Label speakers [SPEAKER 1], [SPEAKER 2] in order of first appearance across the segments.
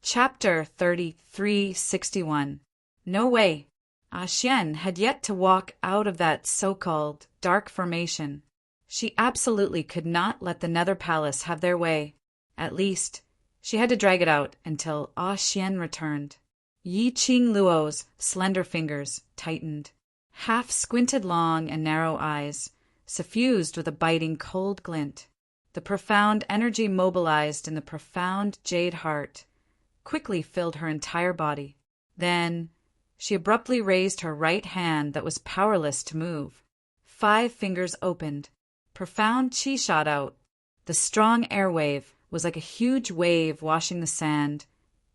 [SPEAKER 1] Chapter 3361. No way. Xian had yet to walk out of that so-called dark formation. She absolutely could not let the Nether Palace have their way. At least, she had to drag it out until Xian returned. Yi Qing Luo's slender fingers tightened. Half-squinted long and narrow eyes, suffused with a biting cold glint. The profound energy mobilized in the profound jade heart quickly filled her entire body. Then she abruptly raised her right hand that was powerless to move. 5 fingers opened. Profound chi shot out. The strong air wave was like a huge wave washing the sand,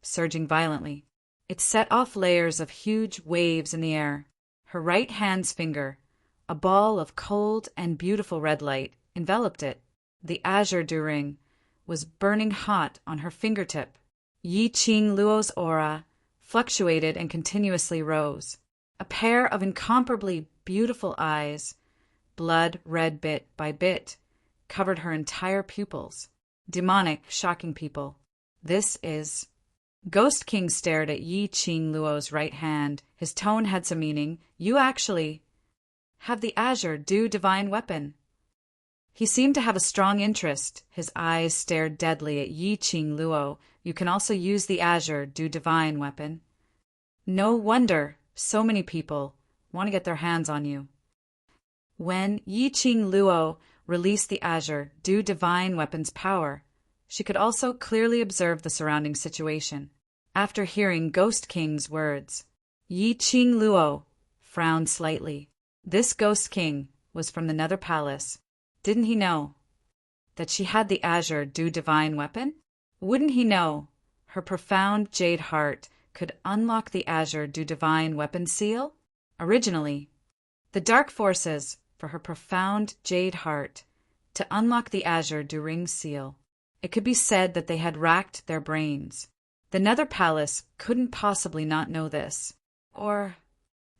[SPEAKER 1] surging violently. It set off layers of huge waves in the air. Her right hand's finger, a ball of cold and beautiful red light, enveloped it. The azure ring was burning hot on her fingertip. Yi Qing Luo's aura fluctuated and continuously rose. A pair of incomparably beautiful eyes, blood red bit by bit, covered her entire pupils. Demonic, shocking people. This is... Ghost King stared at Yi Qing Luo's right hand. His tone had some meaning. You actually have the azure divine weapon. He seemed to have a strong interest. His eyes stared deadly at Yi Qing Luo. You can also use the azure divine weapon. No wonder so many people want to get their hands on you. When Yi Qing Luo released the azure divine weapon's power, she could also clearly observe the surrounding situation. After hearing Ghost King's words, Yi Qing Luo frowned slightly. This Ghost King was from the Nether Palace. Didn't he know that she had the azure divine weapon? Wouldn't he know her profound jade heart could unlock the azure divine weapon seal? Originally, the dark forces for her profound jade heart to unlock the azure ring seal. It could be said that they had racked their brains. The Nether Palace couldn't possibly not know this. Or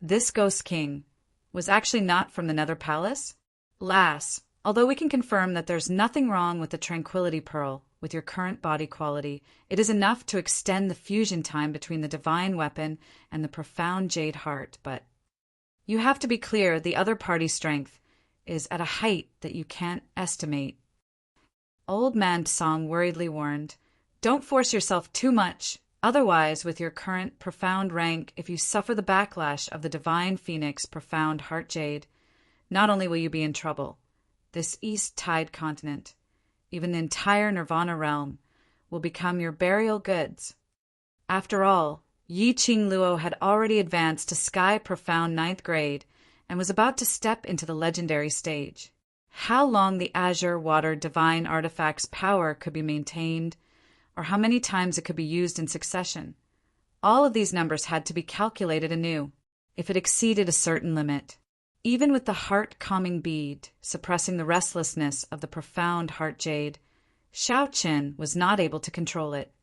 [SPEAKER 1] this Ghost King was actually not from the Nether Palace? Lass, although we can confirm that there's nothing wrong with the Tranquility Pearl with your current body quality, it is enough to extend the fusion time between the divine weapon and the profound jade heart, but you have to be clear the other party's strength is at a height that you can't estimate. Old Man Song worriedly warned, don't force yourself too much, otherwise with your current profound rank, if you suffer the backlash of the divine phoenix profound heart jade, not only will you be in trouble, this East Tide continent, even the entire Nirvana realm, will become your burial goods. After all, Yi Qing Luo had already advanced to Sky Profound 9th grade and was about to step into the legendary stage. How long the Azure Water Divine Artifact's power could be maintained, or how many times it could be used in succession. All of these numbers had to be calculated anew, if it exceeded a certain limit. Even with the heart-calming bead suppressing the restlessness of the profound heart jade, Xiao Qin was not able to control it.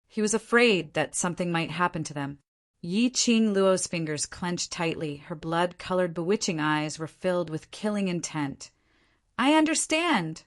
[SPEAKER 1] He was afraid that something might happen to them. Yi Qing Luo's fingers clenched tightly. Her blood-colored bewitching eyes were filled with killing intent. I understand.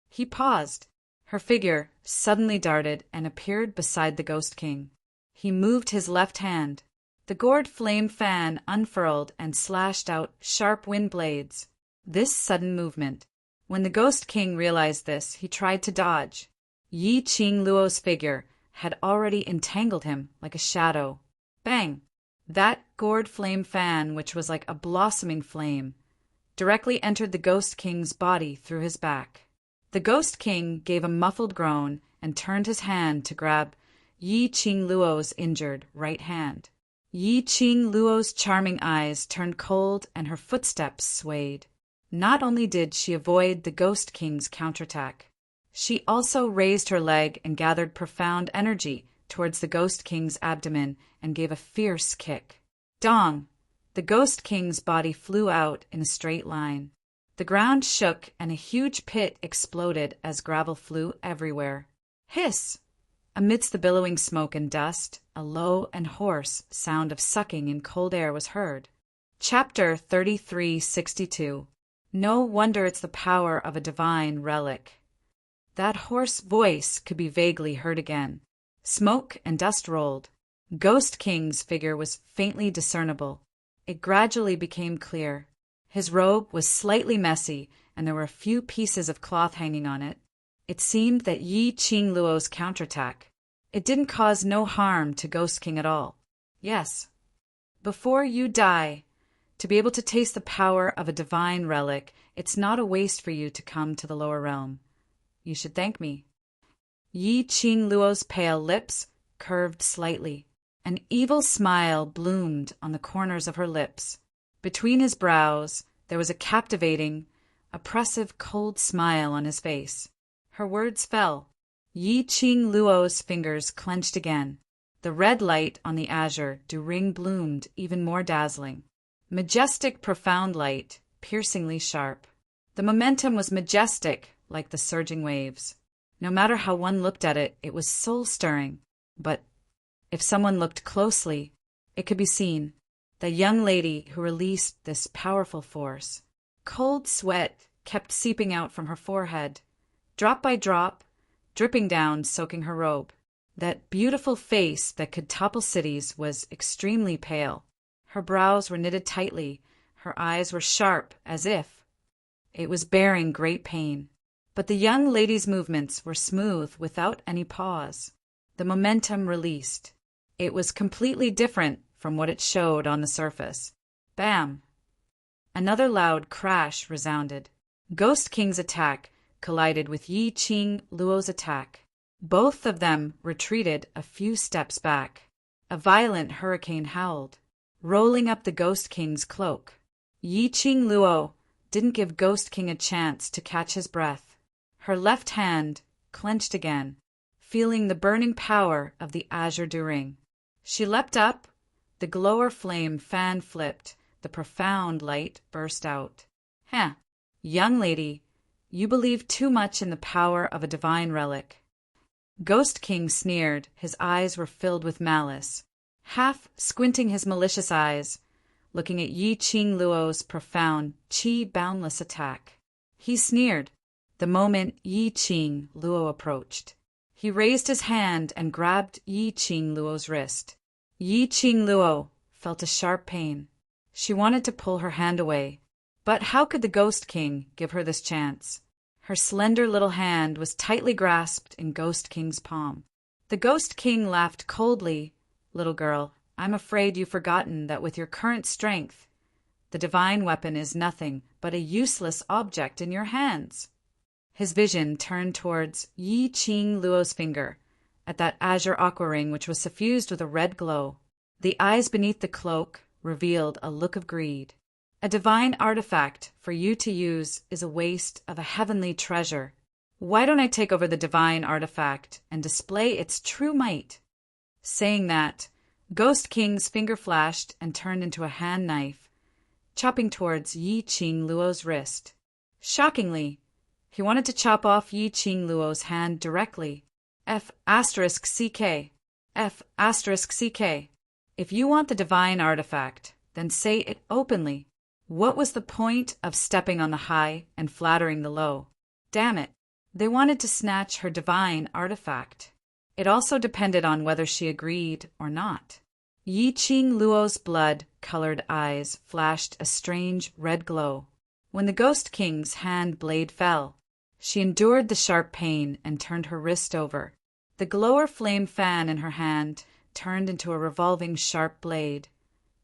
[SPEAKER 1] He paused. Her figure suddenly darted and appeared beside the Ghost King. He moved his left hand. The gourd flame fan unfurled and slashed out sharp wind blades. This sudden movement. When the Ghost King realized this, he tried to dodge. Yi Qing Luo's figure had already entangled him like a shadow. Bang! That gourd flame fan, which was like a blossoming flame, directly entered the Ghost King's body through his back. The Ghost King gave a muffled groan and turned his hand to grab Yi Qing Luo's injured right hand. Yi Qing Luo's charming eyes turned cold and her footsteps swayed. Not only did she avoid the Ghost King's counterattack, she also raised her leg and gathered profound energy towards the Ghost King's abdomen and gave a fierce kick. Dong! The Ghost King's body flew out in a straight line. The ground shook and a huge pit exploded as gravel flew everywhere. Hiss! Amidst the billowing smoke and dust, a low and hoarse sound of sucking in cold air was heard. Chapter 3362. No wonder it's the power of a divine relic. That hoarse voice could be vaguely heard again. Smoke and dust rolled. Ghost King's figure was faintly discernible. It gradually became clear. His robe was slightly messy, and there were a few pieces of cloth hanging on it. It seemed that Yi Qing Luo's counterattack. It didn't cause no harm to Ghost King at all. Yes. Before you die, to be able to taste the power of a divine relic, it's not a waste for you to come to the lower realm. You should thank me. Yi Qing Luo's pale lips curved slightly. An evil smile bloomed on the corners of her lips. Between his brows, there was a captivating, oppressive, cold smile on his face. Her words fell. Yi Qing Luo's fingers clenched again. The red light on the azure ring bloomed even more dazzling. Majestic, profound light, piercingly sharp. The momentum was majestic, like the surging waves. No matter how one looked at it, it was soul-stirring. But if someone looked closely, it could be seen. The young lady who released this powerful force. Cold sweat kept seeping out from her forehead, drop by drop, dripping down, soaking her robe. That beautiful face that could topple cities was extremely pale. Her brows were knitted tightly, her eyes were sharp as if it was bearing great pain. But the young lady's movements were smooth without any pause. The momentum released. It was completely different from what it showed on the surface. Bam! Another loud crash resounded. Ghost King's attack collided with Yi Qing Luo's attack. Both of them retreated a few steps back. A violent hurricane howled, rolling up the Ghost King's cloak. Yi Qing Luo didn't give Ghost King a chance to catch his breath. Her left hand clenched again, feeling the burning power of the azure ring. She leapt up, the glower flame fan flipped, the profound light burst out. Young lady, you believe too much in the power of a divine relic. Ghost King sneered, his eyes were filled with malice. Half squinting his malicious eyes, looking at Yi Qing Luo's profound, chi-boundless attack. He sneered the moment Yi Qing Luo approached. He raised his hand and grabbed Yi Qing Luo's wrist. Yi Qing Luo felt a sharp pain. She wanted to pull her hand away, but how could the Ghost King give her this chance? Her slender little hand was tightly grasped in Ghost King's palm. The Ghost King laughed coldly. Little girl, I'm afraid you've forgotten that with your current strength, the divine weapon is nothing but a useless object in your hands. His vision turned towards Yi Qing Luo's finger, at that azure aqua ring which was suffused with a red glow. The eyes beneath the cloak revealed a look of greed. A divine artifact for you to use is a waste of a heavenly treasure. Why don't I take over the divine artifact and display its true might? Saying that, Ghost King's finger flashed and turned into a hand knife, chopping towards Yi Qing Luo's wrist. Shockingly, he wanted to chop off Yi Qing Luo's hand directly. F***CK. F***CK. If you want the divine artifact, then say it openly. What was the point of stepping on the high and flattering the low? Damn it, they wanted to snatch her divine artifact. It also depended on whether she agreed or not. Yi Qing Luo's blood-colored eyes flashed a strange red glow. When the Ghost King's hand blade fell, she endured the sharp pain and turned her wrist over. The glower flame fan in her hand turned into a revolving sharp blade,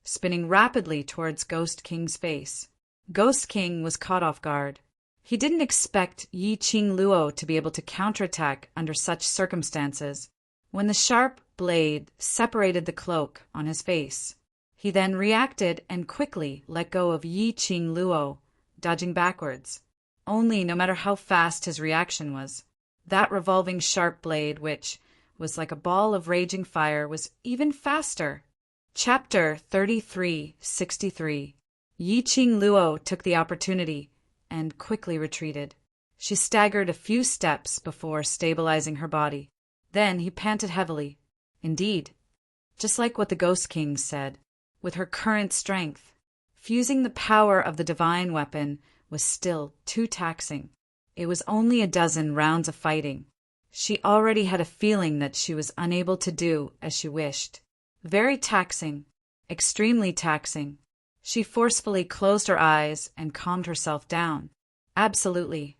[SPEAKER 1] spinning rapidly towards Ghost King's face. Ghost King was caught off guard. He didn't expect Yi Qing Luo to be able to counterattack under such circumstances. When the sharp blade separated the cloak on his face, he then reacted and quickly let go of Yi Qing Luo, dodging backwards. Only, no matter how fast his reaction was, that revolving sharp blade, which was like a ball of raging fire, was even faster. Chapter 3363. Yi Qing Luo took the opportunity and quickly retreated. She staggered a few steps before stabilizing her body. Then he panted heavily. Indeed, just like what the Ghost King said, with her current strength, fusing the power of the divine weapon was still too taxing. It was only a dozen rounds of fighting. She already had a feeling that she was unable to do as she wished. Very taxing, extremely taxing. She forcefully closed her eyes and calmed herself down. Absolutely.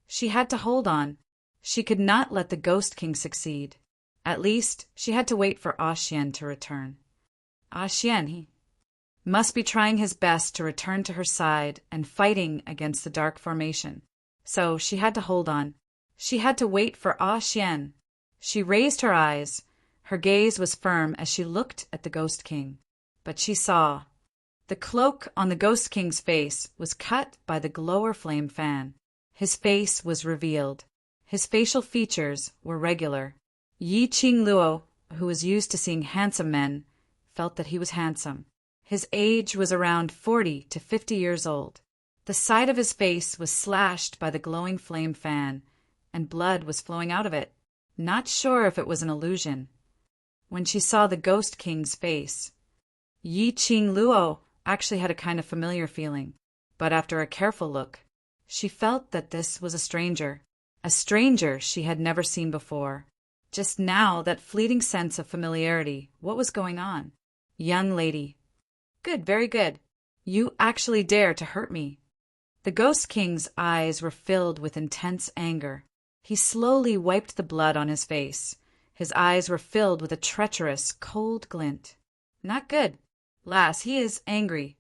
[SPEAKER 1] She had to hold on. She could not let the Ghost King succeed. At least, she had to wait for Xian to return. Xian, he must be trying his best to return to her side and fighting against the dark formation. So she had to hold on. She had to wait for Xian. She raised her eyes. Her gaze was firm as she looked at the Ghost King. But she saw. The cloak on the Ghost King's face was cut by the glower flame fan. His face was revealed. His facial features were regular. Yi Qingluo, who was used to seeing handsome men, felt that he was handsome. His age was around 40 to 50 years old. The side of his face was slashed by the glowing flame fan, and blood was flowing out of it. Not sure if it was an illusion. When she saw the Ghost King's face, Yi Qingluo actually had a kind of familiar feeling, but after a careful look, she felt that this was a stranger she had never seen before. Just now, that fleeting sense of familiarity, what was going on? Young lady. Good, very good. You actually dare to hurt me. The Ghost King's eyes were filled with intense anger. He slowly wiped the blood on his face. His eyes were filled with a treacherous, cold glint. Not good. Lass, he is angry.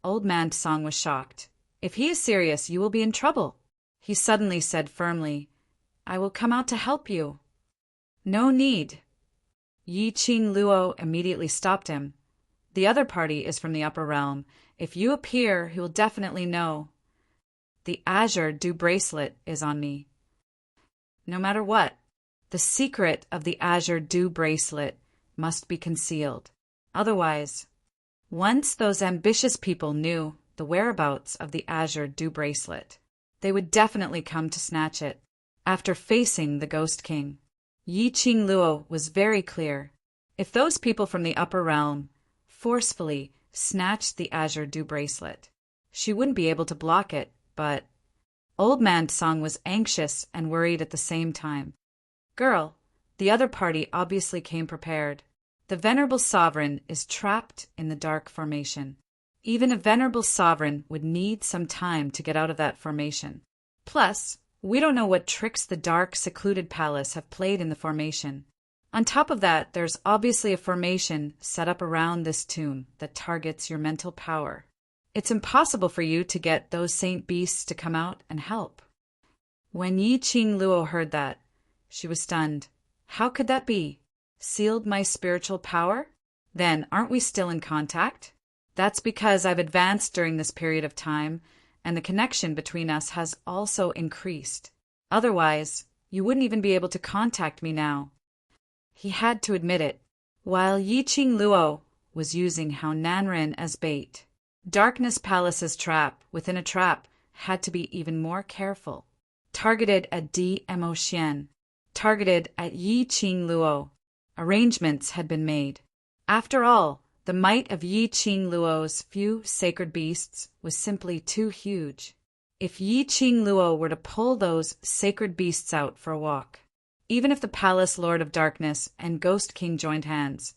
[SPEAKER 1] Old Man Song was shocked. If he is serious, you will be in trouble. He suddenly said firmly, I will come out to help you. No need. Yi Qingluo immediately stopped him. The other party is from the upper realm. If you appear, he will definitely know. The azure dew bracelet is on me. No matter what, the secret of the azure dew bracelet must be concealed. Otherwise, once those ambitious people knew the whereabouts of the azure dew bracelet, they would definitely come to snatch it. After facing the Ghost King, Yi Qingluo was very clear. If those people from the upper realm forcefully snatched the azure dew bracelet, she wouldn't be able to block it, but Old Man Song was anxious and worried at the same time. Girl, the other party obviously came prepared. The venerable sovereign is trapped in the dark formation. Even a venerable sovereign would need some time to get out of that formation. Plus, we don't know what tricks the dark, secluded palace have played in the formation. On top of that, there's obviously a formation set up around this tomb that targets your mental power. It's impossible for you to get those saint beasts to come out and help. When Yi Qingluo heard that, she was stunned. How could that be? Sealed my spiritual power? Then aren't we still in contact? That's because I've advanced during this period of time, and the connection between us has also increased. Otherwise, you wouldn't even be able to contact me now. He had to admit it. While Yi Qingluo was using Hao Nanren as bait, Darkness Palace's trap within a trap had to be even more careful. Targeted at Mo Xian, targeted at Yi Qingluo. Arrangements had been made. After all, the might of Yi Qingluo's few sacred beasts was simply too huge. If Yi Qingluo were to pull those sacred beasts out for a walk, even if the Palace Lord of Darkness and Ghost King joined hands,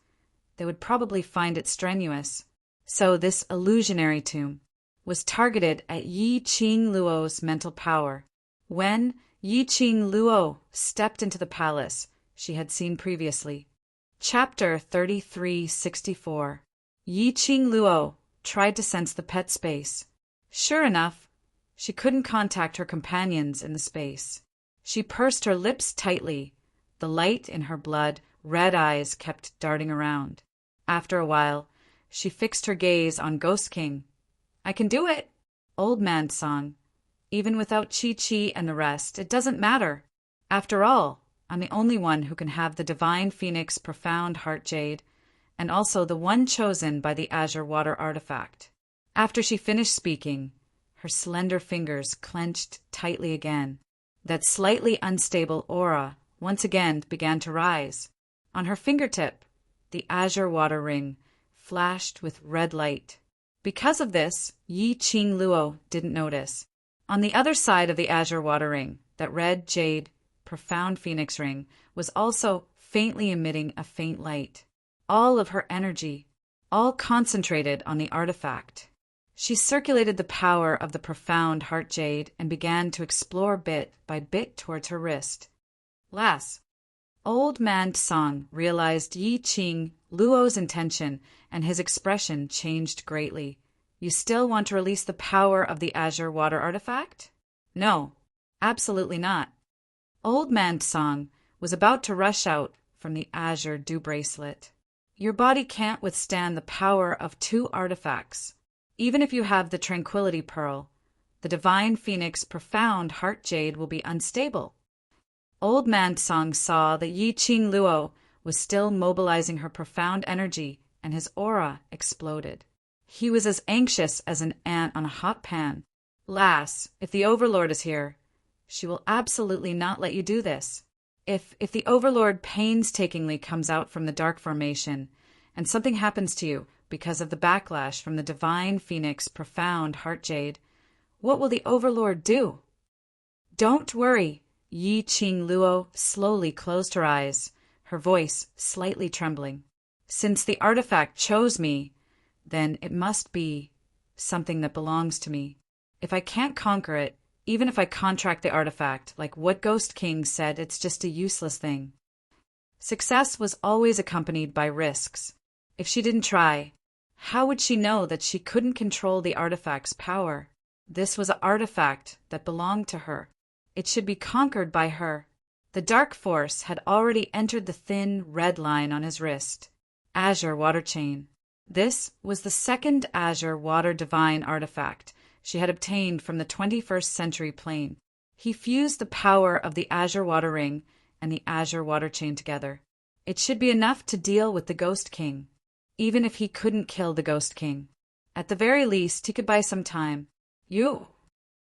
[SPEAKER 1] they would probably find it strenuous. So this illusionary tomb was targeted at Yi Qingluo's mental power. When Yi Qingluo stepped into the palace she had seen previously. Chapter 3364. Yi Qingluo tried to sense the pet space. Sure enough, she couldn't contact her companions in the space. She pursed her lips tightly. The light in her blood, red eyes kept darting around. After a while, she fixed her gaze on Ghost King. I can do it! Old Man Song. Even without Chi-Chi and the rest, it doesn't matter. After all, I'm the only one who can have the Divine Phoenix Profound Heart Jade, and also the one chosen by the Azure Water Artifact. After she finished speaking, her slender fingers clenched tightly again. That slightly unstable aura once again began to rise. On her fingertip, the Azure Water Ring flashed with red light. Because of this, Yi Qingluo didn't notice. On the other side of the Azure Water Ring, that red jade profound phoenix ring was also faintly emitting a faint light. All of her energy, all concentrated on the artifact. She circulated the power of the profound heart jade and began to explore bit by bit towards her wrist. Lass. Old Man Tsang realized Yi Qing Luo's intention, and his expression changed greatly. You still want to release the power of the azure water artifact? No, absolutely not. Old Man Tsang was about to rush out from the azure dew bracelet. Your body can't withstand the power of two artifacts. Even if you have the Tranquility Pearl, the Divine Phoenix Profound Heart Jade will be unstable. Old Man Tsang saw that Yi Qing Luo was still mobilizing her profound energy, and his aura exploded. He was as anxious as an ant on a hot pan. Lass, if the Overlord is here, she will absolutely not let you do this. If the Overlord painstakingly comes out from the dark formation, and something happens to you because of the backlash from the Divine Phoenix Profound Heart Jade, what will the Overlord do? Don't worry. Yi Qing Luo slowly closed her eyes, her voice slightly trembling. Since the artifact chose me, then it must be something that belongs to me. If I can't conquer it, even if I contract the artifact, like what Ghost King said, it's just a useless thing. Success was always accompanied by risks. If she didn't try, how would she know that she couldn't control the artifact's power? This was an artifact that belonged to her. It should be conquered by her. The dark force had already entered the thin red line on his wrist. Azure Water Chain. This was the second Azure Water Divine artifact she had obtained from the 21st century plane. He fused the power of the Azure Water Ring and the Azure Water Chain together. It should be enough to deal with the Ghost King, even if he couldn't kill the Ghost King. At the very least, he could buy some time. You!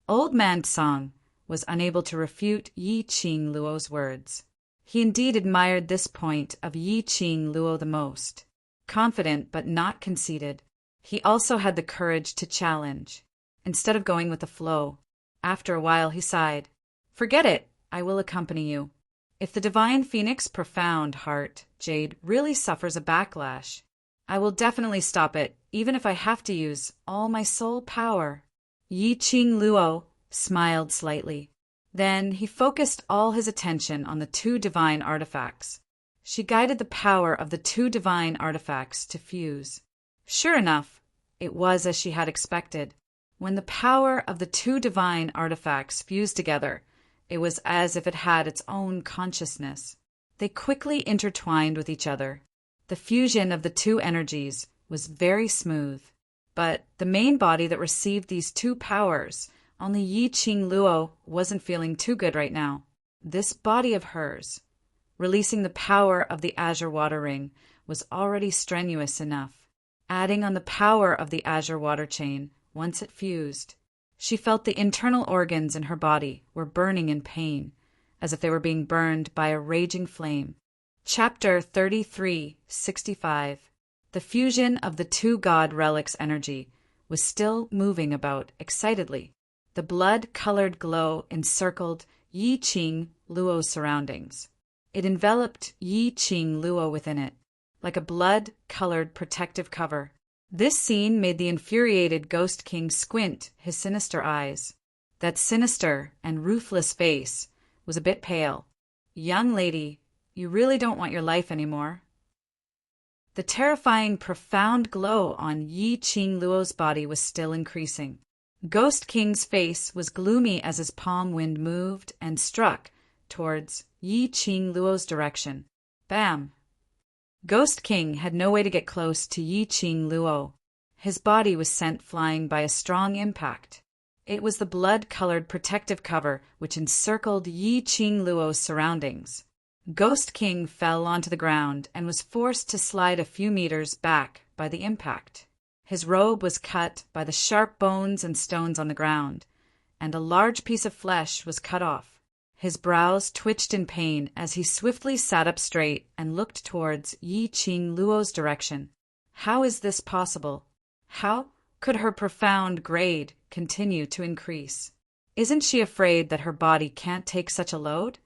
[SPEAKER 1] Old Man Tsang was unable to refute Yi Qing Luo's words. He indeed admired this point of Yi Qing Luo the most. Confident but not conceited, he also had the courage to challenge, instead of going with the flow. After a while he sighed. Forget it, I will accompany you. If the Divine Phoenix Profound Heart Jade really suffers a backlash, I will definitely stop it, even if I have to use all my soul power. Yi Qing Luo smiled slightly. Then he focused all his attention on the two divine artifacts. She guided the power of the two divine artifacts to fuse. Sure enough, it was as she had expected. When the power of the two divine artifacts fused together, it was as if it had its own consciousness. They quickly intertwined with each other. The fusion of the two energies was very smooth. But the main body that received these two powers, only Yi Qing Luo wasn't feeling too good right now. This body of hers, releasing the power of the Azure Water Ring, was already strenuous enough. Adding on the power of the Azure Water Chain, once it fused, she felt the internal organs in her body were burning in pain, as if they were being burned by a raging flame. Chapter 33:65. The fusion of the two god relics' energy was still moving about excitedly. The blood-colored glow encircled Yi Qing Luo's surroundings. It enveloped Yi Qing Luo within it, like a blood-colored protective cover. This scene made the infuriated Ghost King squint his sinister eyes. That sinister and ruthless face was a bit pale. Young lady, you really don't want your life anymore. The terrifying, profound glow on Yi Qing Luo's body was still increasing. Ghost King's face was gloomy as his palm wind moved and struck towards Yi Qing Luo's direction. Bam! Ghost King had no way to get close to Yi Qing Luo. His body was sent flying by a strong impact. It was the blood-colored protective cover which encircled Yi Qing Luo's surroundings. Ghost King fell onto the ground and was forced to slide a few meters back by the impact. His robe was cut by the sharp bones and stones on the ground, and a large piece of flesh was cut off. His brows twitched in pain as he swiftly sat up straight and looked towards Yi Qing Luo's direction. How is this possible? How could her profound grade continue to increase? Isn't she afraid that her body can't take such a load?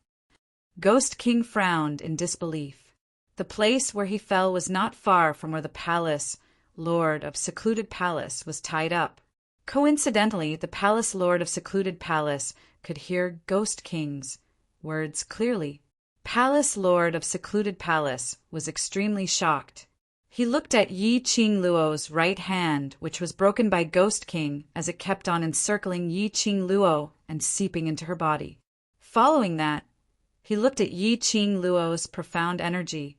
[SPEAKER 1] Ghost King frowned in disbelief. The place where he fell was not far from where the palace lord of Secluded Palace was tied up. Coincidentally, the palace lord of Secluded Palace could hear Ghost King's words clearly. Palace lord of Secluded Palace was extremely shocked. He looked at Yi Qing Luo's right hand, which was broken by Ghost King as it kept on encircling Yi Qing Luo and seeping into her body. Following that, he looked at Yi Qing Luo's profound energy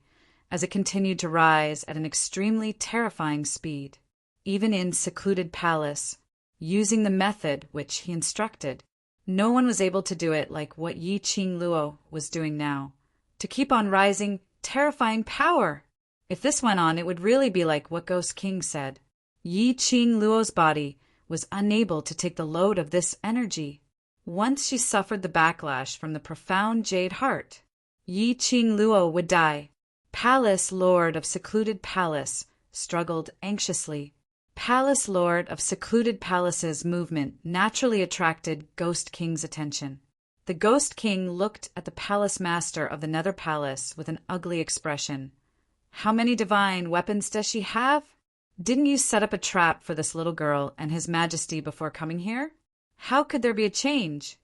[SPEAKER 1] as it continued to rise at an extremely terrifying speed. Even in Secluded Palace, using the method which he instructed, no one was able to do it like what Yi Qing Luo was doing now. To keep on rising, terrifying power! If this went on, it would really be like what Ghost King said. Yi Qing Luo's body was unable to take the load of this energy. Once she suffered the backlash from the profound jade heart, Yi Qing Luo would die. Palace Lord of Secluded Palace struggled anxiously. Palace Lord of Secluded Palace's movement naturally attracted Ghost King's attention. The Ghost King looked at the palace master of the Nether Palace with an ugly expression. How many divine weapons does she have? Didn't you set up a trap for this little girl and His Majesty before coming here? How could there be a change?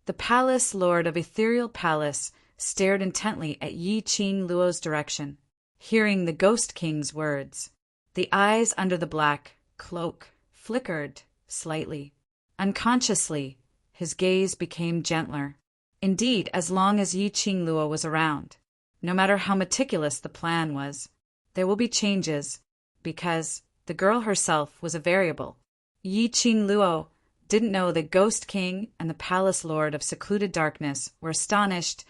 [SPEAKER 1] The Palace Lord of Ethereal Palace stared intently at Yi Qing Luo's direction, hearing the Ghost King's words. The eyes under the black cloak flickered slightly. Unconsciously, his gaze became gentler. Indeed, as long as Yi Qing Luo was around, no matter how meticulous the plan was, there will be changes, because the girl herself was a variable. Yi Qing Luo didn't know that Ghost King and the Palace Lord of Secluded Darkness were astonished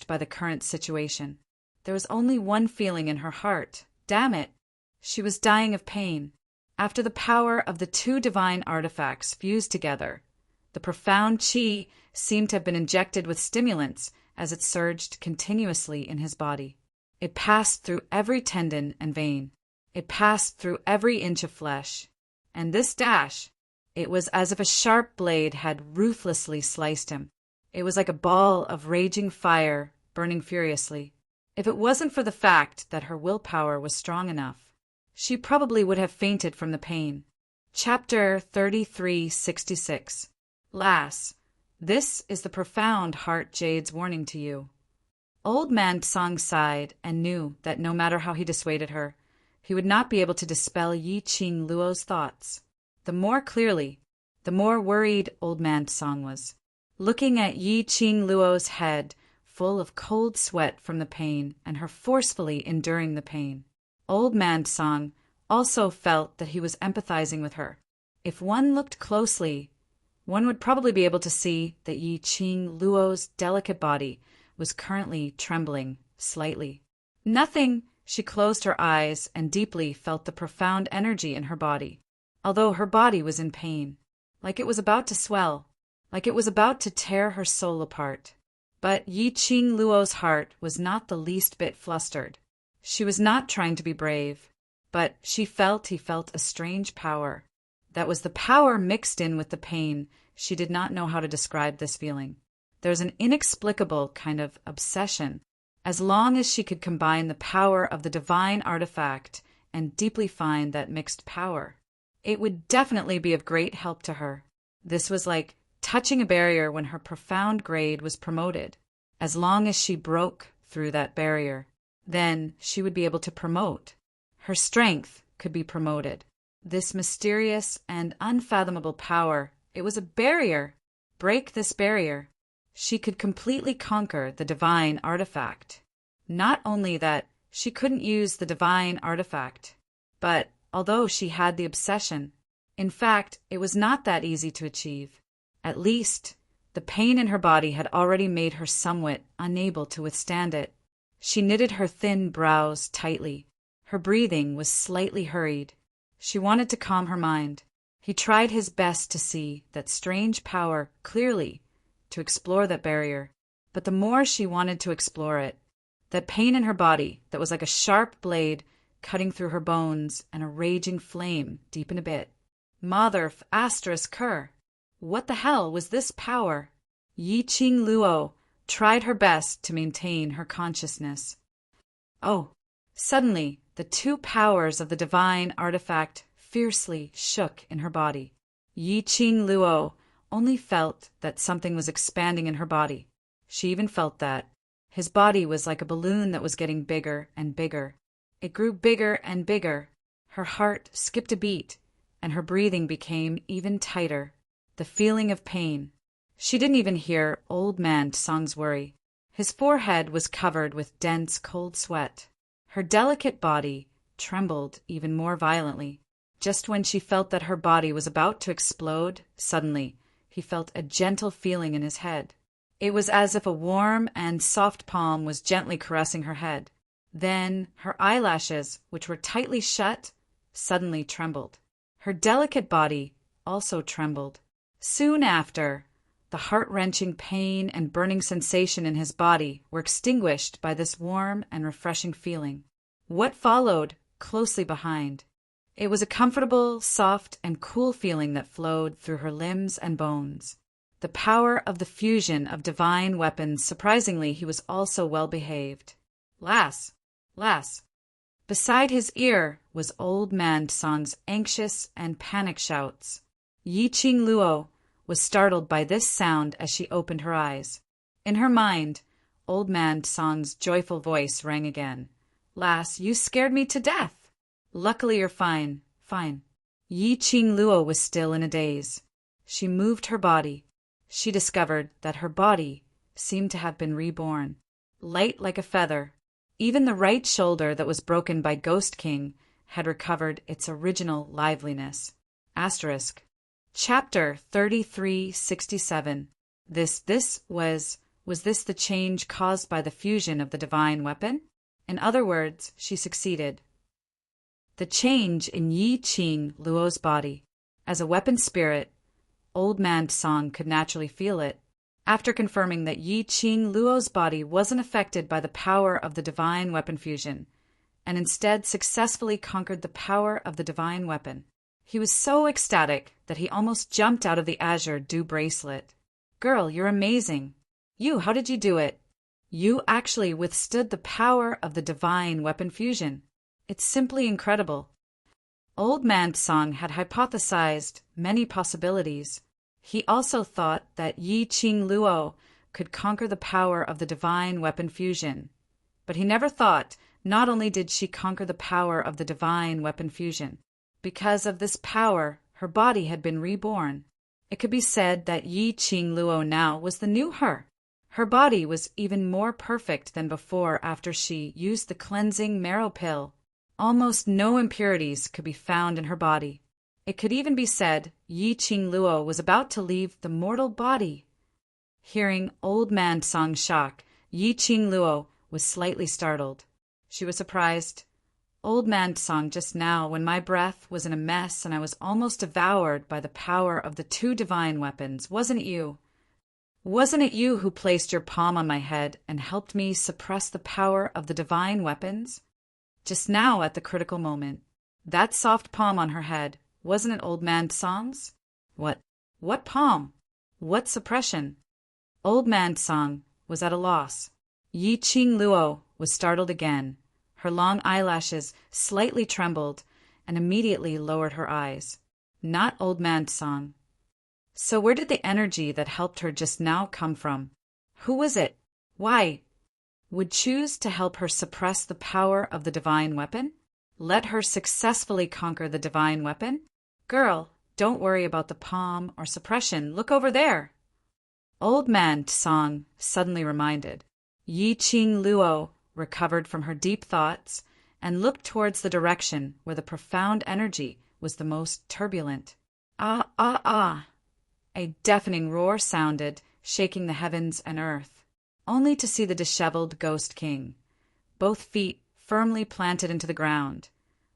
[SPEAKER 1] by the current situation. There was only one feeling in her heart. Damn it! She was dying of pain. After the power of the two divine artifacts fused together, the profound qi seemed to have been injected with stimulants as it surged continuously in his body. It passed through every tendon and vein. It passed through every inch of flesh. And this dash, it was as if a sharp blade had ruthlessly sliced him. It was like a ball of raging fire burning furiously. If it wasn't for the fact that her willpower was strong enough, she probably would have fainted from the pain. Chapter 3366. Lass, this is the profound heart Jade's warning to you. Old man Tsang sighed and knew that no matter how he dissuaded her, he would not be able to dispel Yi Qing Luo's thoughts. The more clearly, the more worried old man Tsang was. Looking at Yi Qing Luo's head, full of cold sweat from the pain, and her forcefully enduring the pain, old man Tsang also felt that he was empathizing with her. If one looked closely, one would probably be able to see that Yi Qing Luo's delicate body was currently trembling slightly. Nothing. She closed her eyes and deeply felt the profound energy in her body, although her body was in pain, like it was about to swell, like it was about to tear her soul apart. But Yi Qing Luo's heart was not the least bit flustered. She was not trying to be brave, but he felt a strange power. That was the power mixed in with the pain. She did not know how to describe this feeling. There's an inexplicable kind of obsession. As long as she could combine the power of the divine artifact and deeply find that mixed power, it would definitely be of great help to her. This was like touching a barrier when her profound grade was promoted. As long as she broke through that barrier, then she would be able to promote. Her strength could be promoted. This mysterious and unfathomable power, it was a barrier. Break this barrier. She could completely conquer the divine artifact. Not only that, she couldn't use the divine artifact, but although she had the obsession, in fact, it was not that easy to achieve. At least, the pain in her body had already made her somewhat unable to withstand it. She knitted her thin brows tightly. Her breathing was slightly hurried. She wanted to calm her mind. He tried his best to see that strange power clearly, to explore that barrier. But the more she wanted to explore it, that pain in her body that was like a sharp blade cutting through her bones and a raging flame deepened a bit. Mother ****. What the hell was this power? Yi Qing Luo tried her best to maintain her consciousness. Oh, suddenly, the two powers of the divine artifact fiercely shook in her body. Yi Qing Luo only felt that something was expanding in her body. She even felt that. His body was like a balloon that was getting bigger and bigger. It grew bigger and bigger. Her heart skipped a beat, and her breathing became even tighter. The feeling of pain. She didn't even hear Old Man Tsong's worry. His forehead was covered with dense, cold sweat. Her delicate body trembled even more violently. Just when she felt that her body was about to explode, suddenly, he felt a gentle feeling in his head. It was as if a warm and soft palm was gently caressing her head. Then her eyelashes, which were tightly shut, suddenly trembled. Her delicate body also trembled. Soon after, the heart-wrenching pain and burning sensation in his body were extinguished by this warm and refreshing feeling. What followed closely behind? It was a comfortable, soft, and cool feeling that flowed through her limbs and bones. The power of the fusion of divine weapons. Surprisingly, he was also well-behaved. Lass. Beside his ear was Old Man Tsong's anxious and panic shouts. Yi Qing Luo was startled by this sound as she opened her eyes. In her mind, Old Man Tsong's joyful voice rang again. Lass, you scared me to death. Luckily you're fine. Yi Qing Luo was still in a daze. She moved her body. She discovered that her body seemed to have been reborn, light like a feather. Even the right shoulder that was broken by Ghost King had recovered its original liveliness. Asterisk. Chapter 3367. Was this the change caused by the fusion of the divine weapon? In other words, she succeeded. The change in Yi Qing Luo's body. As a weapon spirit, Old Man Tsong could naturally feel it. After confirming that Yi Qing Luo's body wasn't affected by the power of the divine weapon fusion, and instead successfully conquered the power of the divine weapon, he was so ecstatic that he almost jumped out of the azure dew bracelet. Girl, you're amazing. How did you do it? You actually withstood the power of the divine weapon fusion. It's simply incredible. Old Man Tsong had hypothesized many possibilities. He also thought that Yi Qing Luo could conquer the power of the divine weapon fusion. But he never thought not only did she conquer the power of the divine weapon fusion, because of this power, her body had been reborn. It could be said that Yi Qing Luo now was the new her. Her body was even more perfect than before after she used the cleansing marrow pill. Almost no impurities could be found in her body. It could even be said Yi Qing Luo was about to leave the mortal body. Hearing Old Man Tsong's shock, Yi Qing Luo was slightly startled. She was surprised. Old Man Tsong, just now, when my breath was in a mess and I was almost devoured by the power of the two divine weapons, wasn't it you? Wasn't it you who placed your palm on my head and helped me suppress the power of the divine weapons? Just now, at the critical moment. That soft palm on her head, wasn't it Old Man Tsong's? What palm? What suppression? Old Man Tsong was at a loss. Yi Qing Luo was startled again. Her long eyelashes slightly trembled and immediately lowered her eyes. Not Old Man Tsong. So where did the energy that helped her just now come from? Who was it? Why? Would choose to help her suppress the power of the divine weapon? Let her successfully conquer the divine weapon? Girl, don't worry about the palm or suppression. Look over there. Old Man Tsong suddenly reminded. Yi Qing Luo recovered from her deep thoughts and looked towards the direction where the profound energy was the most turbulent. Ah, ah, ah! A deafening roar sounded, shaking the heavens and earth, only to see the disheveled Ghost King, both feet firmly planted into the ground,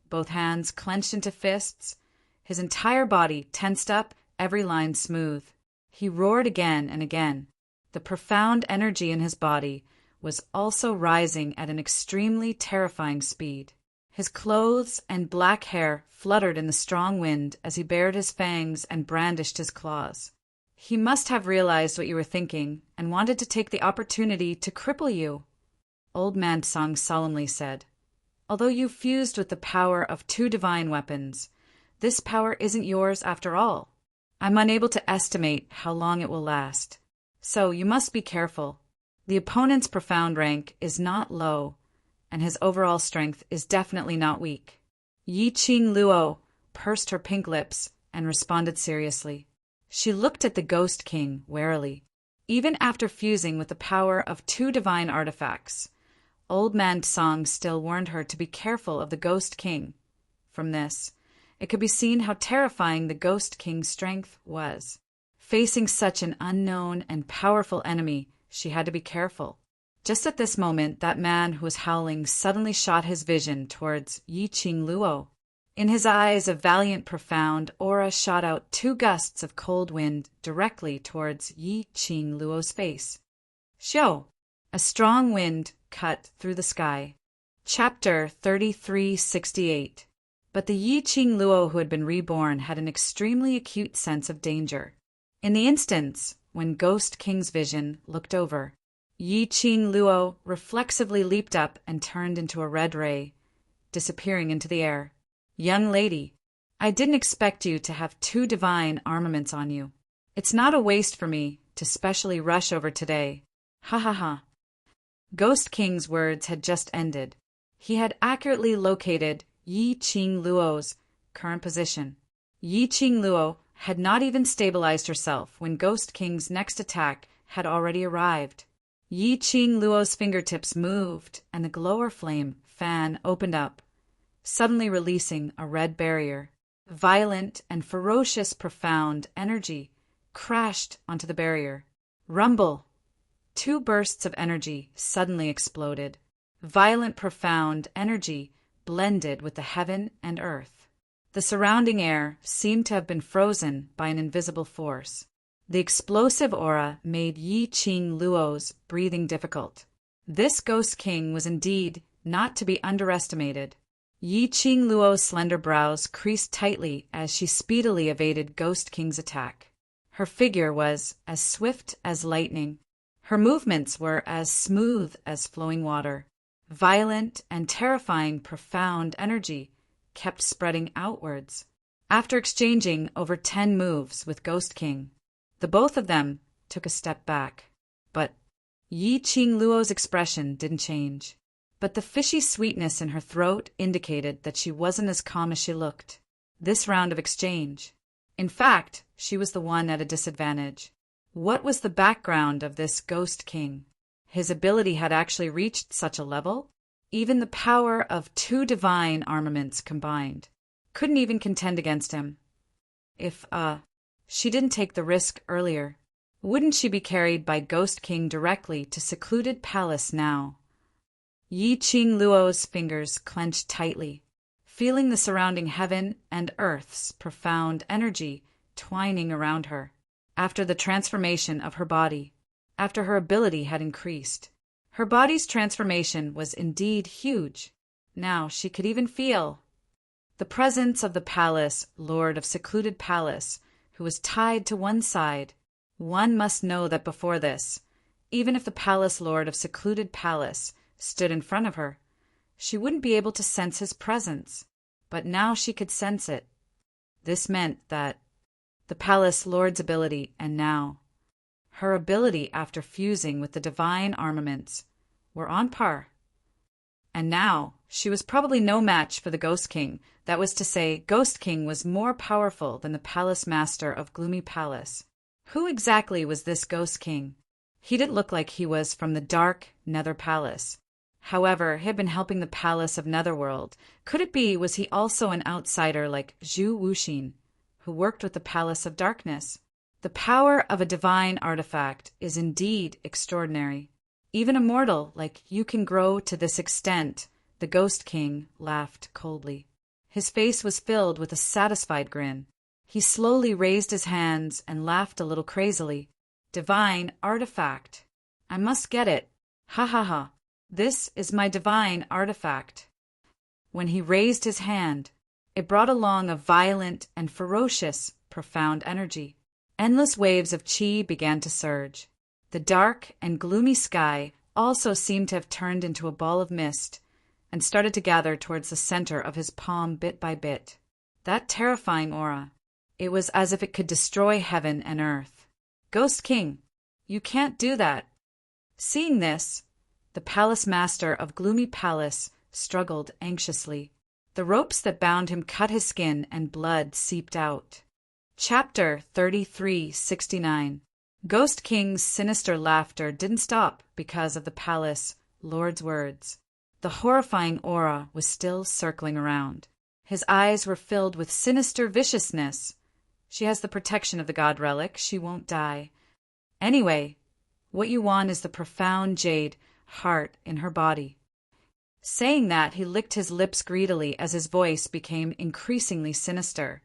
[SPEAKER 1] both hands clenched into fists, his entire body tensed up, every line smooth. He roared again and again. The profound energy in his body was also rising at an extremely terrifying speed. His clothes and black hair fluttered in the strong wind as he bared his fangs and brandished his claws. He must have realized what you were thinking and wanted to take the opportunity to cripple you, Old Man Song solemnly said. Although you fused with the power of 2 divine weapons, this power isn't yours after all. I'm unable to estimate how long it will last. So you must be careful. The opponent's profound rank is not low, and his overall strength is definitely not weak. Yi Qing Luo pursed her pink lips and responded seriously. She looked at the Ghost King warily. Even after fusing with the power of 2 divine artifacts, Old Man Song still warned her to be careful of the Ghost King. From this, it could be seen how terrifying the Ghost King's strength was. Facing such an unknown and powerful enemy, she had to be careful. Just at this moment, that man who was howling suddenly shot his vision towards Yi Qing Luo. In his eyes, a valiant, profound aura shot out 2 gusts of cold wind directly towards Yi Qing Luo's face. Xiao! A strong wind cut through the sky. Chapter 3368. But the Yi Qing Luo who had been reborn had an extremely acute sense of danger. In the instance when Ghost King's vision looked over, Yi Qing Luo reflexively leaped up and turned into a red ray, disappearing into the air. Young lady, I didn't expect you to have 2 divine armaments on you. It's not a waste for me to specially rush over today. Ha ha ha. Ghost King's words had just ended. He had accurately located Yi Qing Luo's current position. Yi Qing Luo had not even stabilized herself when Ghost King's next attack had already arrived. Yi Qing Luo's fingertips moved, and the glower flame fan opened up, suddenly releasing a red barrier. Violent and ferocious profound energy crashed onto the barrier. Rumble! 2 bursts of energy suddenly exploded. Violent profound energy blended with the heaven and earth. The surrounding air seemed to have been frozen by an invisible force. The explosive aura made Yi Qing Luo's breathing difficult. This Ghost King was indeed not to be underestimated. Yi Qing Luo's slender brows creased tightly as she speedily evaded Ghost King's attack. Her figure was as swift as lightning. Her movements were as smooth as flowing water. Violent and terrifying profound energy kept spreading outwards. After exchanging over 10 moves with Ghost King, the both of them took a step back. But Yi Qing Luo's expression didn't change. But the fishy sweetness in her throat indicated that she wasn't as calm as she looked. This round of exchange. In fact, she was the one at a disadvantage. What was the background of this Ghost King? His ability had actually reached such a level? Even the power of 2 divine armaments combined couldn't even contend against him. If, she didn't take the risk earlier, wouldn't she be carried by Ghost King directly to secluded palace now? Yi Qing Luo's fingers clenched tightly, feeling the surrounding heaven and earth's profound energy twining around her. After the transformation of her body, after her ability had increased, her body's transformation was indeed huge. Now she could even feel the presence of the palace lord of secluded palace, who was tied to one side. One must know that before this, even if the palace lord of secluded palace stood in front of her, she wouldn't be able to sense his presence. But now she could sense it. This meant that the palace lord's ability, and now her ability after fusing with the divine armaments, were on par. And now she was probably no match for the Ghost King. That was to say, Ghost King was more powerful than the palace master of Gloomy Palace. Who exactly was this Ghost King? He didn't look like he was from the dark Nether Palace. However, he had been helping the palace of Netherworld. Could it be, was he also an outsider like Zhu Wuxin, who worked with the Palace of Darkness? The power of a divine artifact is indeed extraordinary. Even a mortal like you can grow to this extent, the Ghost King laughed coldly. His face was filled with a satisfied grin. He slowly raised his hands and laughed a little crazily. Divine artifact. I must get it. Ha ha ha. This is my divine artifact. When he raised his hand, it brought along a violent and ferocious, profound energy. Endless waves of chi began to surge. The dark and gloomy sky also seemed to have turned into a ball of mist and started to gather towards the center of his palm bit by bit. That terrifying aura. It was as if it could destroy heaven and earth. Ghost King, you can't do that. Seeing this, the palace master of Gloomy Palace struggled anxiously. The ropes that bound him cut his skin and blood seeped out. Chapter 3369. Ghost King's sinister laughter didn't stop because of the palace lord's words. The horrifying aura was still circling around. His eyes were filled with sinister viciousness. She has the protection of the god relic. She won't die. Anyway, what you want is the profound jade heart in her body. Saying that, he licked his lips greedily as his voice became increasingly sinister.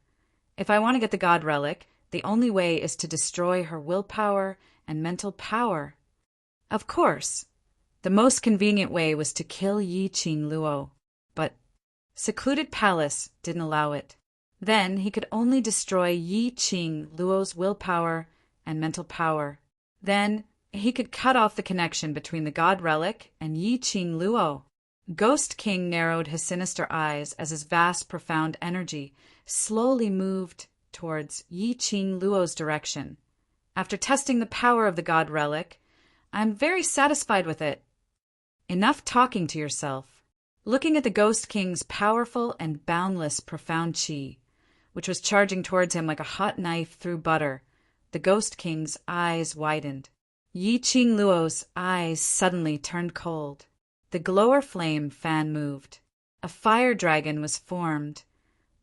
[SPEAKER 1] If I want to get the god relic, the only way is to destroy her willpower and mental power. Of course, the most convenient way was to kill Yi Qing Luo, but Secluded Palace didn't allow it. Then he could only destroy Yi Qing Luo's willpower and mental power. Then he could cut off the connection between the god relic and Yi Qing Luo. Ghost King narrowed his sinister eyes as his vast, profound energy slowly moved towards Yi Qing Luo's direction. After testing the power of the god relic, I'm very satisfied with it. Enough talking to yourself. Looking at the Ghost King's powerful and boundless profound chi, which was charging towards him like a hot knife through butter, the Ghost King's eyes widened. Yi Qing Luo's eyes suddenly turned cold. The glower flame fan moved. A fire dragon was formed,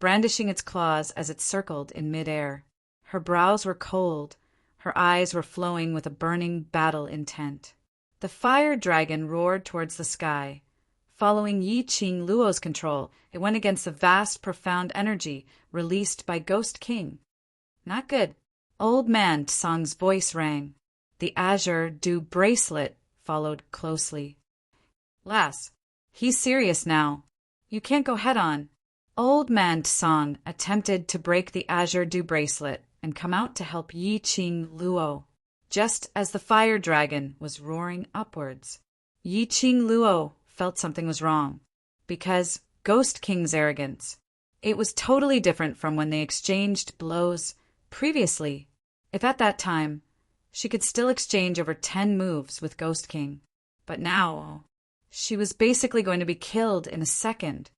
[SPEAKER 1] brandishing its claws as it circled in midair. Her brows were cold. Her eyes were flowing with a burning battle intent. The fire dragon roared towards the sky. Following Yi Qing Luo's control, it went against the vast, profound energy released by Ghost King. Not good. Old Man Tsang's voice rang. The azure dew bracelet followed closely. Lass, he's serious now. You can't go head-on. Old Man Tsang attempted to break the azure dew bracelet and come out to help Yi Qing Luo, just as the fire dragon was roaring upwards. Yi Qing Luo felt something was wrong, because Ghost King's arrogance. It was totally different from when they exchanged blows previously. If at that time, she could still exchange over 10 moves with Ghost King. But now, she was basically going to be killed in a second.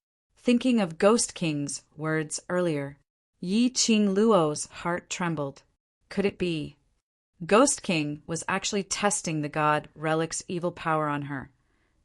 [SPEAKER 1] Thinking of Ghost King's words earlier, Yi Qing Luo's heart trembled. Could it be? Ghost King was actually testing the god relic's evil power on her,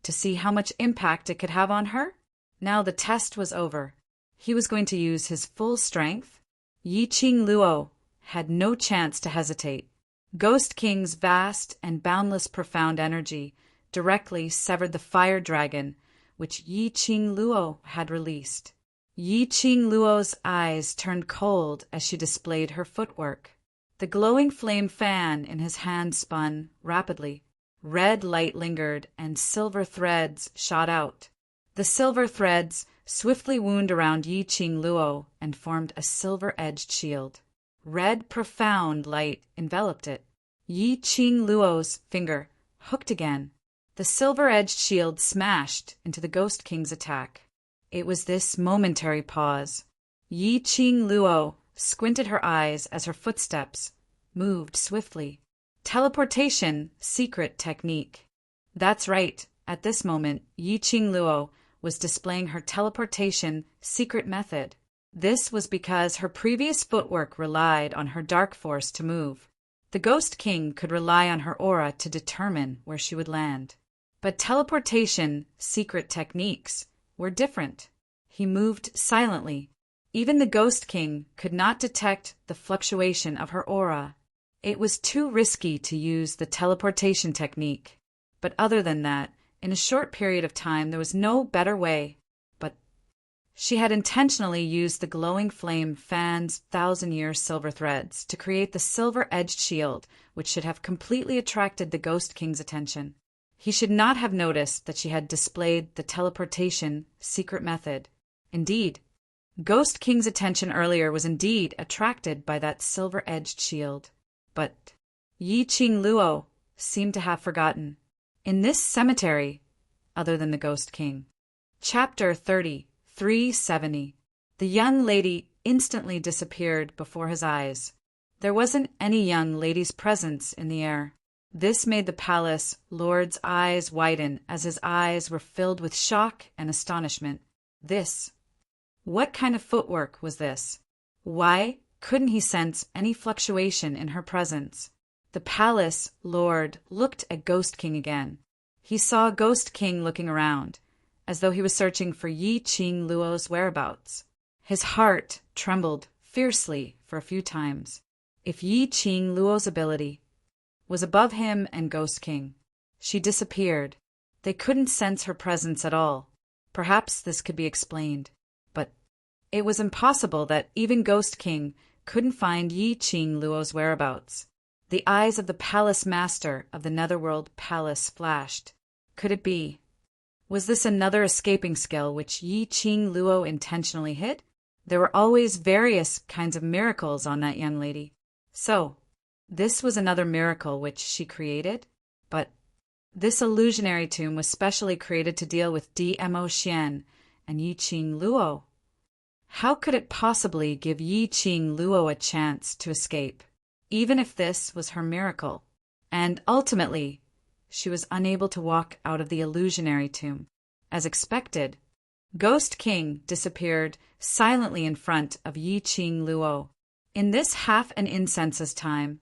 [SPEAKER 1] to see how much impact it could have on her? Now the test was over. He was going to use his full strength. Yi Qing Luo had no chance to hesitate. Ghost King's vast and boundless profound energy directly severed the fire dragon which Yi Qing Luo had released. Yi Qing Luo's eyes turned cold as she displayed her footwork. The glowing flame fan in his hand spun rapidly. Red light lingered and silver threads shot out. The silver threads swiftly wound around Yi Qing Luo and formed a silver-edged shield. Red profound light enveloped it. Yi Qing Luo's finger hooked again. The silver-edged shield smashed into the Ghost King's attack. It was this momentary pause. Yi Qing Luo squinted her eyes as her footsteps moved swiftly. Teleportation secret technique. That's right. At this moment, Yi Qing Luo was displaying her teleportation secret method. This was because her previous footwork relied on her dark force to move. The Ghost King could rely on her aura to determine where she would land. But teleportation secret techniques were different. He moved silently. Even the Ghost King could not detect the fluctuation of her aura. It was too risky to use the teleportation technique. But other than that, in a short period of time there was no better way. But she had intentionally used the glowing flame fan's 1,000-year silver threads to create the silver-edged shield, which should have completely attracted the Ghost King's attention. He should not have noticed that she had displayed the teleportation secret method. Indeed, Ghost King's attention earlier was indeed attracted by that silver-edged shield. But Yi Qing Luo seemed to have forgotten. In this cemetery, other than the Ghost King. Chapter 30, 370. The young lady instantly disappeared before his eyes. There wasn't any young lady's presence in the air. This made the palace lord's eyes widen as his eyes were filled with shock and astonishment. What kind of footwork was this? Why couldn't he sense any fluctuation in her presence? The palace lord looked at Ghost King again. He saw Ghost King looking around, as though he was searching for Yi Qing Luo's whereabouts. His heart trembled fiercely for a few times. If Yi Qing Luo's ability was above him and Ghost King, she disappeared. They couldn't sense her presence at all. Perhaps this could be explained. But it was impossible that even Ghost King couldn't find Yi Qing Luo's whereabouts. The eyes of the palace master of the Netherworld Palace flashed. Could it be? Was this another escaping skill which Yi Qing Luo intentionally hid? There were always various kinds of miracles on that young lady. So, this was another miracle which she created? But this illusionary tomb was specially created to deal with Dmo Xian and Yi Qing Luo. How could it possibly give Yi Qing Luo a chance to escape, even if this was her miracle? And ultimately, she was unable to walk out of the illusionary tomb. As expected, Ghost King disappeared silently in front of Yi Qing Luo. In this half an incense's time,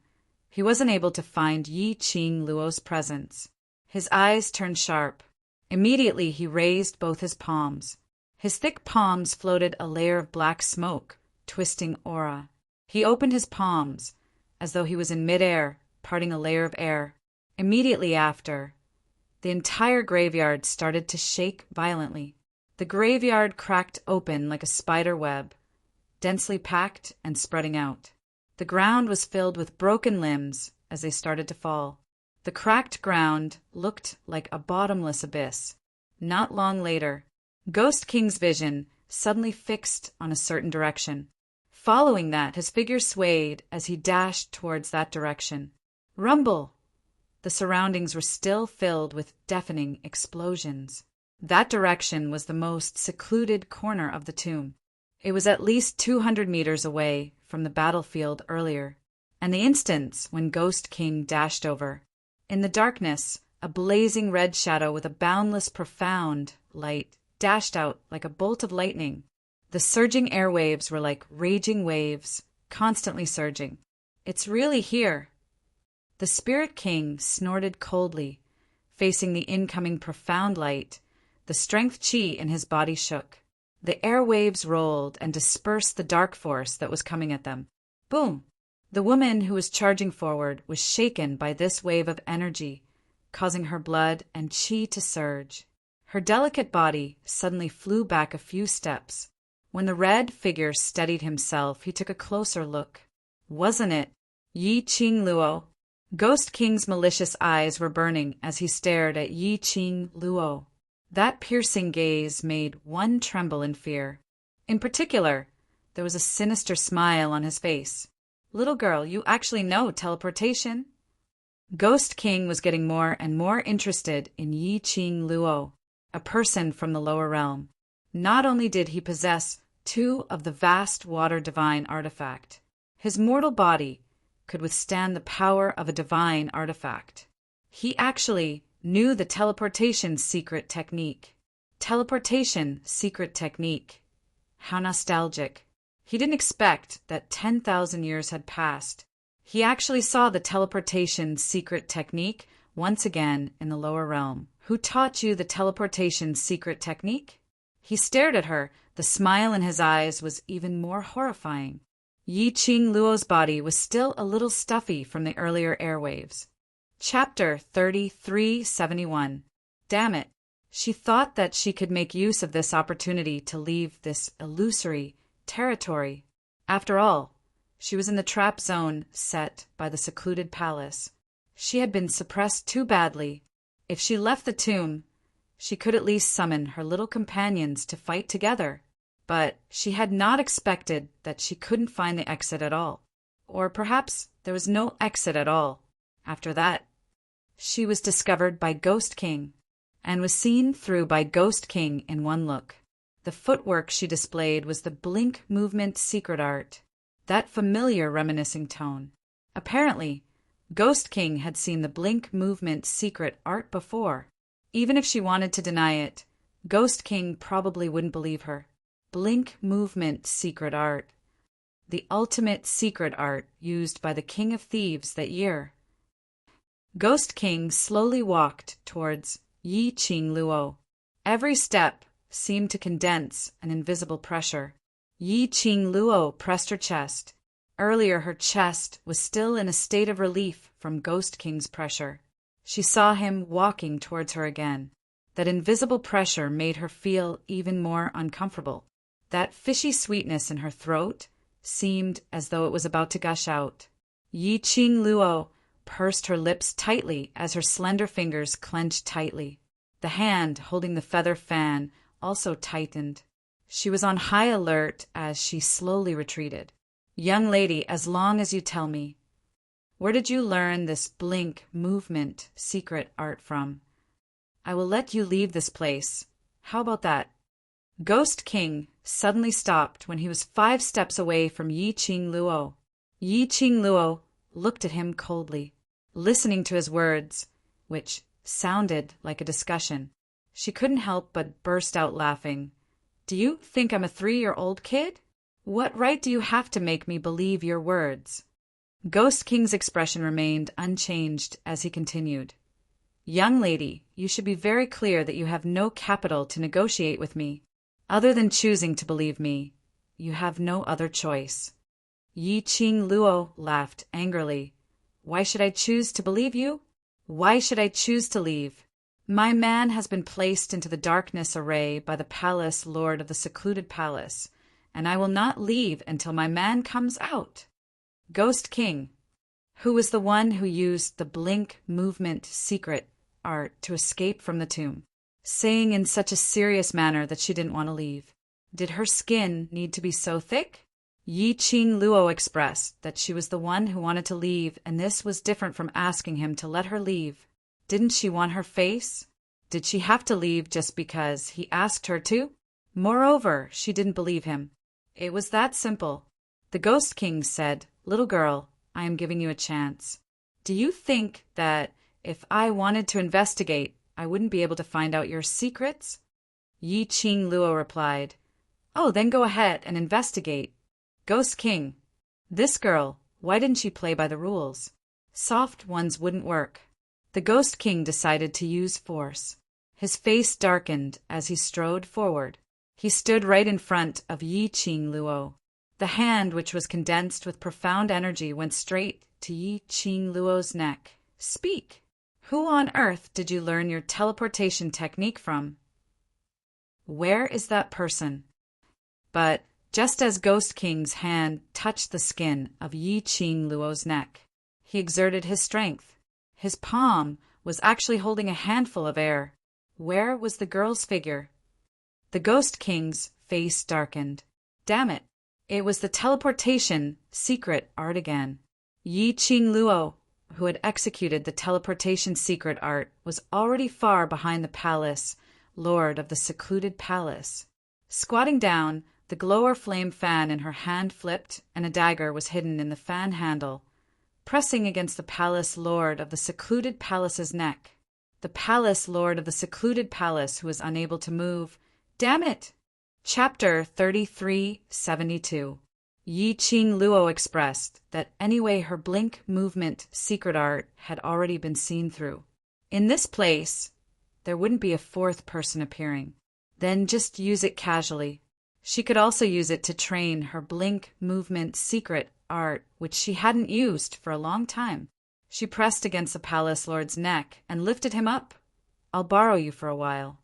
[SPEAKER 1] he wasn't able to find Yi Qing Luo's presence. His eyes turned sharp. Immediately he raised both his palms. His thick palms floated a layer of black smoke, twisting aura. He opened his palms, as though he was in midair, parting a layer of air. Immediately after, the entire graveyard started to shake violently. The graveyard cracked open like a spider web, densely packed and spreading out. The ground was filled with broken limbs as they started to fall. The cracked ground looked like a bottomless abyss. Not long later, Ghost King's vision suddenly fixed on a certain direction. Following that, his figure swayed as he dashed towards that direction. Rumble! The surroundings were still filled with deafening explosions. That direction was the most secluded corner of the tomb. It was at least 200 meters away from the battlefield earlier, and the instance when Ghost King dashed over. In the darkness, a blazing red shadow with a boundless, profound light dashed out like a bolt of lightning. The surging airwaves were like raging waves, constantly surging. It's really here. The Spirit King snorted coldly, facing the incoming profound light. The strength chi in his body shook. The airwaves rolled and dispersed the dark force that was coming at them. Boom! The woman who was charging forward was shaken by this wave of energy, causing her blood and chi to surge. Her delicate body suddenly flew back a few steps. When the red figure steadied himself, he took a closer look. Wasn't it Yi Qing Luo? Ghost King's malicious eyes were burning as he stared at Yi Qing Luo. That piercing gaze made one tremble in fear. In particular, there was a sinister smile on his face. Little girl, you actually know teleportation? Ghost King was getting more and more interested in Yi Qing Luo, a person from the lower realm. Not only did he possess 2 of the vast water divine artifact, his mortal body could withstand the power of a divine artifact. He actually knew the teleportation secret technique. Teleportation secret technique. How nostalgic. He didn't expect that 10,000 years had passed. He actually saw the teleportation secret technique once again in the lower realm. Who taught you the teleportation secret technique? He stared at her. The smile in his eyes was even more horrifying. Yi Qing Luo's body was still a little stuffy from the earlier airwaves. Chapter 3371. Damn it. She thought that she could make use of this opportunity to leave this illusory territory. After all, she was in the trap zone set by the secluded palace. She had been suppressed too badly. If she left the tomb, she could at least summon her little companions to fight together. But she had not expected that she couldn't find the exit at all. Or perhaps there was no exit at all. After that, she was discovered by Ghost King, and was seen through by Ghost King in one look. The footwork she displayed was the blink movement secret art, that familiar reminiscing tone. Apparently, Ghost King had seen the blink movement secret art before. Even if she wanted to deny it, Ghost King probably wouldn't believe her. Blink movement secret art. The ultimate secret art used by the King of Thieves that year. Ghost King slowly walked towards Yi Qing Luo. Every step seemed to condense an invisible pressure. Yi Qing Luo pressed her chest. Earlier her chest was still in a state of relief from Ghost King's pressure. She saw him walking towards her again. That invisible pressure made her feel even more uncomfortable. That fishy sweetness in her throat seemed as though it was about to gush out. Yi Qing Luo pursed her lips tightly as her slender fingers clenched tightly. The hand holding the feather fan also tightened. She was on high alert as she slowly retreated. "Young lady, as long as you tell me, where did you learn this blink movement secret art from? I will let you leave this place. How about that?" Ghost King suddenly stopped when he was 5 steps away from Yi Qing Luo. Yi Qing Luo looked at him coldly, listening to his words, which sounded like a discussion. She couldn't help but burst out laughing. "Do you think I'm a 3-year-old kid? What right do you have to make me believe your words?" Ghost King's expression remained unchanged as he continued. "Young lady, you should be very clear that you have no capital to negotiate with me. Other than choosing to believe me, you have no other choice." Yi Qing Luo laughed angrily. "Why should I choose to believe you? Why should I choose to leave? My man has been placed into the darkness array by the palace lord of the secluded palace, and I will not leave until my man comes out." Ghost King, who was the one who used the blink movement secret art to escape from the tomb, saying in such a serious manner that she didn't want to leave. Did her skin need to be so thick? Yi Qing Luo expressed that she was the one who wanted to leave, and this was different from asking him to let her leave. Didn't she want her face? Did she have to leave just because he asked her to? Moreover, she didn't believe him. It was that simple. The Ghost King said, "Little girl, I am giving you a chance. Do you think that if I wanted to investigate, I wouldn't be able to find out your secrets?" Yi Qing Luo replied, "Oh, then go ahead and investigate." Ghost King, "This girl, why didn't she play by the rules? Soft ones wouldn't work." The Ghost King decided to use force. His face darkened as he strode forward. He stood right in front of Yi Qing Luo. The hand, which was condensed with profound energy, went straight to Yi Qing Luo's neck. "Speak! Who on earth did you learn your teleportation technique from? Where is that person?" But just as Ghost King's hand touched the skin of Yi Qing Luo's neck, he exerted his strength. His palm was actually holding a handful of air. Where was the girl's figure? The Ghost King's face darkened. Damn it! It was the teleportation secret art again. Yi Qing Luo, who had executed the teleportation secret art, was already far behind the palace lord of the secluded palace. Squatting down, the glower flame fan in her hand flipped, and a dagger was hidden in the fan handle, pressing against the palace lord of the secluded palace's neck. The palace lord of the secluded palace who was unable to move. Damn it! Chapter 3372. Yi Qing Luo expressed that anyway her blink movement secret art had already been seen through. In this place, there wouldn't be a 4th person appearing. Then just use it casually. She could also use it to train her blink movement secret art, which she hadn't used for a long time. She pressed against the palace lord's neck and lifted him up. "I'll borrow you for a while."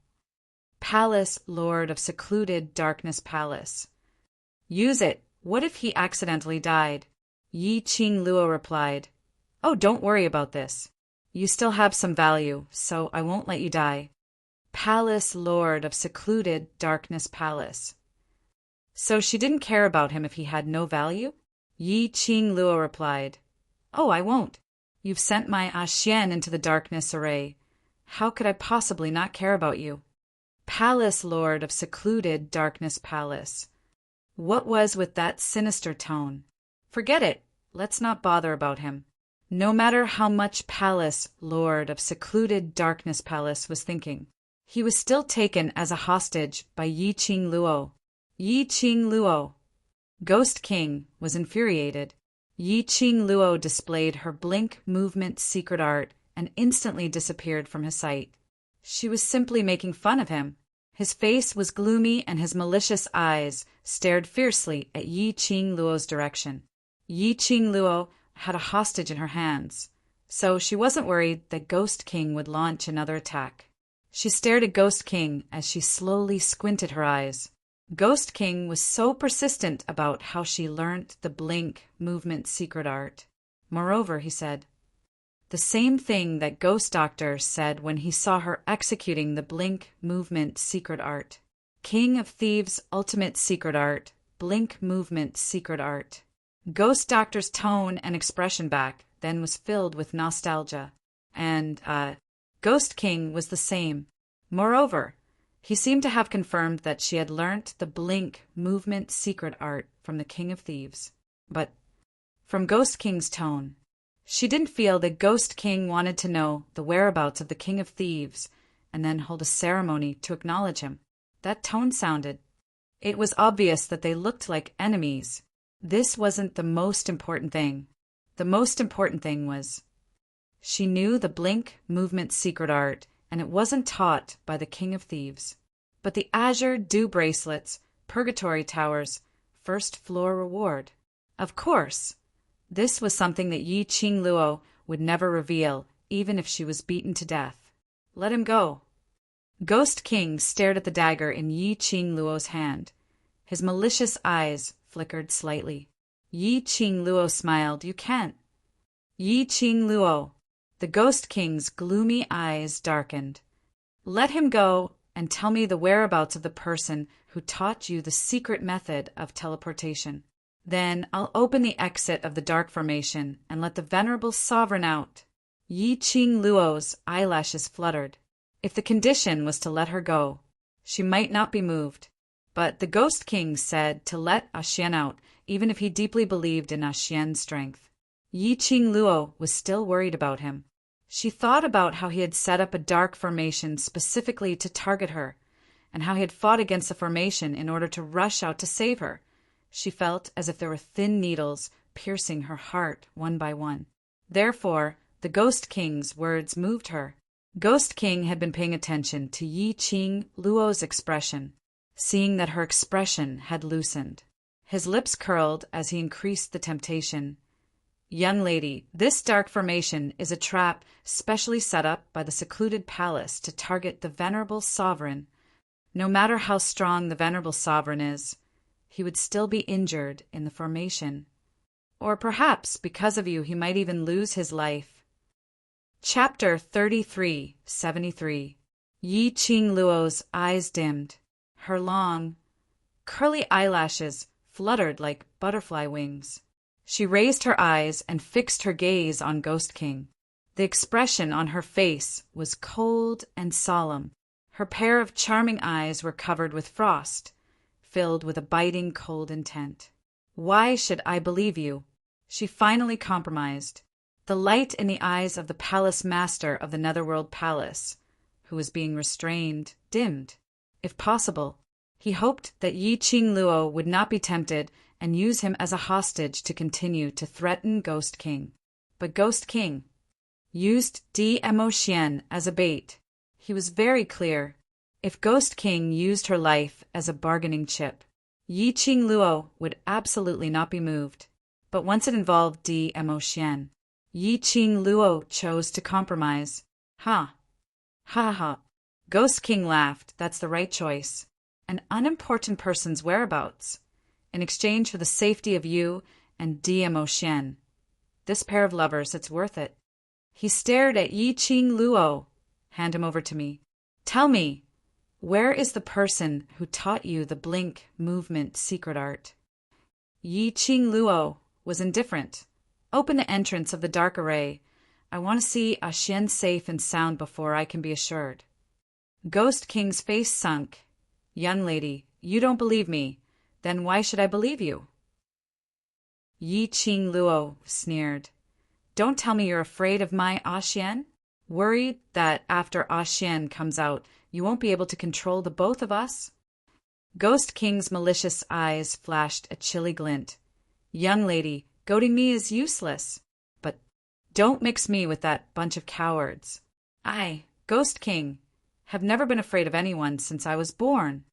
[SPEAKER 1] Palace lord of secluded darkness palace. "Use it. What if he accidentally died?" Yi Qing Luo replied, "Oh, don't worry about this. You still have some value, so I won't let you die." Palace lord of secluded darkness palace. So she didn't care about him if he had no value? Yi Qing Luo replied, "Oh, I won't. You've sent my Xian into the darkness array. How could I possibly not care about you? Palace Lord of secluded Darkness Palace." What was with that sinister tone? Forget it. Let's not bother about him. No matter how much Palace Lord of secluded Darkness Palace was thinking, he was still taken as a hostage by Yi Qing Luo. Yi Qing Luo. Ghost King was infuriated. Yi Qing Luo displayed her blink movement secret art and instantly disappeared from his sight. She was simply making fun of him. His face was gloomy and his malicious eyes stared fiercely at Yi Qing Luo's direction. Yi Qing Luo had a hostage in her hands, so she wasn't worried that Ghost King would launch another attack. She stared at Ghost King as she slowly squinted her eyes. Ghost King was so persistent about how she learnt the blink movement secret art. Moreover, he said, the same thing that Ghost Doctor said when he saw her executing the blink movement secret art. King of Thieves' ultimate secret art, blink movement secret art. Ghost Doctor's tone and expression back then was filled with nostalgia. And, Ghost King was the same. Moreover, he seemed to have confirmed that she had learnt the blink movement secret art from the King of Thieves. But from Ghost King's tone, she didn't feel that Ghost King wanted to know the whereabouts of the King of Thieves and then hold a ceremony to acknowledge him. That tone sounded. It was obvious that they looked like enemies. This wasn't the most important thing. The most important thing was she knew the blink movement secret art, and it wasn't taught by the King of Thieves. But the Azure Dew Bracelets, Purgatory Towers, first floor reward. Of course, this was something that Yi Qing Luo would never reveal, even if she was beaten to death. Let him go. Ghost King stared at the dagger in Yi Qing Luo's hand. His malicious eyes flickered slightly. Yi Qing Luo smiled. You can't. Yi Qing Luo. The Ghost King's gloomy eyes darkened. Let him go and tell me the whereabouts of the person who taught you the secret method of teleportation. Then I'll open the exit of the dark formation and let the venerable sovereign out. Yi Qing Luo's eyelashes fluttered. If the condition was to let her go, she might not be moved. But the Ghost King said to let Xian out, even if he deeply believed in Xian's strength. Yi Qing Luo was still worried about him. She thought about how he had set up a dark formation specifically to target her, and how he had fought against the formation in order to rush out to save her. She felt as if there were thin needles piercing her heart one by one. Therefore, the Ghost King's words moved her. Ghost King had been paying attention to Yi Qing Luo's expression, seeing that her expression had loosened. His lips curled as he increased the temptation. Young lady, this dark formation is a trap specially set up by the secluded palace to target the venerable sovereign. No matter how strong the venerable sovereign is, he would still be injured in the formation. Or perhaps, because of you, he might even lose his life. Chapter 33:73. Yi Qing Luo's eyes dimmed. Her long, curly eyelashes fluttered like butterfly wings. She raised her eyes and fixed her gaze on Ghost King. The expression on her face was cold and solemn. Her pair of charming eyes were covered with frost, filled with a biting cold intent. Why should I believe you? She finally compromised. The light in the eyes of the palace master of the Netherworld Palace, who was being restrained, dimmed. If possible, he hoped that Yi Qing Luo would not be tempted and use him as a hostage to continue to threaten Ghost King. But Ghost King used Dmo Xian as a bait. He was very clear. If Ghost King used her life as a bargaining chip, Yi Qing Luo would absolutely not be moved. But once it involved Dmo Xian, Yi Qing Luo chose to compromise. Ha! Ha ha! Ghost King laughed. That's the right choice. An unimportant person's whereabouts, in exchange for the safety of you and Dmo Xian. This pair of lovers, it's worth it. He stared at Yi Qing Luo. Hand him over to me. Tell me, where is the person who taught you the blink movement secret art? Yi Qing Luo was indifferent. Open the entrance of the dark array. I want to see Xian safe and sound before I can be assured. Ghost King's face sunk. Young lady, you don't believe me. Then why should I believe you? Yi Qing Luo sneered. Don't tell me you're afraid of my Xian? Worried that after Xian comes out, you won't be able to control the both of us? Ghost King's malicious eyes flashed a chilly glint. Young lady, goading me is useless. But don't mix me with that bunch of cowards. I, Ghost King, have never been afraid of anyone since I was born.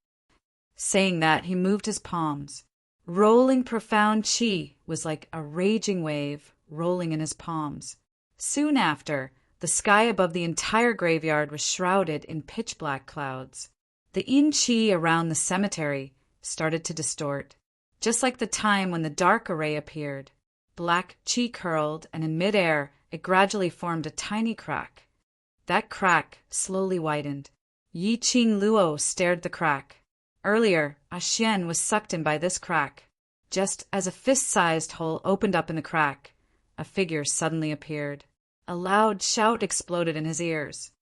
[SPEAKER 1] Saying that, he moved his palms. Rolling profound chi was like a raging wave rolling in his palms. Soon after, the sky above the entire graveyard was shrouded in pitch-black clouds. The yin chi around the cemetery started to distort, just like the time when the dark array appeared. Black chi curled, and in midair it gradually formed a tiny crack. That crack slowly widened. Yi Qing Luo stared the crack. Earlier, Xian was sucked in by this crack. Just as a fist-sized hole opened up in the crack, a figure suddenly appeared. A loud shout exploded in his ears.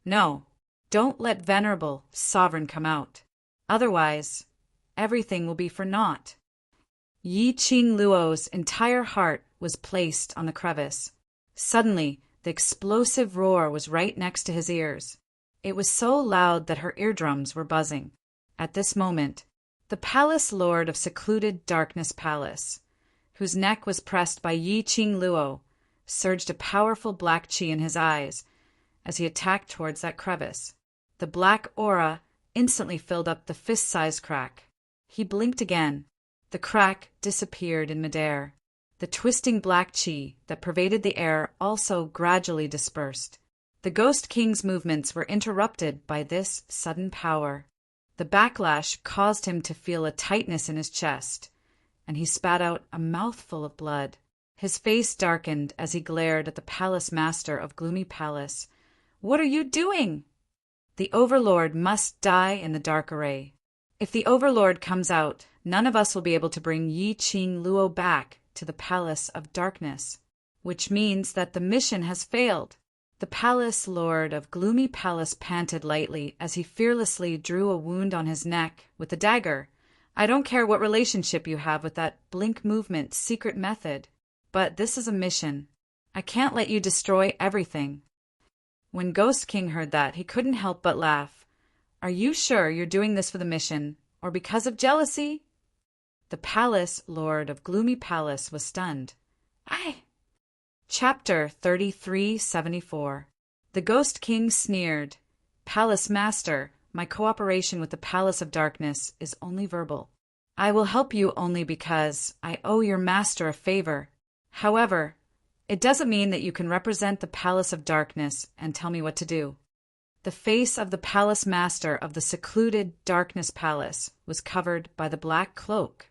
[SPEAKER 1] No, don't let venerable sovereign come out. Otherwise, everything will be for naught. Yi Qing Luo's entire heart was placed on the crevice. Suddenly, the explosive roar was right next to his ears. It was so loud that her eardrums were buzzing. At this moment, the palace lord of secluded Darkness Palace, whose neck was pressed by Yi Qing Luo, surged a powerful black chi in his eyes as he attacked towards that crevice. The black aura instantly filled up the fist-sized crack. He blinked again. The crack disappeared in midair. The twisting black chi that pervaded the air also gradually dispersed. The Ghost King's movements were interrupted by this sudden power. The backlash caused him to feel a tightness in his chest, and he spat out a mouthful of blood. His face darkened as he glared at the palace master of Gloomy Palace. What are you doing? The Overlord must die in the dark array. If the Overlord comes out, none of us will be able to bring Yi Qing Luo back to the Palace of Darkness, which means that the mission has failed. The palace lord of Gloomy Palace panted lightly as he fearlessly drew a wound on his neck with a dagger. I don't care what relationship you have with that blink movement secret method, but this is a mission. I can't let you destroy everything. When Ghost King heard that, he couldn't help but laugh. Are you sure you're doing this for the mission, or because of jealousy? The palace lord of Gloomy Palace was stunned. Chapter 3374. The Ghost King sneered. Palace Master, my cooperation with the Palace of Darkness is only verbal. I will help you only because I owe your master a favor. However, it doesn't mean that you can represent the Palace of Darkness and tell me what to do. The face of the Palace Master of the secluded Darkness Palace was covered by the black cloak,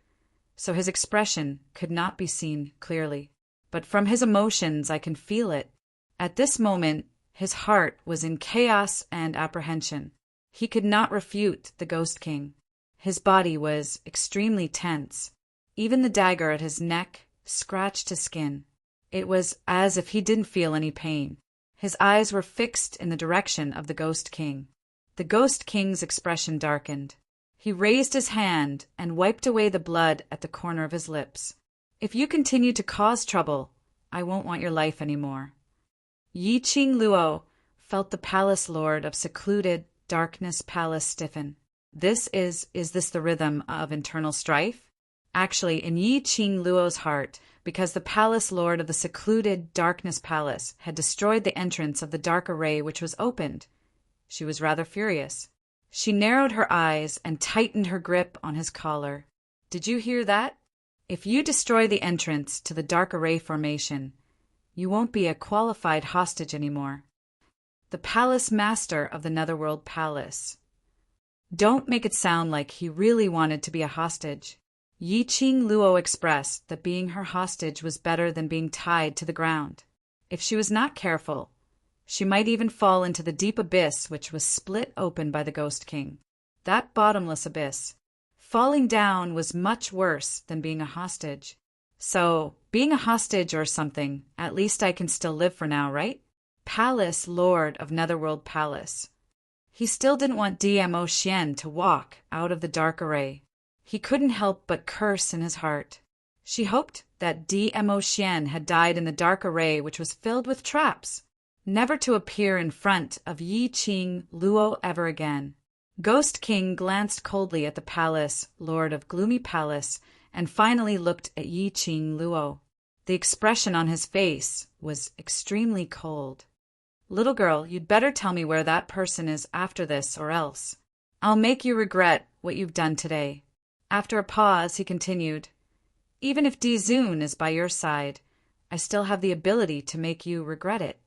[SPEAKER 1] so his expression could not be seen clearly. But from his emotions I can feel it. At this moment, his heart was in chaos and apprehension. He could not refute the Ghost King. His body was extremely tense. Even the dagger at his neck scratched his skin. It was as if he didn't feel any pain. His eyes were fixed in the direction of the Ghost King. The Ghost King's expression darkened. He raised his hand and wiped away the blood at the corner of his lips. If you continue to cause trouble, I won't want your life anymore. Yi Qing Luo felt the palace lord of secluded Darkness Palace stiffen. Is this the rhythm of internal strife? Actually, in Yi Qing Luo's heart, because the palace lord of the secluded Darkness Palace had destroyed the entrance of the dark array which was opened, she was rather furious. She narrowed her eyes and tightened her grip on his collar. Did you hear that? If you destroy the entrance to the dark array formation, you won't be a qualified hostage anymore. The palace master of the Netherworld Palace. Don't make it sound like he really wanted to be a hostage. Yi Qing Luo expressed that being her hostage was better than being tied to the ground. If she was not careful, she might even fall into the deep abyss which was split open by the Ghost King. That bottomless abyss. Falling down was much worse than being a hostage. So, being a hostage or something, at least I can still live for now, right? Palace Lord of Netherworld Palace. He still didn't want DMO Xian to walk out of the dark array. He couldn't help but curse in his heart. She hoped that DMO Xian had died in the dark array which was filled with traps, never to appear in front of Yi Qing Luo ever again. Ghost King glanced coldly at the palace, Lord of Gloomy Palace, and finally looked at Yi Qing Luo. The expression on his face was extremely cold. Little girl, you'd better tell me where that person is after this, or else I'll make you regret what you've done today. After a pause, he continued, even if Di Zun is by your side, I still have the ability to make you regret it.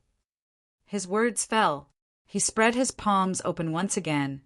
[SPEAKER 1] His words fell. He spread his palms open once again,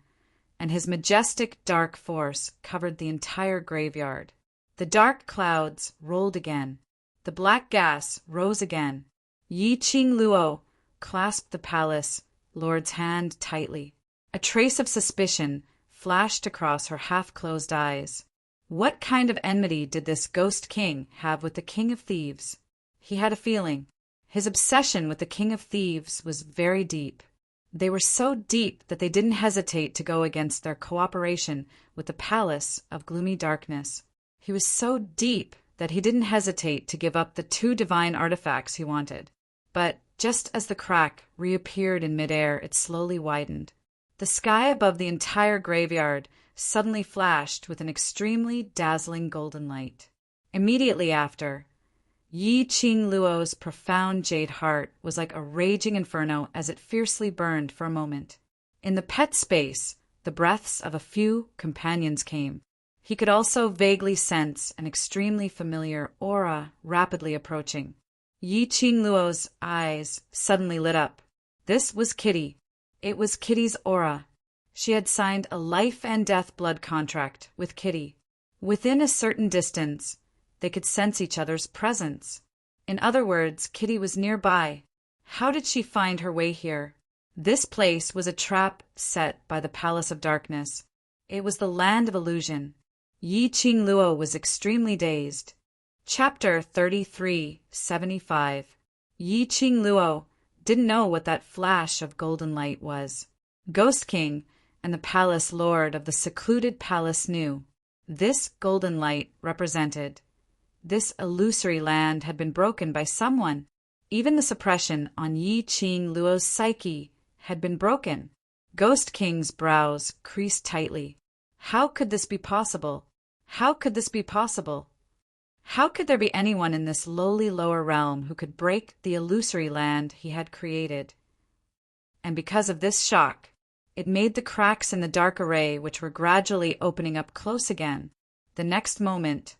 [SPEAKER 1] and his majestic dark force covered the entire graveyard. The dark clouds rolled again. The black gas rose again. Yi Qing Luo clasped the palace lord's hand tightly. A trace of suspicion flashed across her half-closed eyes. What kind of enmity did this ghost king have with the King of Thieves? He had a feeling. His obsession with the King of Thieves was very deep. They were so deep that they didn't hesitate to go against their cooperation with the Palace of Gloomy Darkness. He was so deep that he didn't hesitate to give up the 2 divine artifacts he wanted. But just as the crack reappeared in midair, it slowly widened. The sky above the entire graveyard suddenly flashed with an extremely dazzling golden light. Immediately after, Yi Qing Luo's profound jade heart was like a raging inferno as it fiercely burned for a moment. In the pet space, the breaths of a few companions came. He could also vaguely sense an extremely familiar aura rapidly approaching. Yi Qing Luo's eyes suddenly lit up. This was Kitty. It was Kitty's aura. She had signed a life and death blood contract with Kitty. Within a certain distance, they could sense each other's presence. In other words, Kitty was nearby. How did she find her way here? This place was a trap set by the Palace of Darkness. It was the land of illusion. Yi Qing Luo was extremely dazed. Chapter 3375. Yi Qing Luo didn't know what that flash of golden light was. Ghost King and the Palace Lord of the secluded palace knew. This golden light represented. This illusory land had been broken by someone. Even the suppression on Yi Qing Luo's psyche had been broken. Ghost King's brows creased tightly. How could this be possible? How could this be possible? How could there be anyone in this lowly lower realm who could break the illusory land he had created? And because of this shock, it made the cracks in the dark array which were gradually opening up close again. The next moment,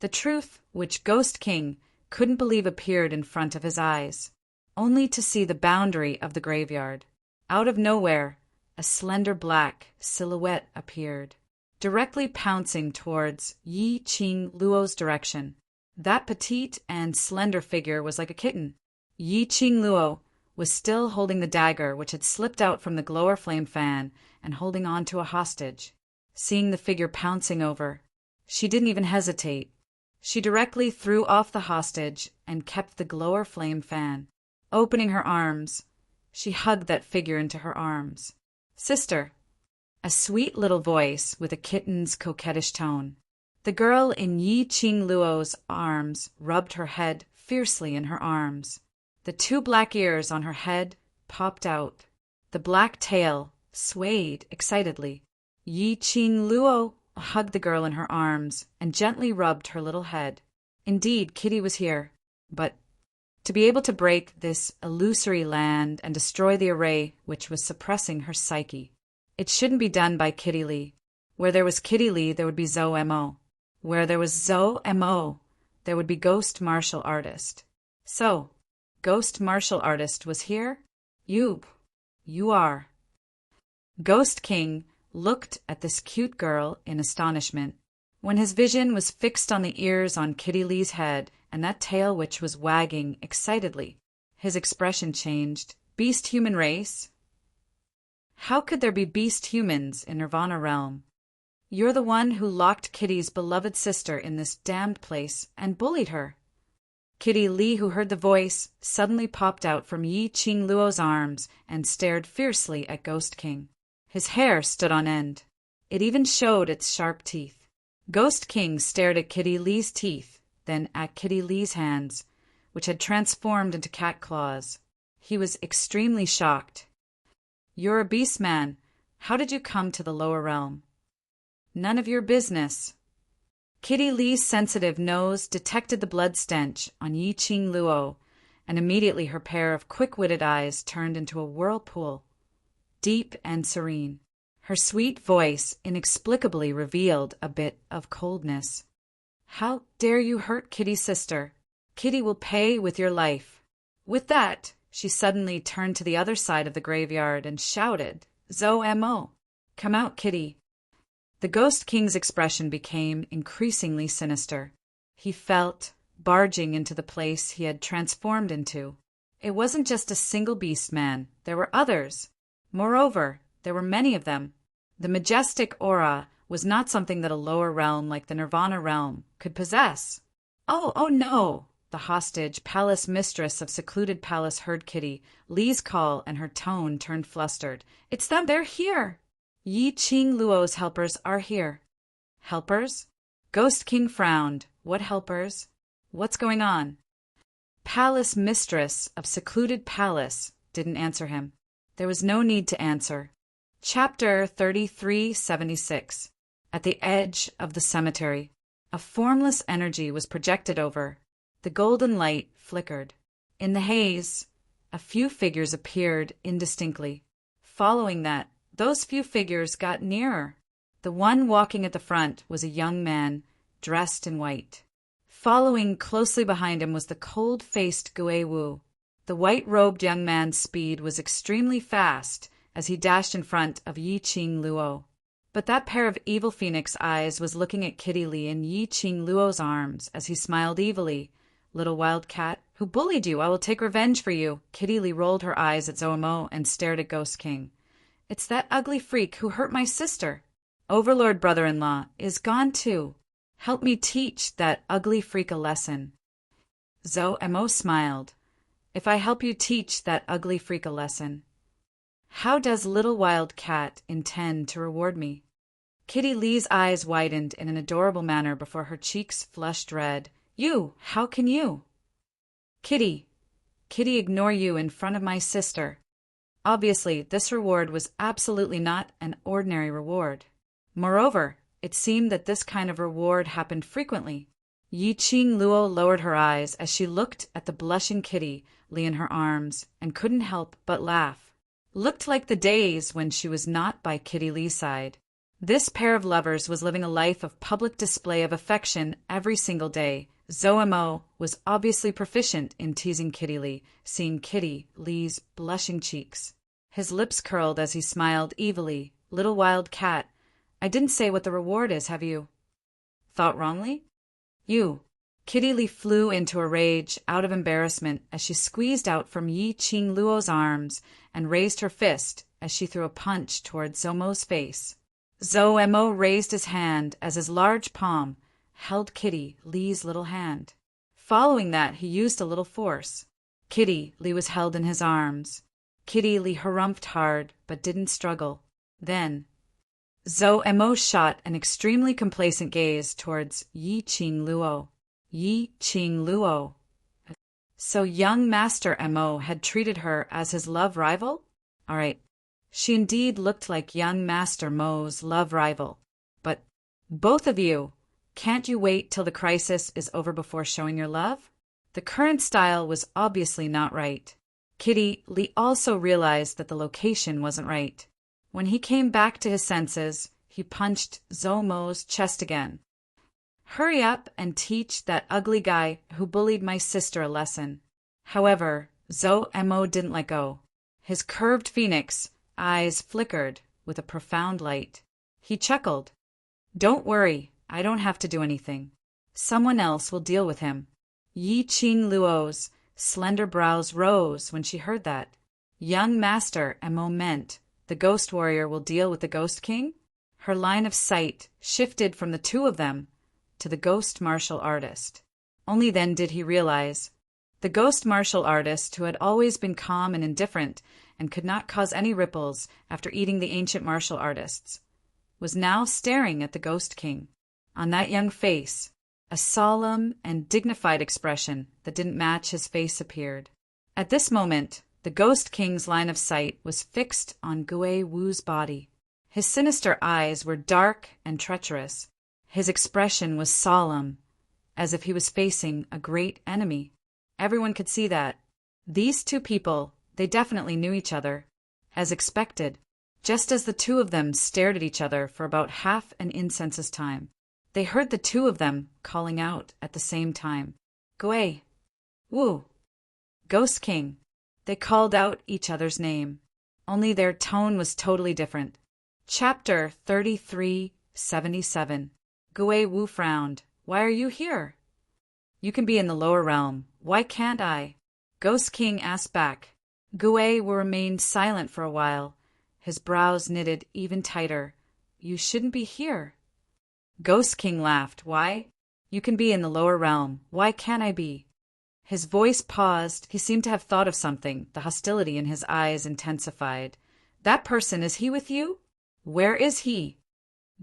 [SPEAKER 1] the truth which Ghost King couldn't believe appeared in front of his eyes, only to see the boundary of the graveyard. Out of nowhere, a slender black silhouette appeared, directly pouncing towards Yi Qing Luo's direction. That petite and slender figure was like a kitten. Yi Qing Luo was still holding the dagger which had slipped out from the glower flame fan and holding on to a hostage. Seeing the figure pouncing over, she didn't even hesitate. She directly threw off the hostage and kept the glower flame fan. Opening her arms, she hugged that figure into her arms. Sister. A sweet little voice with a kitten's coquettish tone. The girl in Yi Qing Luo's arms rubbed her head fiercely in her arms. The 2 black ears on her head popped out. The black tail swayed excitedly. Yi Qing Luo hugged the girl in her arms and gently rubbed her little head. Indeed, Kitty was here, but to be able to break this illusory land and destroy the array which was suppressing her psyche, it shouldn't be done by Kitty Lee. Where there was Kitty Lee, there would be Zoe Mo. Where there was Zoe Mo, there would be Ghost Martial Artist. So, Ghost Martial Artist was here? You are. Ghost King looked at this cute girl in astonishment. When his vision was fixed on the ears on Kitty Lee's head and that tail which was wagging excitedly, his expression changed. Beast human race? How could there be beast humans in Nirvana realm? You're the one who locked Kitty's beloved sister in this damned place and bullied her. Kitty Li, who heard the voice, suddenly popped out from Yi Qing Luo's arms and stared fiercely at Ghost King. His hair stood on end. It even showed its sharp teeth. Ghost King stared at Kitty Li's teeth, then at Kitty Li's hands, which had transformed into cat claws. He was extremely shocked. You're a beast man. How did you come to the lower realm? None of your business. Kitty Li's sensitive nose detected the blood stench on Yi Qing Luo, and immediately her pair of quick-witted eyes turned into a whirlpool, deep and serene. Her sweet voice inexplicably revealed a bit of coldness. How dare you hurt Kitty's sister? Kitty will pay with your life. With that, she suddenly turned to the other side of the graveyard and shouted, Zhou Mo! Come out, Kitty! The Ghost King's expression became increasingly sinister. He felt barging into the place he had transformed into. It wasn't just a single beast man, there were others. Moreover, there were many of them. The majestic aura was not something that a lower realm like the Nirvana realm could possess. Oh no! The hostage, palace mistress of secluded palace heard Kitty Li's call and her tone turned flustered. It's them, they're here! Yi Qing Luo's helpers are here. Helpers? Ghost King frowned. What helpers? What's going on? Palace mistress of secluded palace didn't answer him. There was no need to answer. Chapter 3376. At the edge of the cemetery, a formless energy was projected over. The golden light flickered. In the haze, a few figures appeared indistinctly. Following that, those few figures got nearer. The one walking at the front was a young man, dressed in white. Following closely behind him was the cold-faced Gui Wu. The white-robed young man's speed was extremely fast as he dashed in front of Yi Qing Luo. But that pair of evil phoenix eyes was looking at Kitty Li in Yi Qing Luo's arms as he smiled evilly. Little wildcat, who bullied you? I will take revenge for you. Kitty Li rolled her eyes at Zhou Mo and stared at Ghost King. It's that ugly freak who hurt my sister. Overlord brother-in-law is gone too. Help me teach that ugly freak a lesson. Zhou Mo smiled. If I help you teach that ugly freak a lesson, how does little wild cat intend to reward me? Kitty Li's eyes widened in an adorable manner before her cheeks flushed red. You, how can you? Kitty ignore you in front of my sister. Obviously, this reward was absolutely not an ordinary reward. Moreover, it seemed that this kind of reward happened frequently. Yi Qing Luo lowered her eyes as she looked at the blushing Kitty Li in her arms and couldn't help but laugh. Looked like the days when she was not by Kitty Li's side. This pair of lovers was living a life of public display of affection every single day. Zhou Mo was obviously proficient in teasing Kitty Li, seeing Kitty Li's blushing cheeks. His lips curled as he smiled evilly. Little wild cat, I didn't say what the reward is, have you? Thought wrongly? You. Kitty Li flew into a rage out of embarrassment as she squeezed out from Yi Qing Luo's arms and raised her fist as she threw a punch toward Zhou Mo's face. Zhou Mo raised his hand as his large palm held Kitty Li's little hand. Following that, he used a little force. Kitty Li was held in his arms. Kitty Li harumphed hard, but didn't struggle. Then, Zhou Mo shot an extremely complacent gaze towards Yi Qing Luo. Yi Qing Luo. So young Master Mo had treated her as his love rival? All right. She indeed looked like young Master Mo's love rival. But both of you, can't you wait till the crisis is over before showing your love? The current style was obviously not right. Kitty Li also realized that the location wasn't right. When he came back to his senses, he punched Zhou Mo's chest again. Hurry up and teach that ugly guy who bullied my sister a lesson. However, Zhou Mo didn't let go. His curved phoenix eyes flickered with a profound light. He chuckled. Don't worry, I don't have to do anything. Someone else will deal with him. Yi Qing Luo's slender brows rose when she heard that. Young Master Mo meant the ghost warrior will deal with the Ghost King? Her line of sight shifted from the two of them to the ghost martial artist. Only then did he realize. The ghost martial artist, who had always been calm and indifferent and could not cause any ripples after eating the ancient martial artists, was now staring at the Ghost King. On that young face, a solemn and dignified expression that didn't match his face appeared. At this moment, the Ghost King's line of sight was fixed on Gui Wu's body. His sinister eyes were dark and treacherous. His expression was solemn, as if he was facing a great enemy. Everyone could see that. These two people, they definitely knew each other, as expected. Just as the two of them stared at each other for about half an incense's time, they heard the two of them calling out at the same time. Gui Wu, Ghost King. They called out each other's name, only their tone was totally different. Chapter 3377. Gui Wu frowned. Why are you here? You can be in the lower realm. Why can't I? Ghost King asked back. Gui Wu remained silent for a while, his brows knitted even tighter. You shouldn't be here. Ghost King laughed. Why? You can be in the lower realm. Why can't I be? His voice paused. He seemed to have thought of something. The hostility in his eyes intensified. That person, is he with you? Where is he?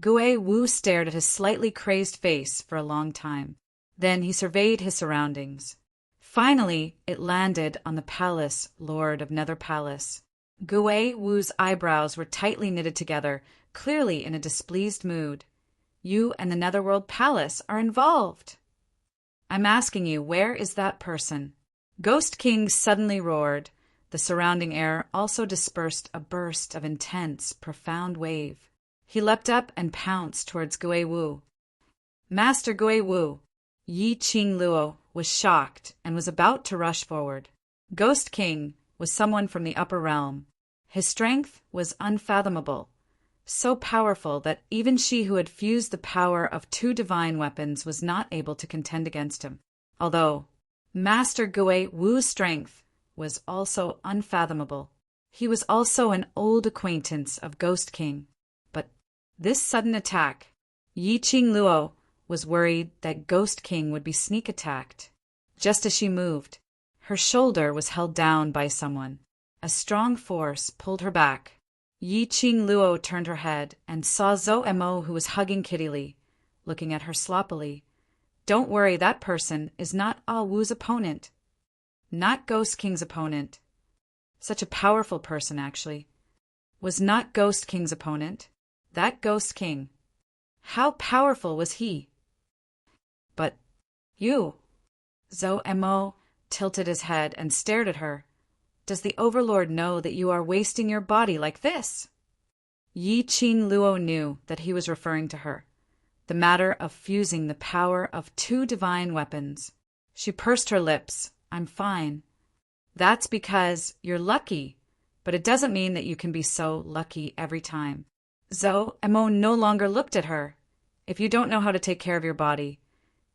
[SPEAKER 1] Gui Wu stared at his slightly crazed face for a long time. Then he surveyed his surroundings. Finally, it landed on the palace lord of Nether Palace. Gui Wu's eyebrows were tightly knitted together, clearly in a displeased mood. You and the Netherworld Palace are involved. I'm asking you, where is that person? Ghost King suddenly roared. The surrounding air also dispersed a burst of intense, profound wave. He leapt up and pounced towards Gui Wu. Master Gui Wu! Yi Qing Luo was shocked and was about to rush forward. Ghost King was someone from the upper realm. His strength was unfathomable, so powerful that even she who had fused the power of two divine weapons was not able to contend against him. Although Master Gui Wu's strength was also unfathomable, he was also an old acquaintance of Ghost King. But this sudden attack, Yi Qing Luo was worried that Ghost King would be sneak attacked. Just as she moved, her shoulder was held down by someone. A strong force pulled her back. Yi Qing Luo turned her head and saw Zhou Mo, who was hugging Kitty Li, looking at her sloppily. Don't worry, that person is not Ah Wu's opponent. Not Ghost King's opponent. Such a powerful person, actually. Was not Ghost King's opponent. That Ghost King. How powerful was he? But you. Zhou Mo tilted his head and stared at her. Does the Overlord know that you are wasting your body like this? Yi Qing Luo knew that he was referring to her. The matter of fusing the power of two divine weapons. She pursed her lips. I'm fine. That's because you're lucky, but it doesn't mean that you can be so lucky every time. Zhou Mo no longer looked at her. If you don't know how to take care of your body,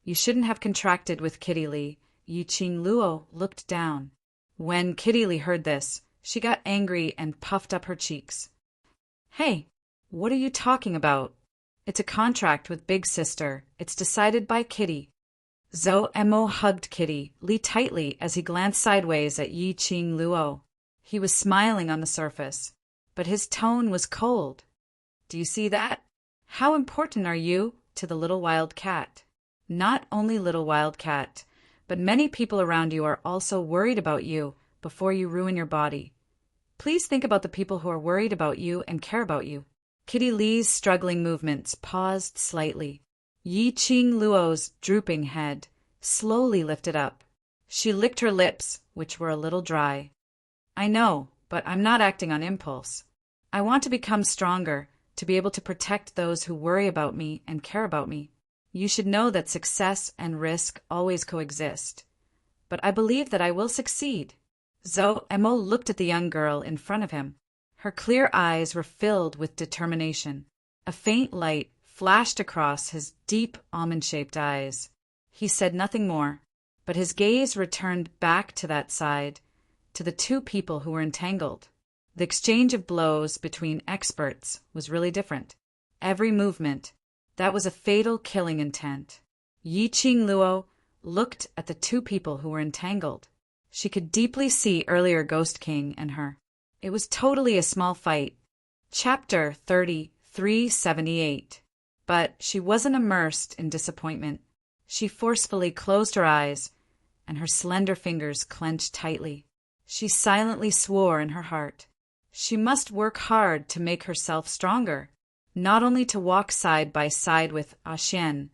[SPEAKER 1] you shouldn't have contracted with Kitty Li. Yi Qing Luo looked down. When Kitty Li heard this, she got angry and puffed up her cheeks. Hey, what are you talking about? It's a contract with Big Sister. It's decided by Kitty. Zhou Mo hugged Kitty Li tightly as he glanced sideways at Yi Qing Luo. He was smiling on the surface, but his tone was cold. Do you see that? How important are you to the little wild cat? Not only little wild cat, but many people around you are also worried about you before you ruin your body. Please think about the people who are worried about you and care about you. Kitty Li's struggling movements paused slightly. Yi Qing Luo's drooping head slowly lifted up. She licked her lips, which were a little dry. I know, but I'm not acting on impulse. I want to become stronger, to be able to protect those who worry about me and care about me. You should know that success and risk always coexist. But I believe that I will succeed. Zhou Mo looked at the young girl in front of him. Her clear eyes were filled with determination. A faint light flashed across his deep almond-shaped eyes. He said nothing more, but his gaze returned back to that side, to the two people who were entangled. The exchange of blows between experts was really different. every movement. That was a fatal killing intent. Yi Qing Luo looked at the two people who were entangled. She could deeply see earlier Ghost King and her. It was totally a small fight. Chapter 3378. But she wasn't immersed in disappointment. She forcefully closed her eyes, and her slender fingers clenched tightly. She silently swore in her heart. She must work hard to make herself stronger, not only to walk side by side with Xian,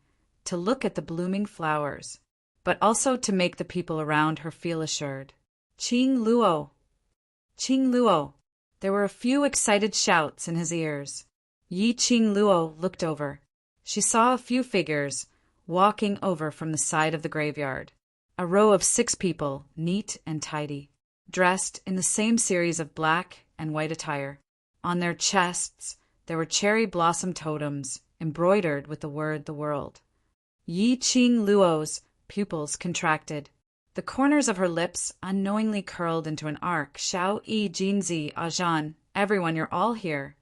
[SPEAKER 1] to look at the blooming flowers, but also to make the people around her feel assured. Qing Luo! Qing Luo! There were a few excited shouts in his ears. Yi Qing Luo looked over. She saw a few figures walking over from the side of the graveyard. A row of 6 people, neat and tidy, dressed in the same series of black and white attire. On their chests there were cherry blossom totems embroidered with the word "the world." Yi Qing Luo's pupils contracted. The corners of her lips unknowingly curled into an arc. Xiao Yi Jinzi Ajan, everyone, you're all here.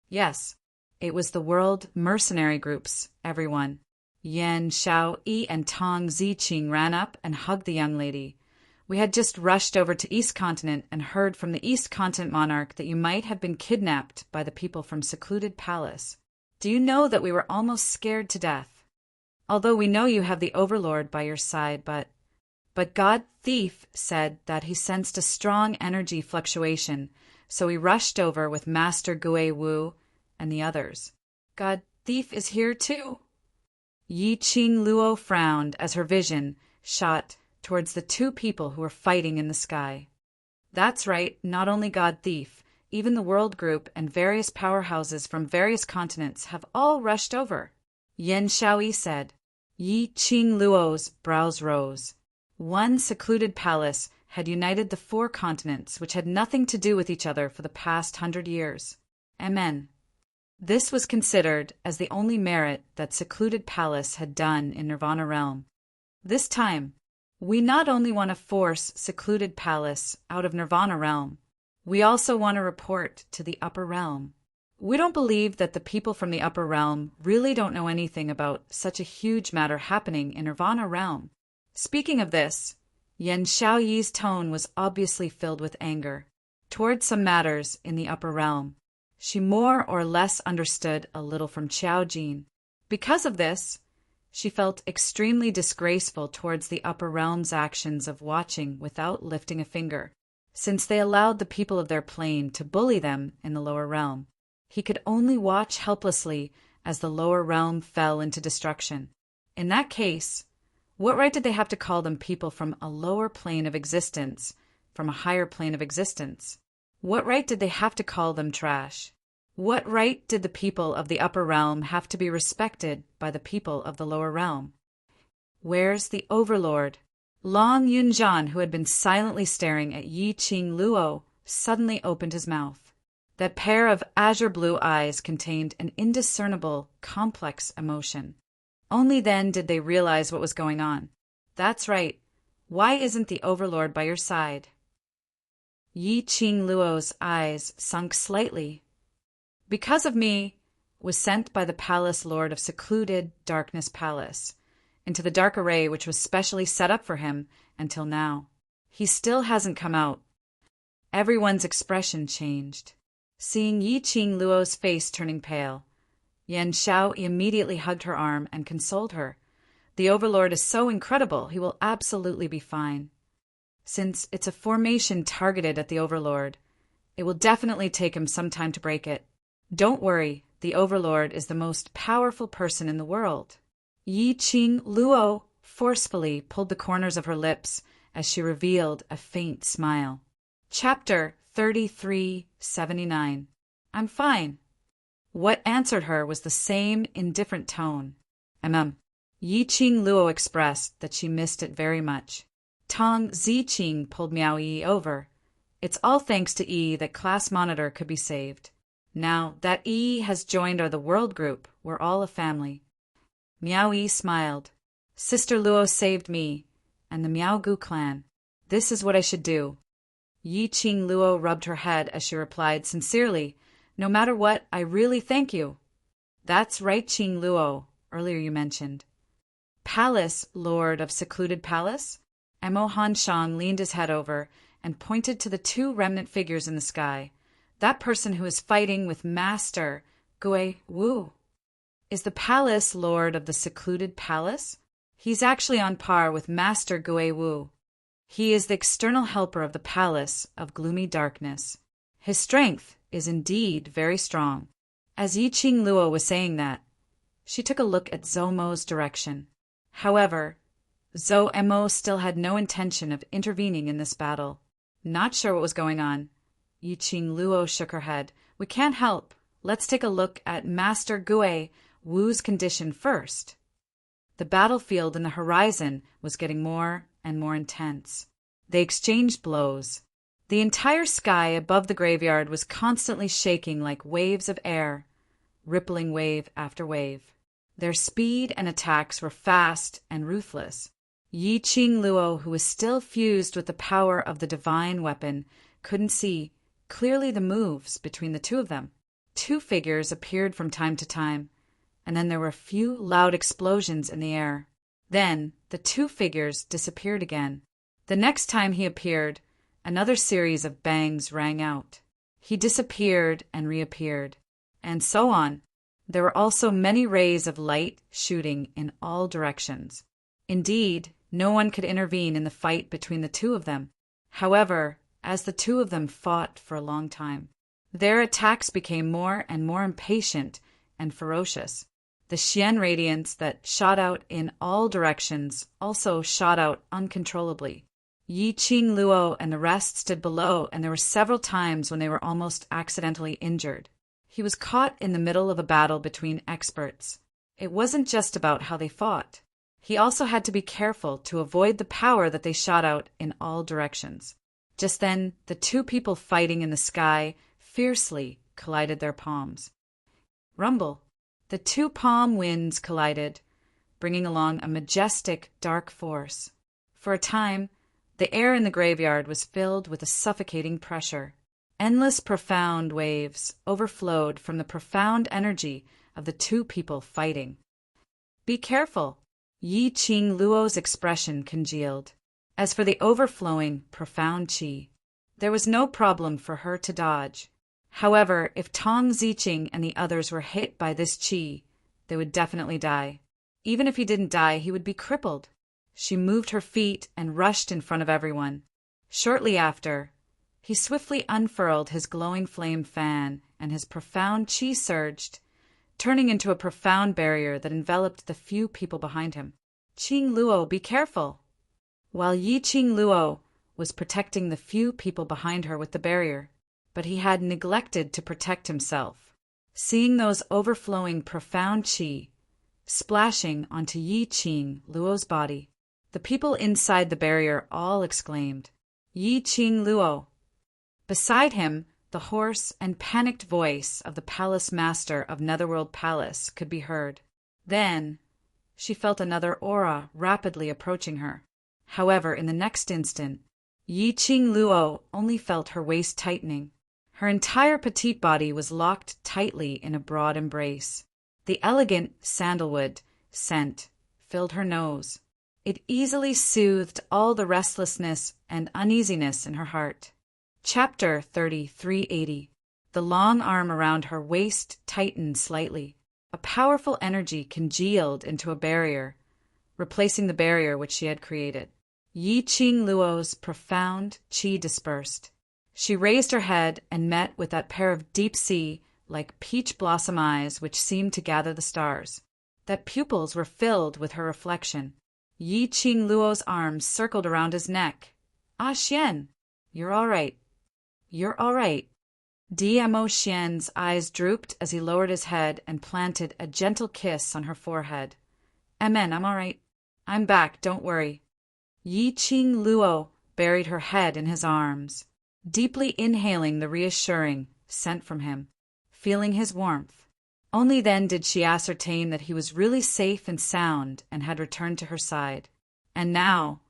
[SPEAKER 1] Yes, it was the world mercenary groups, everyone. Yan Xiao Yi and Tong Ziqing ran up and hugged the young lady. We had just rushed over to East Continent and heard from the East Continent monarch that you might have been kidnapped by the people from Secluded Palace. Do you know that we were almost scared to death? Although we know you have the Overlord by your side, but God Thief said that he sensed a strong energy fluctuation, so he rushed over with Master Gui Wu and the others. God Thief is here too. Yi Qing Luo frowned as her vision shot towards the 2 people who were fighting in the sky. That's right, not only God Thief, even the World Group and various powerhouses from various continents have all rushed over, Yan Xiaoyi said. Yi Qing Luo's brows rose. One secluded palace had united the 4 continents, which had nothing to do with each other for the past 100 years. Amen. This was considered as the only merit that Secluded Palace had done in Nirvana Realm. This time, we not only want to force Secluded Palace out of Nirvana Realm, we also want to report to the Upper Realm. We don't believe that the people from the Upper Realm really don't know anything about such a huge matter happening in Nirvana Realm. Speaking of this, Yan Xiaoyi's tone was obviously filled with anger towards some matters in the Upper Realm. She more or less understood a little from Qiao Jin. Because of this, she felt extremely disgraceful towards the Upper Realm's actions of watching without lifting a finger, since they allowed the people of their plane to bully them in the Lower Realm. He could only watch helplessly as the Lower Realm fell into destruction. In that case, what right did they have to call them people from a lower plane of existence, from a higher plane of existence? What right did they have to call them trash? What right did the people of the Upper Realm have to be respected by the people of the Lower Realm? Where's the Overlord? Long Yunjian, who had been silently staring at Yi Qing Luo, suddenly opened his mouth. That pair of azure blue eyes contained an indiscernible, complex emotion. Only then did they realize what was going on. That's right. Why isn't the Overlord by your side? Yi Qing Luo's eyes sunk slightly. Because of me, was sent by the Palace Lord of Secluded Darkness Palace, into the dark array which was specially set up for him until now. He still hasn't come out. Everyone's expression changed. Seeing Yi Qing Luo's face turning pale, Yan Xiao immediately hugged her arm and consoled her. The Overlord is so incredible, he will absolutely be fine. Since it's a formation targeted at the Overlord, it will definitely take him some time to break it. Don't worry, the Overlord is the most powerful person in the world. Yi Qing Luo forcefully pulled the corners of her lips as she revealed a faint smile. Chapter 3379. I'm fine. What answered her was the same indifferent tone. Yi Qing Luo expressed that she missed it very much. Tong Ziqing pulled Miao Yi over. It's all thanks to Yi that Class Monitor could be saved. Now that Yi has joined the World Group, we're all a family. Miao Yi smiled. Sister Luo saved me, and the Miao Gu clan. This is what I should do. Yi Qing Luo rubbed her head as she replied sincerely, No matter what, I really thank you. That's right, Qing Luo, earlier you mentioned. Palace, Lord of Secluded Palace? Mo Hanshan leaned his head over and pointed to the two remnant figures in the sky. That person who is fighting with Master Gui Wu. Is the Palace Lord of the Secluded Palace? He's actually on par with Master Gui Wu. He is the external helper of the Palace of Gloomy Darkness. His strength is indeed very strong. As Yi Qing Luo was saying that, she took a look at Zhou Mo's direction. However, Zhou Mo still had no intention of intervening in this battle. Not sure what was going on, Yi Qing Luo shook her head. We can't help. Let's take a look at Master Gui Wu's condition first. The battlefield in the horizon was getting more and more intense. They exchanged blows. The entire sky above the graveyard was constantly shaking like waves of air, rippling wave after wave. Their speed and attacks were fast and ruthless. Yi Qing Luo, who was still fused with the power of the divine weapon, couldn't see clearly the moves between the two of them. Two figures appeared from time to time, and then there were a few loud explosions in the air. Then the two figures disappeared again. The next time he appeared, another series of bangs rang out. He disappeared and reappeared, and so on. There were also many rays of light shooting in all directions. Indeed, no one could intervene in the fight between the two of them. However, as the two of them fought for a long time, their attacks became more and more impatient and ferocious. The Xian radiance that shot out in all directions also shot out uncontrollably. Yi Qing Luo and the rest stood below, and there were several times when they were almost accidentally injured. He was caught in the middle of a battle between experts. It wasn't just about how they fought. He also had to be careful to avoid the power that they shot out in all directions. Just then, the two people fighting in the sky fiercely collided their palms. Rumble. The two palm winds collided, bringing along a majestic, dark force. For a time, the air in the graveyard was filled with a suffocating pressure. Endless profound waves overflowed from the profound energy of the two people fighting. Be careful. Yi Qing Luo's expression congealed. As for the overflowing, profound qi, there was no problem for her to dodge. However, if Tong Ziqing and the others were hit by this qi, they would definitely die. Even if he didn't die, he would be crippled. She moved her feet and rushed in front of everyone. Shortly after, he swiftly unfurled his glowing flame fan, and his profound qi surged, turning into a profound barrier that enveloped the few people behind him. Qing Luo, be careful! While Yi Qing Luo was protecting the few people behind her with the barrier, but he had neglected to protect himself. Seeing those overflowing profound qi splashing onto Yi Qing Luo's body, the people inside the barrier all exclaimed, Yi Qing Luo! Beside him, the hoarse and panicked voice of the palace master of Netherworld Palace could be heard. Then, she felt another aura rapidly approaching her. However, in the next instant, Yi Qing Luo only felt her waist tightening. Her entire petite body was locked tightly in a broad embrace. The elegant sandalwood scent filled her nose. It easily soothed all the restlessness and uneasiness in her heart. Chapter 3380. The long arm around her waist tightened slightly. A powerful energy congealed into a barrier, replacing the barrier which she had created. Yi Qing Luo's profound qi dispersed. She raised her head and met with that pair of deep-sea, like peach blossom eyes which seemed to gather the stars. That pupils were filled with her reflection. Yi Qing Luo's arms circled around his neck. Ah, Xian, you're all right. You're all right. Mo Xian's eyes drooped as he lowered his head and planted a gentle kiss on her forehead. Amen, I'm all right. I'm back, don't worry. Yi Qing Luo buried her head in his arms, deeply inhaling the reassuring scent from him, feeling his warmth. Only then did she ascertain that he was really safe and sound and had returned to her side. And now,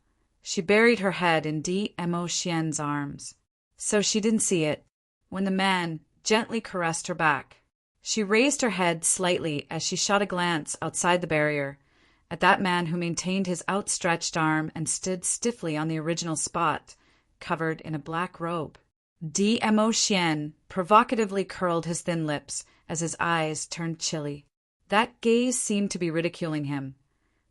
[SPEAKER 1] she buried her head in Mo Xian's arms, so she didn't see it, when the man gently caressed her back. She raised her head slightly as she shot a glance outside the barrier, at that man who maintained his outstretched arm and stood stiffly on the original spot, covered in a black robe. DMO Xian provocatively curled his thin lips as his eyes turned chilly. That gaze seemed to be ridiculing him.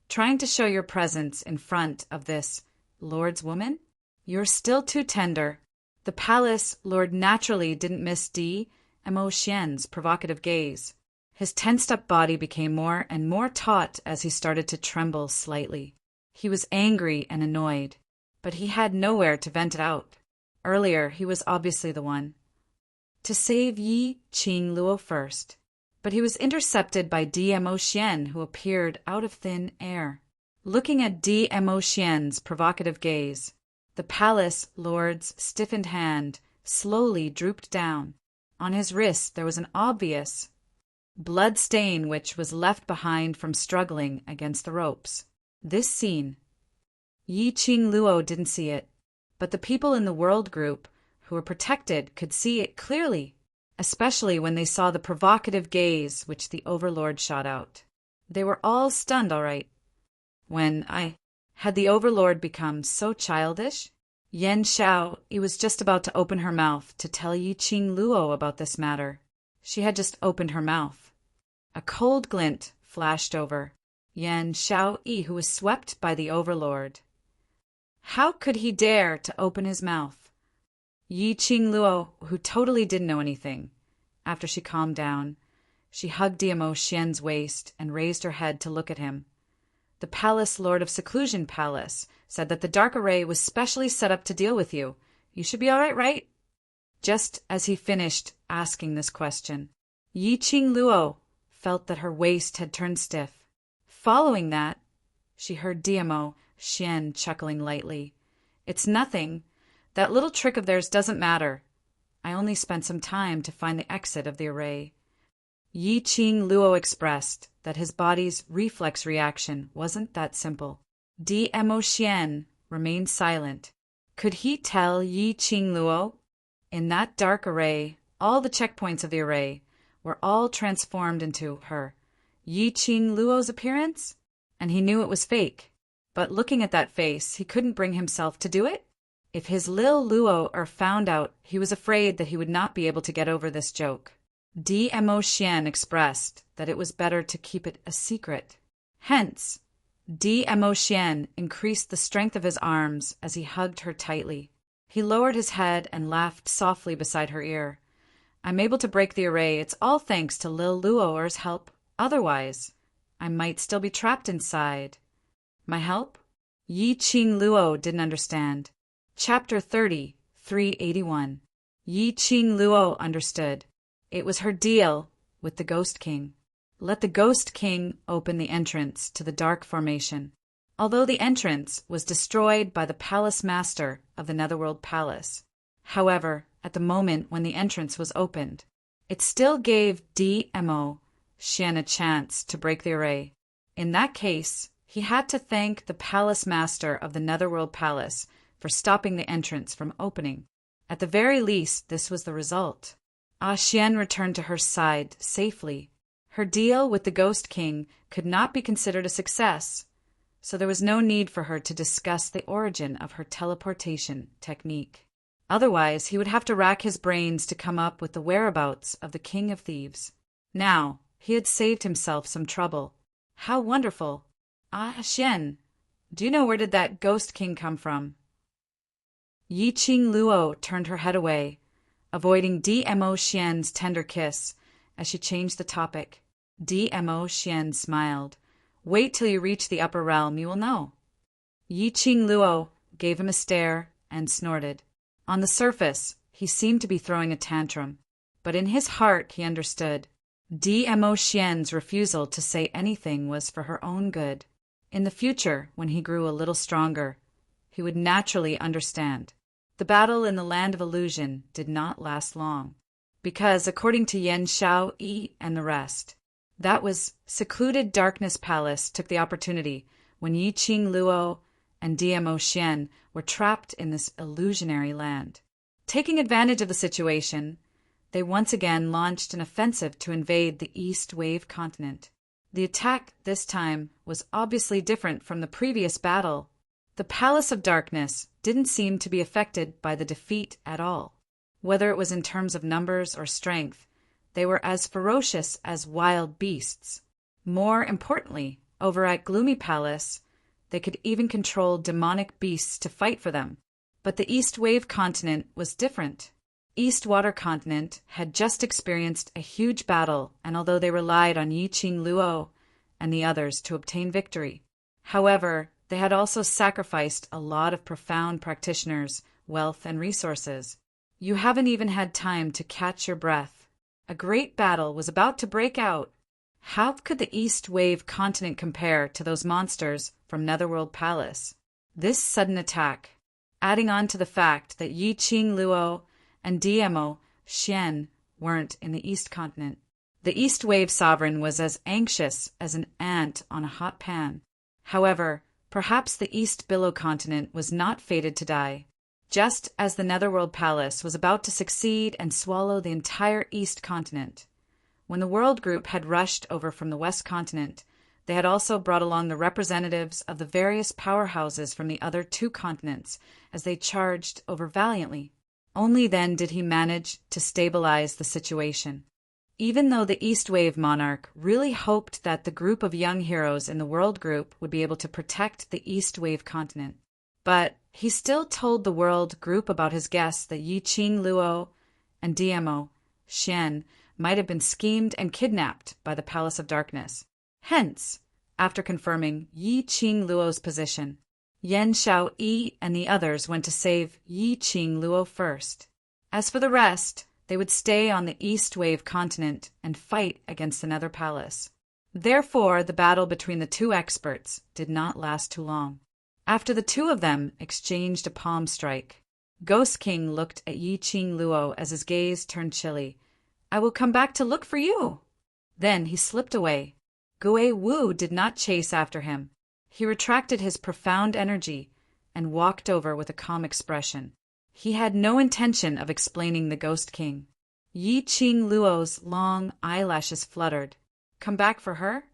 [SPEAKER 1] Trying to show your presence in front of this Lord's woman? You're still too tender. The palace lord naturally didn't miss DMO Xian's provocative gaze. His tensed-up body became more and more taut as he started to tremble slightly. He was angry and annoyed, but he had nowhere to vent it out. Earlier, he was obviously the one to save Yi Qing Luo first, but he was intercepted by DMO Xian, who appeared out of thin air. Looking at DMO Xian's provocative gaze, the palace lord's stiffened hand slowly drooped down. On his wrist there was an obvious blood stain which was left behind from struggling against the ropes. This scene, Yi Qing Luo didn't see it, but the people in the world group who were protected could see it clearly, especially when they saw the provocative gaze which the Overlord shot out. They were all stunned, all right. Had the Overlord become so childish? Yan Xiaoyi was just about to open her mouth to tell Yi Qing Luo about this matter. She had just opened her mouth. A cold glint flashed over Yan Xiaoyi, who was swept by the Overlord. How could he dare to open his mouth? Yi Qing Luo, who totally didn't know anything. After she calmed down, she hugged DMO Xian's waist and raised her head to look at him. The Palace Lord of Seclusion Palace said that the Dark Array was specially set up to deal with you. You should be all right, right? Just as he finished asking this question, Yi Qing Luo felt that her waist had turned stiff. Following that, she heard DMO Xian chuckling lightly. It's nothing. That little trick of theirs doesn't matter. I only spent some time to find the exit of the array. Yi Qing Luo expressed that his body's reflex reaction wasn't that simple. DMO Xian remained silent. Could he tell Yi Qing Luo? In that dark array, all the checkpoints of the array were all transformed into her, Yi Qing Luo's appearance? And he knew it was fake. But looking at that face, he couldn't bring himself to do it. If his Lil Luo found out, he was afraid that he would not be able to get over this joke. DMO Xian expressed that it was better to keep it a secret. Hence, DMO Xian increased the strength of his arms as he hugged her tightly. He lowered his head and laughed softly beside her ear. I'm able to break the array. It's all thanks to Lil Luo's help. Otherwise, I might still be trapped inside. My help? Yi Qing Luo didn't understand. Chapter 30, 381. Yi Qing Luo understood. It was her deal with the Ghost King. Let the Ghost King open the entrance to the Dark Formation. Although the entrance was destroyed by the Palace Master of the Netherworld Palace. However, at the moment when the entrance was opened, it still gave DMO Xian a chance to break the array. In that case, he had to thank the Palace Master of the Netherworld Palace for stopping the entrance from opening. At the very least, this was the result. Xian returned to her side safely. Her deal with the Ghost King could not be considered a success, so there was no need for her to discuss the origin of her teleportation technique. Otherwise, he would have to rack his brains to come up with the whereabouts of the King of Thieves. Now, he had saved himself some trouble. How wonderful! Xian, do you know where did that Ghost King come from? Yi Qing Luo turned her head away, avoiding DMO Xian's tender kiss as she changed the topic. DMO Xian smiled. Wait till you reach the upper realm, you will know. Yi Qing Luo gave him a stare and snorted. On the surface, he seemed to be throwing a tantrum, but in his heart he understood. DMO Xian's refusal to say anything was for her own good. In the future, when he grew a little stronger, he would naturally understand. The battle in the land of illusion did not last long, because, according to Yan Xiaoyi and the rest, that was secluded Darkness Palace took the opportunity when Yi Qing Luo and DMO Xian were trapped in this illusionary land. Taking advantage of the situation, they once again launched an offensive to invade the East Wave continent. The attack this time was obviously different from the previous battle. The Palace of Darkness didn't seem to be affected by the defeat at all. Whether it was in terms of numbers or strength, they were as ferocious as wild beasts. More importantly, over at Gloomy Palace, they could even control demonic beasts to fight for them. But the East Wave continent was different. East Water Continent had just experienced a huge battle, and although they relied on Yi Qing Luo and the others to obtain victory, however, they had also sacrificed a lot of profound practitioners, wealth, and resources. You haven't even had time to catch your breath. A great battle was about to break out. How could the East Wave continent compare to those monsters from Netherworld Palace? This sudden attack, adding on to the fact that Yi Qing Luo and DMO Xian weren't in the East continent. The East Wave sovereign was as anxious as an ant on a hot pan. However, perhaps the East Billow continent was not fated to die. Just as the Netherworld Palace was about to succeed and swallow the entire East continent, when the World Group had rushed over from the West continent, they had also brought along the representatives of the various powerhouses from the other two continents as they charged over valiantly. Only then did he manage to stabilize the situation. Even though the East Wave monarch really hoped that the group of young heroes in the World Group would be able to protect the East Wave continent, but he still told the World Group about his guess that Yi Qing Luo and DMO Xian might have been schemed and kidnapped by the Palace of Darkness. Hence, after confirming Yi Qing Luo's position, Yan Xiao Yi and the others went to save Yi Qing Luo first. As for the rest, they would stay on the East Wave continent and fight against the Nether Palace. Therefore, the battle between the two experts did not last too long. After the two of them exchanged a palm strike, Ghost King looked at Yi Qing Luo as his gaze turned chilly. "I will come back to look for you." Then he slipped away. Gue Wu did not chase after him. He retracted his profound energy and walked over with a calm expression. He had no intention of explaining the Ghost King. Yi Qing Luo's long eyelashes fluttered. Come back for her?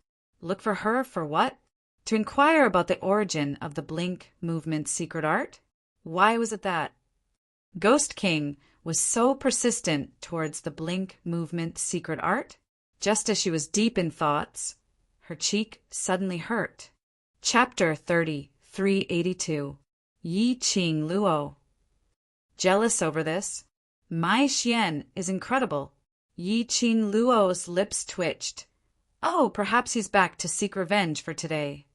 [SPEAKER 1] Look for her for what? To inquire about the origin of the Blink Movement secret art? Why was it that? Ghost King was so persistent towards the Blink Movement secret art. Just as she was deep in thoughts, her cheek suddenly hurt. Chapter 30, 382. Yi Qing Luo. Jealous over this? My Xian is incredible. Yi Qing Luo's lips twitched. Oh, perhaps he's back to seek revenge for today.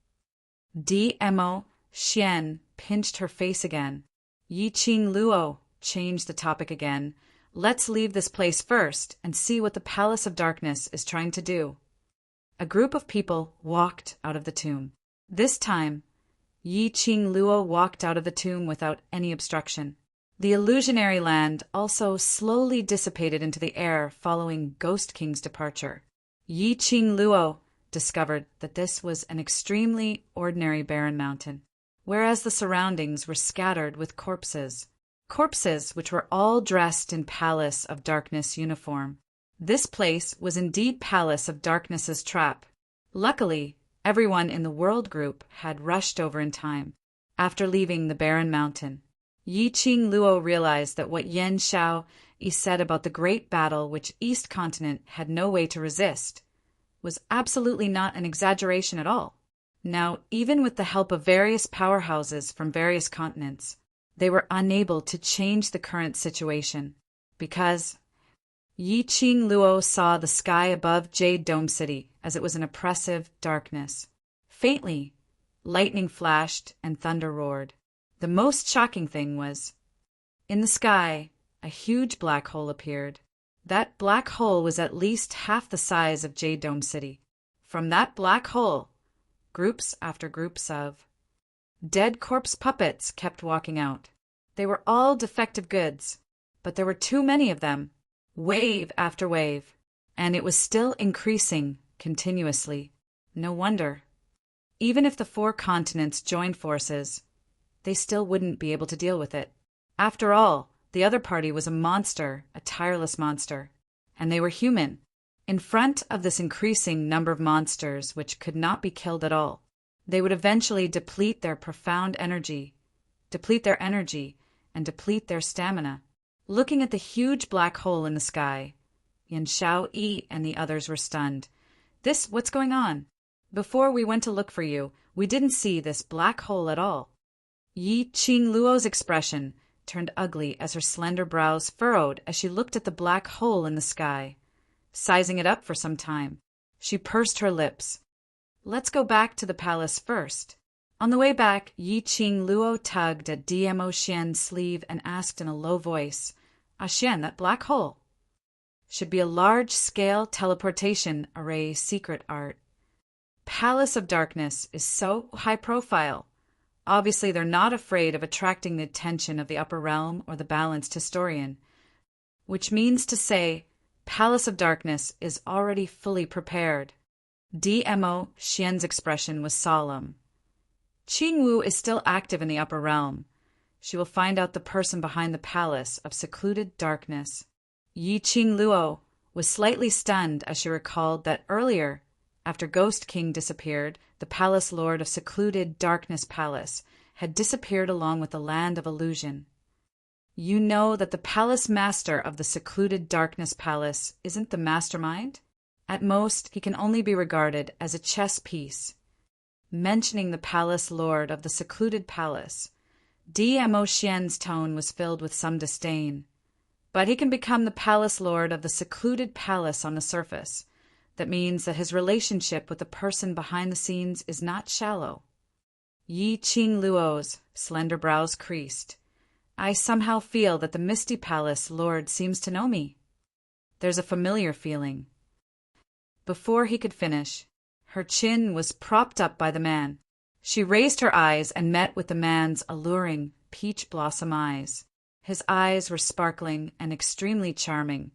[SPEAKER 1] DMO Xian pinched her face again. Yi Qing Luo changed the topic again. Let's leave this place first and see what the Palace of Darkness is trying to do. A group of people walked out of the tomb. This time, Yi Qing Luo walked out of the tomb without any obstruction. The illusionary land also slowly dissipated into the air following Ghost King's departure. Yi Qing Luo discovered that this was an extremely ordinary barren mountain, whereas the surroundings were scattered with corpses. Corpses which were all dressed in Palace of Darkness uniform. This place was indeed Palace of Darkness's trap. Luckily, everyone in the World Group had rushed over in time. After leaving the barren mountain, Yi Qing Luo realized that what Yan Xiao Yi said about the great battle which East Continent had no way to resist was absolutely not an exaggeration at all. Now, even with the help of various powerhouses from various continents, they were unable to change the current situation, because Yi Qing Luo saw the sky above Jade Dome City as it was an oppressive darkness. Faintly, lightning flashed and thunder roared. The most shocking thing was, in the sky, a huge black hole appeared. That black hole was at least half the size of Jade Dome City. From that black hole, groups after groups of dead corpse puppets kept walking out. They were all defective goods, but there were too many of them. Wave after wave, and it was still increasing continuously. No wonder. Even if the 4 continents joined forces, they still wouldn't be able to deal with it. After all, The other party was a monster, a tireless monster. And they were human. In front of this increasing number of monsters which could not be killed at all, they would eventually deplete their energy, and deplete their stamina. Looking at the huge black hole in the sky, Yan Shao-yi and the others were stunned. What's going on? Before we went to look for you, we didn't see this black hole at all. Yi Qingluo's expression turned ugly as her slender brows furrowed as she looked at the black hole in the sky. Sizing it up for some time, she pursed her lips. Let's go back to the palace first. On the way back, Yi Qingluo tugged at DMO Xian's sleeve and asked in a low voice, Xian, that black hole should be a large-scale teleportation array secret art. Palace of Darkness is so high-profile. Obviously, they're not afraid of attracting the attention of the upper realm or the balanced historian, which means to say, Palace of Darkness is already fully prepared. DMO Xian's expression was solemn. Qingwu is still active in the upper realm. She will find out the person behind the Palace of Secluded Darkness. Yi Qingluo was slightly stunned as she recalled that earlier, after Ghost King disappeared, the Palace Lord of Secluded Darkness Palace had disappeared along with the Land of Illusion. You know that the Palace Master of the Secluded Darkness Palace isn't the mastermind? At most, he can only be regarded as a chess piece. Mentioning the Palace Lord of the Secluded Palace, DMO Xian's tone was filled with some disdain. But he can become the Palace Lord of the Secluded Palace on the surface. That means that his relationship with the person behind the scenes is not shallow. Yi Qingluo's slender brows creased. I somehow feel that the Misty Palace Lord seems to know me. There's a familiar feeling. Before he could finish, her chin was propped up by the man. She raised her eyes and met with the man's alluring, peach blossom eyes. His eyes were sparkling and extremely charming.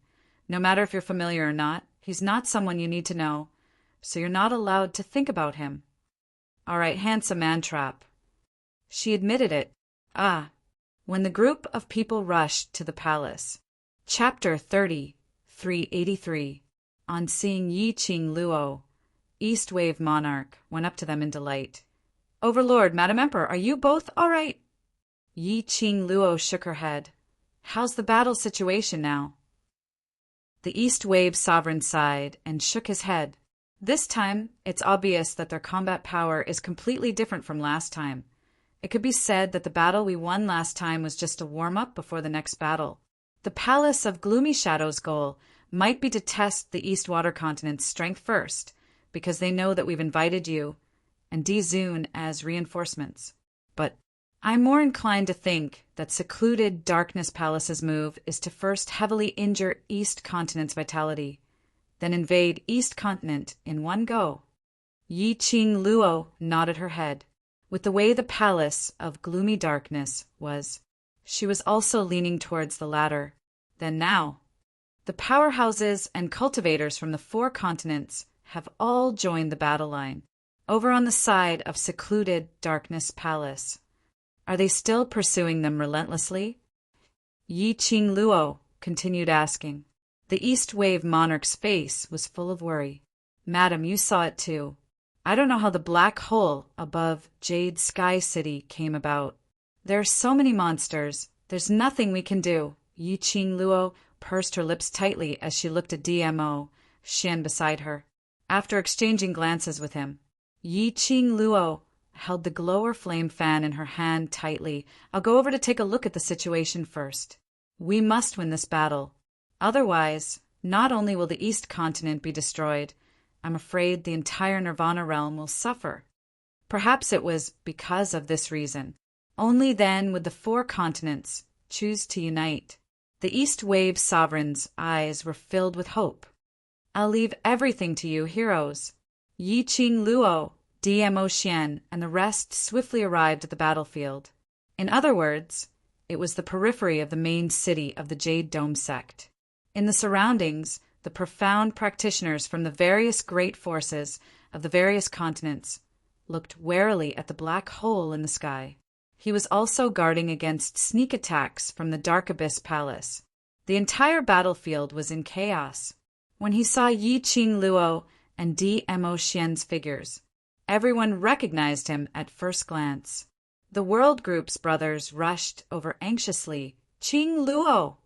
[SPEAKER 1] No matter if you're familiar or not, he's not someone you need to know, so you're not allowed to think about him. All right, handsome man-trap. She admitted it. When the group of people rushed to the palace. Chapter 30, 383. On seeing Yi Qingluo, East Wave Monarch went up to them in delight. Overlord, Madam Emperor, are you both all right? Yi Qingluo shook her head. How's the battle situation now? The East Wave Sovereign sighed and shook his head. This time, it's obvious that their combat power is completely different from last time. It could be said that the battle we won last time was just a warm-up before the next battle. The Palace of Gloomy Shadow's goal might be to test the East Water Continent's strength first, because they know that we've invited you and Dizun as reinforcements. But I'm more inclined to think that Secluded Darkness Palace's move is to first heavily injure East Continent's vitality, then invade East Continent in one go. Yi Qingluo nodded her head. With the way the Palace of Gloomy Darkness was, she was also leaning towards the latter. Then now, the powerhouses and cultivators from the 4 continents have all joined the battle line, over on the side of Secluded Darkness Palace. Are they still pursuing them relentlessly? Yi Qingluo continued asking. The East Wave Monarch's face was full of worry. Madam, you saw it too. I don't know how the black hole above Jade Sky City came about. There are so many monsters. There's nothing we can do. Yi Qingluo pursed her lips tightly as she looked at DMO Xian beside her. After exchanging glances with him, Yi Qingluo held the glower flame fan in her hand tightly. I'll go over to take a look at the situation first. We must win this battle. Otherwise, not only will the East Continent be destroyed, I'm afraid the entire Nirvana realm will suffer. Perhaps it was because of this reason. Only then would the 4 continents choose to unite. The East Wave Sovereign's eyes were filled with hope. I'll leave everything to you, heroes. Yi Qingluo, DMO Xian, and the rest swiftly arrived at the battlefield. In other words, it was the periphery of the main city of the Jade Dome sect. In the surroundings, the profound practitioners from the various great forces of the various continents looked warily at the black hole in the sky. He was also guarding against sneak attacks from the Dark Abyss Palace. The entire battlefield was in chaos. When he saw Yi Qing Luo and Dmo Xian's figures, everyone recognized him at first glance. The World Group's brothers rushed over anxiously. Qing Luo!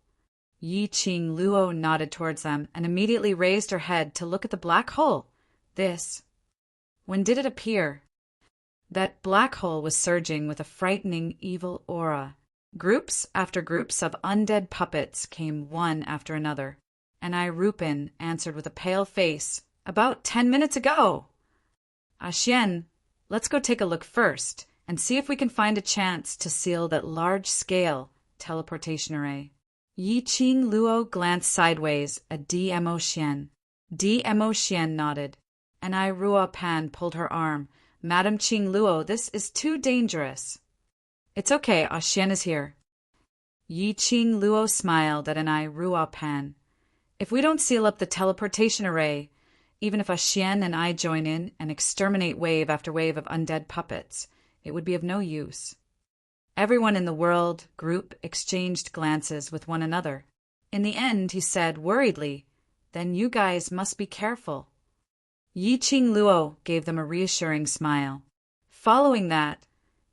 [SPEAKER 1] Yi Qing Luo nodded towards them and immediately raised her head to look at the black hole. When did it appear? That black hole was surging with a frightening, evil aura. Groups after groups of undead puppets came one after another, and Rupin answered with a pale face, "About 10 minutes ago." "Xian, let's go take a look first and see if we can find a chance to seal that large-scale teleportation array." Yi Qing Luo glanced sideways at Dmo Xian. Dmo Xian nodded, and Ruo Pan pulled her arm. "Madam Qing Luo, this is too dangerous." "It's okay, Xian is here." Yi Qing Luo smiled at Ruo Pan. "If we don't seal up the teleportation array, even if Xian and I join in and exterminate wave after wave of undead puppets, it would be of no use." Everyone in the World Group exchanged glances with one another. In the end, he said worriedly, "Then you guys must be careful." Yi Qing Luo gave them a reassuring smile. Following that,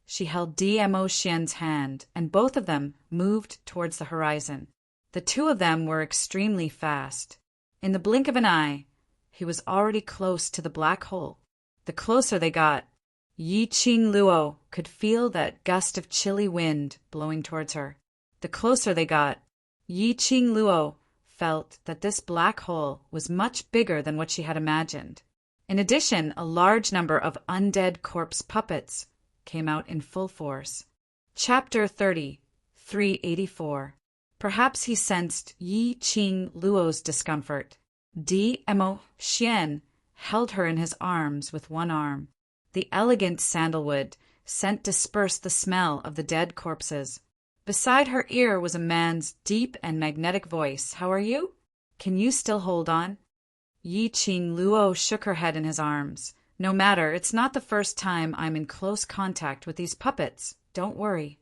[SPEAKER 1] she held Dmo Xian's hand, and both of them moved towards the horizon. The two of them were extremely fast. In the blink of an eye, he was already close to the black hole. The closer they got, Yi Qing Luo could feel that gust of chilly wind blowing towards her. The closer they got, Yi Qing Luo felt that this black hole was much bigger than what she had imagined. In addition, a large number of undead corpse puppets came out in full force. Chapter 30, 384. Perhaps he sensed Yi Qing Luo's discomfort. Dmo Xian held her in his arms with one arm. The elegant sandalwood scent dispersed the smell of the dead corpses. Beside her ear was a man's deep and magnetic voice. "How are you? Can you still hold on?" Yi Qing Luo shook her head in his arms. "No matter, it's not the first time I'm in close contact with these puppets. Don't worry."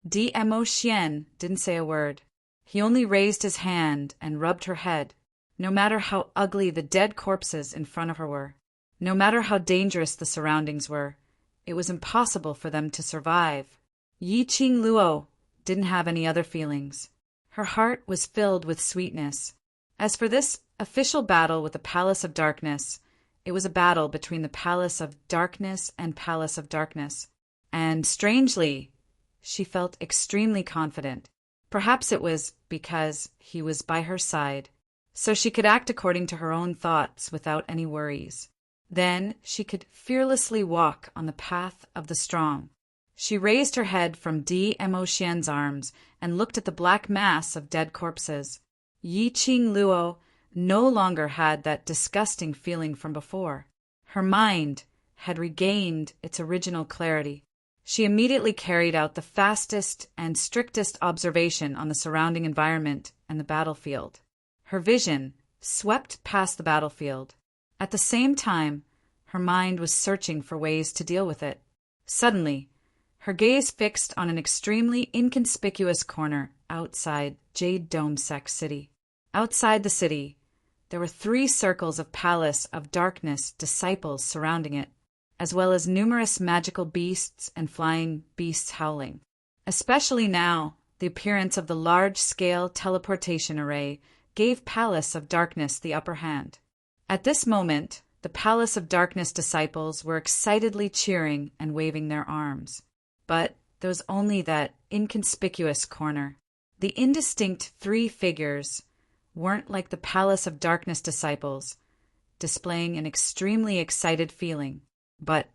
[SPEAKER 1] Dmo Xian didn't say a word. He only raised his hand and rubbed her head. No matter how ugly the dead corpses in front of her were, no matter how dangerous the surroundings were, it was impossible for them to survive. Yi Qing Luo didn't have any other feelings. Her heart was filled with sweetness. As for this official battle with the Palace of Darkness, it was a battle between the Palace of Darkness and Palace of Darkness. And strangely, she felt extremely confident. Perhaps it was because he was by her side, so she could act according to her own thoughts without any worries. Then she could fearlessly walk on the path of the strong. She raised her head from Dmo Xian's arms and looked at the black mass of dead corpses. Yi Qing Luo no longer had that disgusting feeling from before. Her mind had regained its original clarity. She immediately carried out the fastest and strictest observation on the surrounding environment and the battlefield. Her vision swept past the battlefield. At the same time, her mind was searching for ways to deal with it. Suddenly, her gaze fixed on an extremely inconspicuous corner outside Jade Dome Sec City. Outside the city, there were 3 circles of Palace of Darkness disciples surrounding it, as well as numerous magical beasts and flying beasts howling. Especially now, the appearance of the large-scale teleportation array gave Palace of Darkness the upper hand. At this moment, the Palace of Darkness disciples were excitedly cheering and waving their arms. But there was only that inconspicuous corner. The indistinct 3 figures weren't like the Palace of Darkness disciples, displaying an extremely excited feeling, but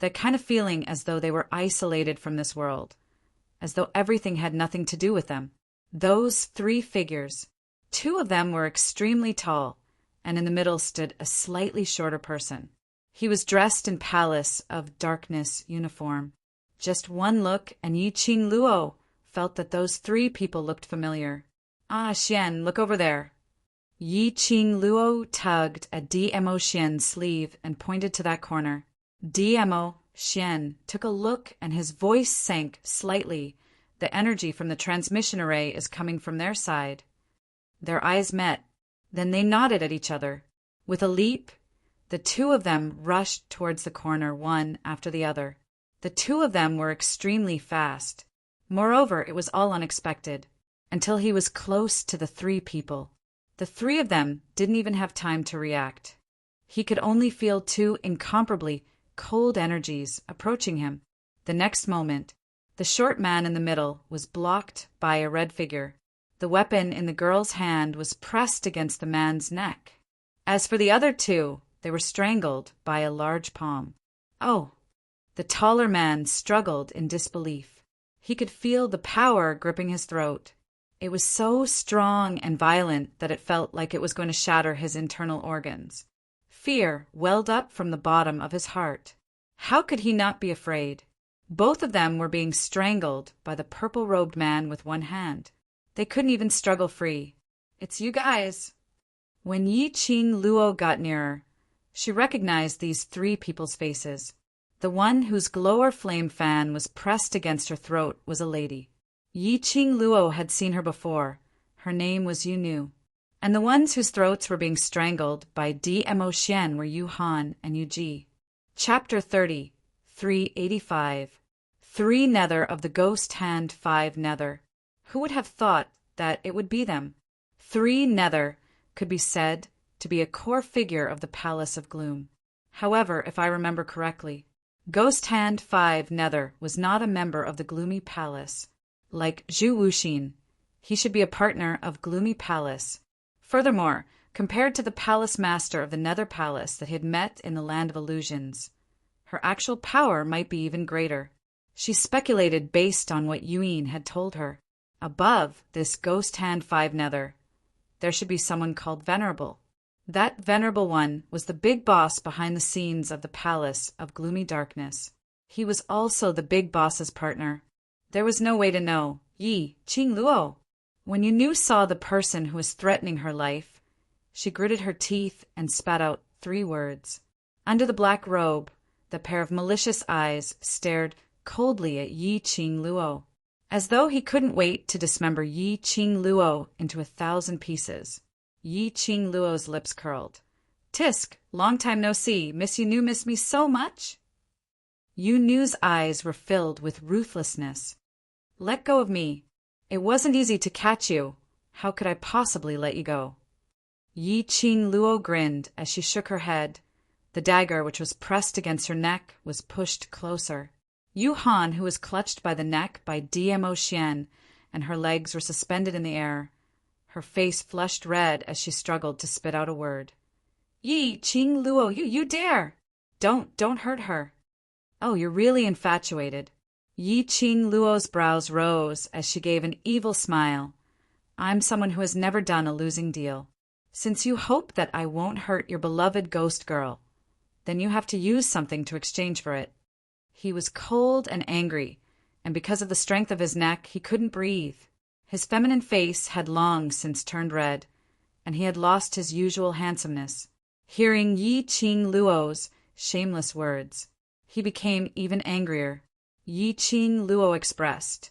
[SPEAKER 1] that kind of feeling as though they were isolated from this world, as though everything had nothing to do with them. Those 3 figures, 2 of them were extremely tall, and in the middle stood a slightly shorter person. He was dressed in Palace of Darkness uniform. Just one look, and Yi Qing Luo felt that those 3 people looked familiar. "Ah, Xian, look over there." Yi Qing Luo tugged at Dmo Xian's sleeve and pointed to that corner. Dmo Xian took a look and his voice sank slightly. The energy from the transmission array is coming from their side. Their eyes met. Then they nodded at each other. With a leap, the two of them rushed towards the corner, one after the other. The two of them were extremely fast. Moreover, it was all unexpected, until he was close to the three people. The three of them didn't even have time to react. He could only feel two incomparably cold energies approaching him. The next moment, the short man in the middle was blocked by a red figure. The weapon in the girl's hand was pressed against the man's neck. As for the other two, they were strangled by a large palm. Oh! The taller man struggled in disbelief. He could feel the power gripping his throat. It was so strong and violent that it felt like it was going to shatter his internal organs. Fear welled up from the bottom of his heart. How could he not be afraid? Both of them were being strangled by the purple-robed man with one hand. They couldn't even struggle free. "It's you guys." When Yi Qing Luo got nearer, she recognized these three people's faces. The one whose glower flame fan was pressed against her throat was a lady. Yi Qing Luo had seen her before. Her name was Yu Nu. And the ones whose throats were being strangled by Dmo Xian were Yu Han and Yu Ji. Chapter 30, 385. 3 Nether of the Ghost Hand 5 Nether. Who would have thought that it would be them? 3 Nether could be said to be a core figure of the Palace of Gloom. However, if I remember correctly, Ghost Hand 5 Nether was not a member of the Gloomy Palace. Like Zhu Wuxin, he should be a partner of Gloomy Palace. Furthermore, compared to the Palace Master of the Nether Palace that he had met in the Land of Illusions, her actual power might be even greater. She speculated based on what Yuan had told her. Above this Ghost Hand 5 Nether, there should be someone called Venerable. That Venerable one was the big boss behind the scenes of the Palace of Gloomy Darkness. He was also the big boss's partner. There was no way to know. Yi Qing Luo. When Yu Nu saw the person who was threatening her life, she gritted her teeth and spat out 3 words. Under the black robe, the pair of malicious eyes stared coldly at Yi Qing Luo, as though he couldn't wait to dismember Yi Qing Luo into 1,000 pieces. Yi Qing Luo's lips curled. "Tisk, long time no see. Miss Yu Nu miss me so much?" Yu Nu's eyes were filled with ruthlessness. "Let go of me. It wasn't easy to catch you. How could I possibly let you go?" Yi Qing Luo grinned as she shook her head. The dagger, which was pressed against her neck, was pushed closer. Yu Han, who was clutched by the neck by Dmo Xian, and her legs were suspended in the air. Her face flushed red as she struggled to spit out a word. "Yi Qing Luo, you dare! Don't hurt her." "Oh, you're really infatuated." Yi Qing Luo's brows rose as she gave an evil smile. "I'm someone who has never done a losing deal. Since you hope that I won't hurt your beloved ghost girl, then you have to use something to exchange for it." He was cold and angry, and because of the strength of his neck, he couldn't breathe. His feminine face had long since turned red, and he had lost his usual handsomeness. Hearing Yi Qing Luo's shameless words, he became even angrier. Yi Qing Luo expressed.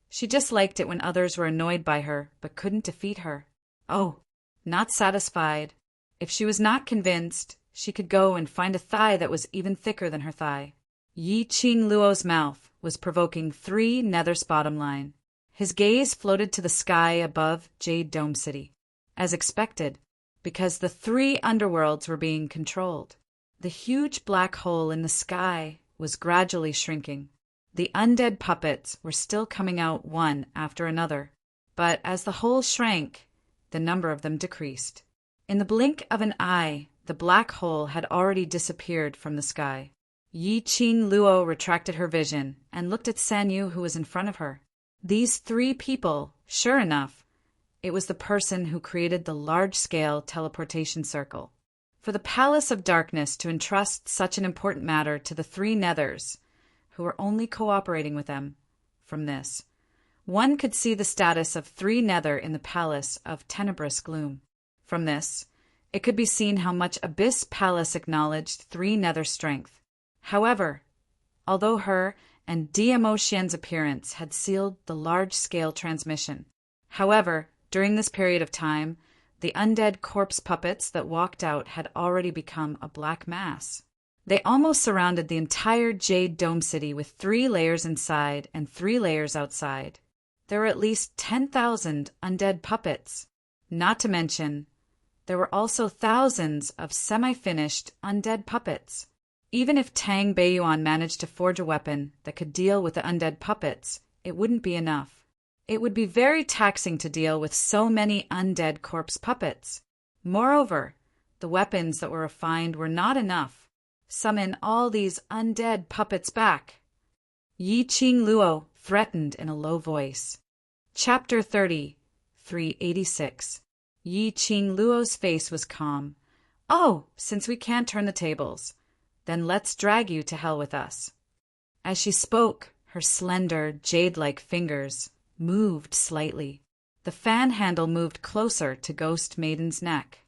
[SPEAKER 1] She just liked it when others were annoyed by her, but couldn't defeat her. Oh, not satisfied. If she was not convinced, she could go and find a thigh that was even thicker than her thigh. Yi Qing Luo's mouth was provoking 3 Nether's bottom line. His gaze floated to the sky above Jade Dome City. As expected, because the 3 underworlds were being controlled. The huge black hole in the sky was gradually shrinking. The undead puppets were still coming out one after another, but as the hole shrank, the number of them decreased. In the blink of an eye, the black hole had already disappeared from the sky. Yi Qing Luo retracted her vision and looked at San Yu, who was in front of her. These 3 people, sure enough, it was the person who created the large-scale teleportation circle. For the Palace of Darkness to entrust such an important matter to the 3 Nethers, who were only cooperating with them, from this, one could see the status of 3 Nether in the Palace of Tenebrous Gloom. From this, it could be seen how much Abyss Palace acknowledged 3 Nether strength. However, although her and DMO Xian's appearance had sealed the large-scale transmission. However, during this period of time, the undead corpse puppets that walked out had already become a black mass. They almost surrounded the entire Jade Dome City with 3 layers inside and 3 layers outside. There were at least 10,000 undead puppets. Not to mention, there were also thousands of semi-finished undead puppets. Even if Tang Beiyuan managed to forge a weapon that could deal with the undead puppets, it wouldn't be enough. It would be very taxing to deal with so many undead corpse puppets. Moreover, the weapons that were refined were not enough. Summon all these undead puppets back. Yi Qing Luo threatened in a low voice. Chapter 30, 386. Yi Qing Luo's face was calm. Oh, since we can't turn the tables, then let's drag you to hell with us. As she spoke, her slender, jade-like fingers moved slightly. The fan handle moved closer to Ghost Maiden's neck.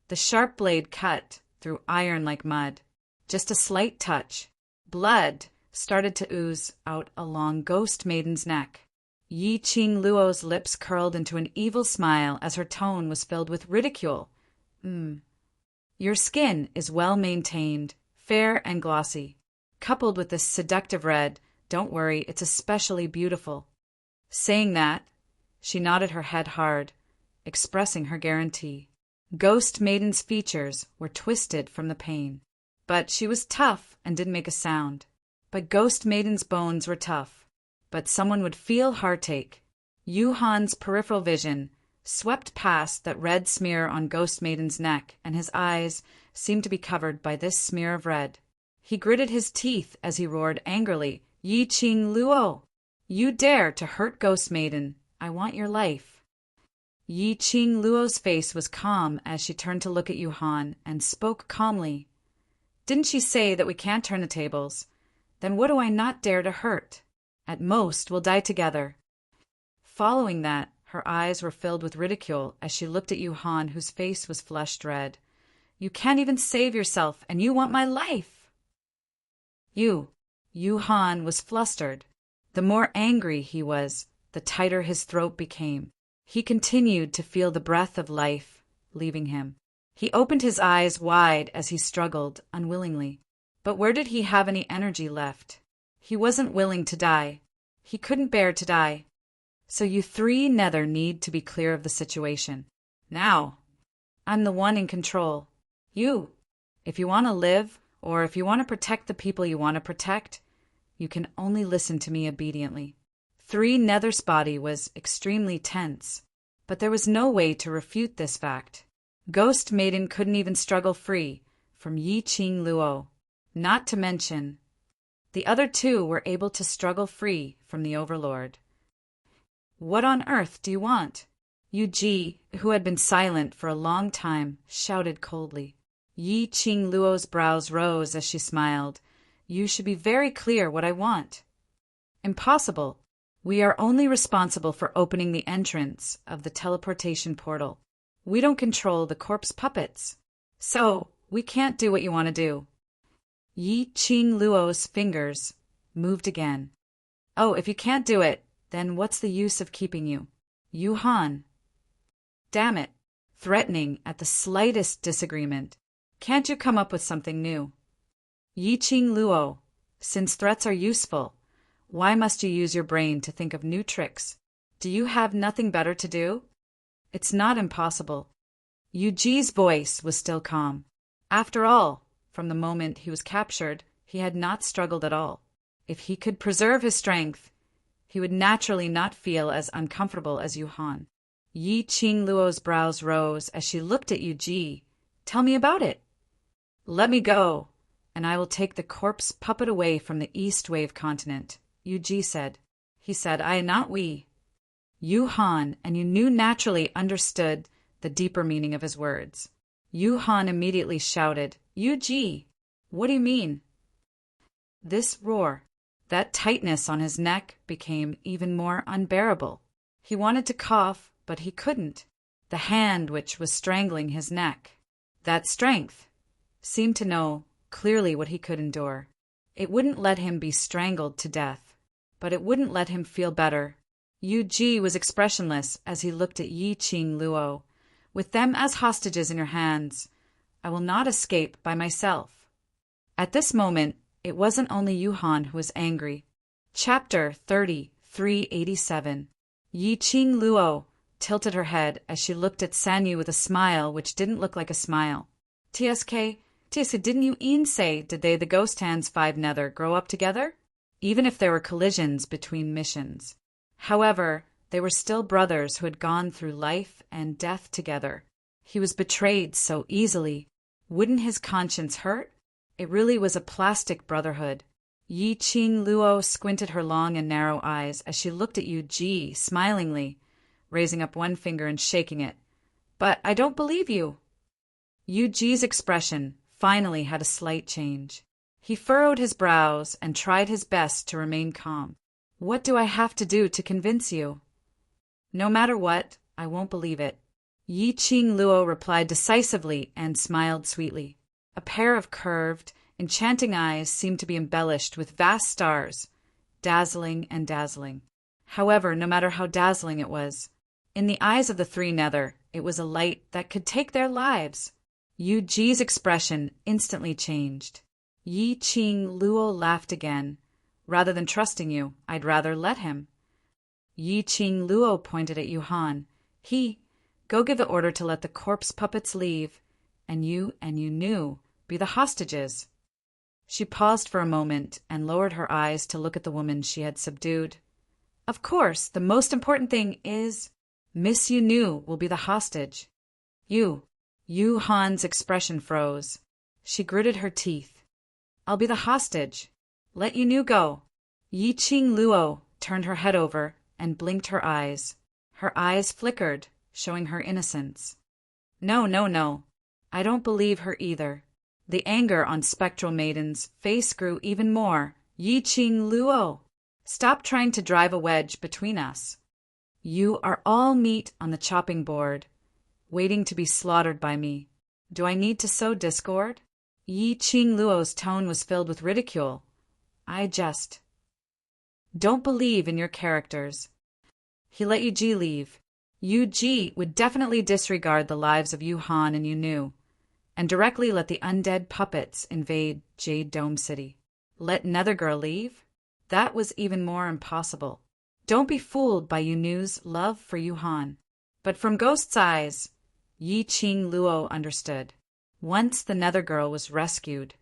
[SPEAKER 1] The sharp blade cut through iron like mud. Just a slight touch. Blood started to ooze out along Ghost Maiden's neck. Yi Qing Luo's lips curled into an evil smile as her tone was filled with ridicule. Your skin is well maintained, fair and glossy. Coupled with this seductive red, don't worry, it's especially beautiful. Saying that, she nodded her head hard, expressing her guarantee. Ghost Maiden's features were twisted from the pain. But she was tough and didn't make a sound. But Ghost Maiden's bones were tough. But someone would feel heartache. Yu Han's peripheral vision swept past that red smear on Ghost Maiden's neck, and his eyes seemed to be covered by this smear of red. He gritted his teeth as he roared angrily, Yi Qing Luo! You dare to hurt Ghost Maiden! I want your life! Yi Qing Luo's face was calm as she turned to look at Yu Han and spoke calmly. Didn't she say that we can't turn the tables? Then what do I not dare to hurt? At most, we'll die together. Following that, her eyes were filled with ridicule as she looked at Yu Han, whose face was flushed red. You can't even save yourself, and you want my life! Yu Han was flustered. The more angry he was, the tighter his throat became. He continued to feel the breath of life leaving him. He opened his eyes wide as he struggled, unwillingly. But where did he have any energy left? He wasn't willing to die. He couldn't bear to die. So you 3 nether need to be clear of the situation. Now, I'm the one in control. You, if you want to live, or if you want to protect the people you want to protect, you can only listen to me obediently. 3 nether's body was extremely tense, but there was no way to refute this fact. Ghost Maiden couldn't even struggle free from Yi Qing Luo. Not to mention, the other 2 were able to struggle free from the Overlord. What on earth do you want? Yu Ji, who had been silent for a long time, shouted coldly. Yi Qing Luo's brows rose as she smiled. You should be very clear what I want. Impossible. We are only responsible for opening the entrance of the teleportation portal. We don't control the corpse puppets. So, we can't do what you want to do. Yi Qing Luo's fingers moved again. Oh, if you can't do it, then what's the use of keeping you? Yu Han. Damn it. Threatening at the slightest disagreement. Can't you come up with something new? Yi Qing Luo, since threats are useful, why must you use your brain to think of new tricks? Do you have nothing better to do? It's not impossible. Yu Ji's voice was still calm. After all, from the moment he was captured, he had not struggled at all. If he could preserve his strength, he would naturally not feel as uncomfortable as Yu Han. Yi Qing Luo's brows rose as she looked at Yu Ji. Tell me about it. Let me go, and I will take the corpse puppet away from the East Wave continent, Yu Ji said. He said, I, not we. Yu Han, and Yu Nu naturally understood the deeper meaning of his words. Yu Han immediately shouted, Yu Ji, what do you mean? This roar, that tightness on his neck became even more unbearable. He wanted to cough, but he couldn't. The hand which was strangling his neck, that strength, seemed to know clearly what he could endure. It wouldn't let him be strangled to death, but it wouldn't let him feel better. Yu Ji was expressionless as he looked at Yi Qing Luo. With them as hostages in your hands, I will not escape by myself. At this moment, it wasn't only Yu Han who was angry. Chapter 3387. Yi Qing Luo tilted her head as she looked at San Yu with a smile which didn't look like a smile. TSK, didn't you say did they the ghost hands 5 nether grow up together? Even if there were collisions between missions. However, they were still brothers who had gone through life and death together. He was betrayed so easily. Wouldn't his conscience hurt? It really was a plastic brotherhood. Yi Qing Luo squinted her long and narrow eyes as she looked at Yu Ji smilingly, raising up one finger and shaking it. But I don't believe you. Yu Ji's expression finally had a slight change. He furrowed his brows and tried his best to remain calm. What do I have to do to convince you? No matter what, I won't believe it. Yi Qing Luo replied decisively and smiled sweetly. A pair of curved, enchanting eyes seemed to be embellished with vast stars, dazzling and dazzling. However, no matter how dazzling it was, in the eyes of the 3 nether, it was a light that could take their lives. Yu Ji's expression instantly changed. Yi Qing Luo laughed again. Rather than trusting you, I'd rather let him. Yi Qing Luo pointed at Yu Han. Go give the order to let the corpse puppets leave, and you Nu be the hostages. She paused for a moment and lowered her eyes to look at the woman she had subdued. Of course, the most important thing is Miss Yu Nu will be the hostage. Yu Han's expression froze. She gritted her teeth. I'll be the hostage. Let Yu Nu go. Yi Qing Luo turned her head over and blinked her eyes. Her eyes flickered, showing her innocence. No. I don't believe her either. The anger on Spectral Maiden's face grew even more. Yi Qing Luo, stop trying to drive a wedge between us. You are all meat on the chopping board, waiting to be slaughtered by me. Do I need to sow discord? Yi Qing Luo's tone was filled with ridicule. I just don't believe in your characters. He let Yu Ji leave. Yu Ji would definitely disregard the lives of Yu Han and Yu Nu, and directly let the undead puppets invade Jade Dome City. Let Nethergirl leave? That was even more impossible. Don't be fooled by Yu Nu's love for Yu Han. But from Ghost's eyes, Yi Qing Luo understood. Once the Nethergirl was rescued,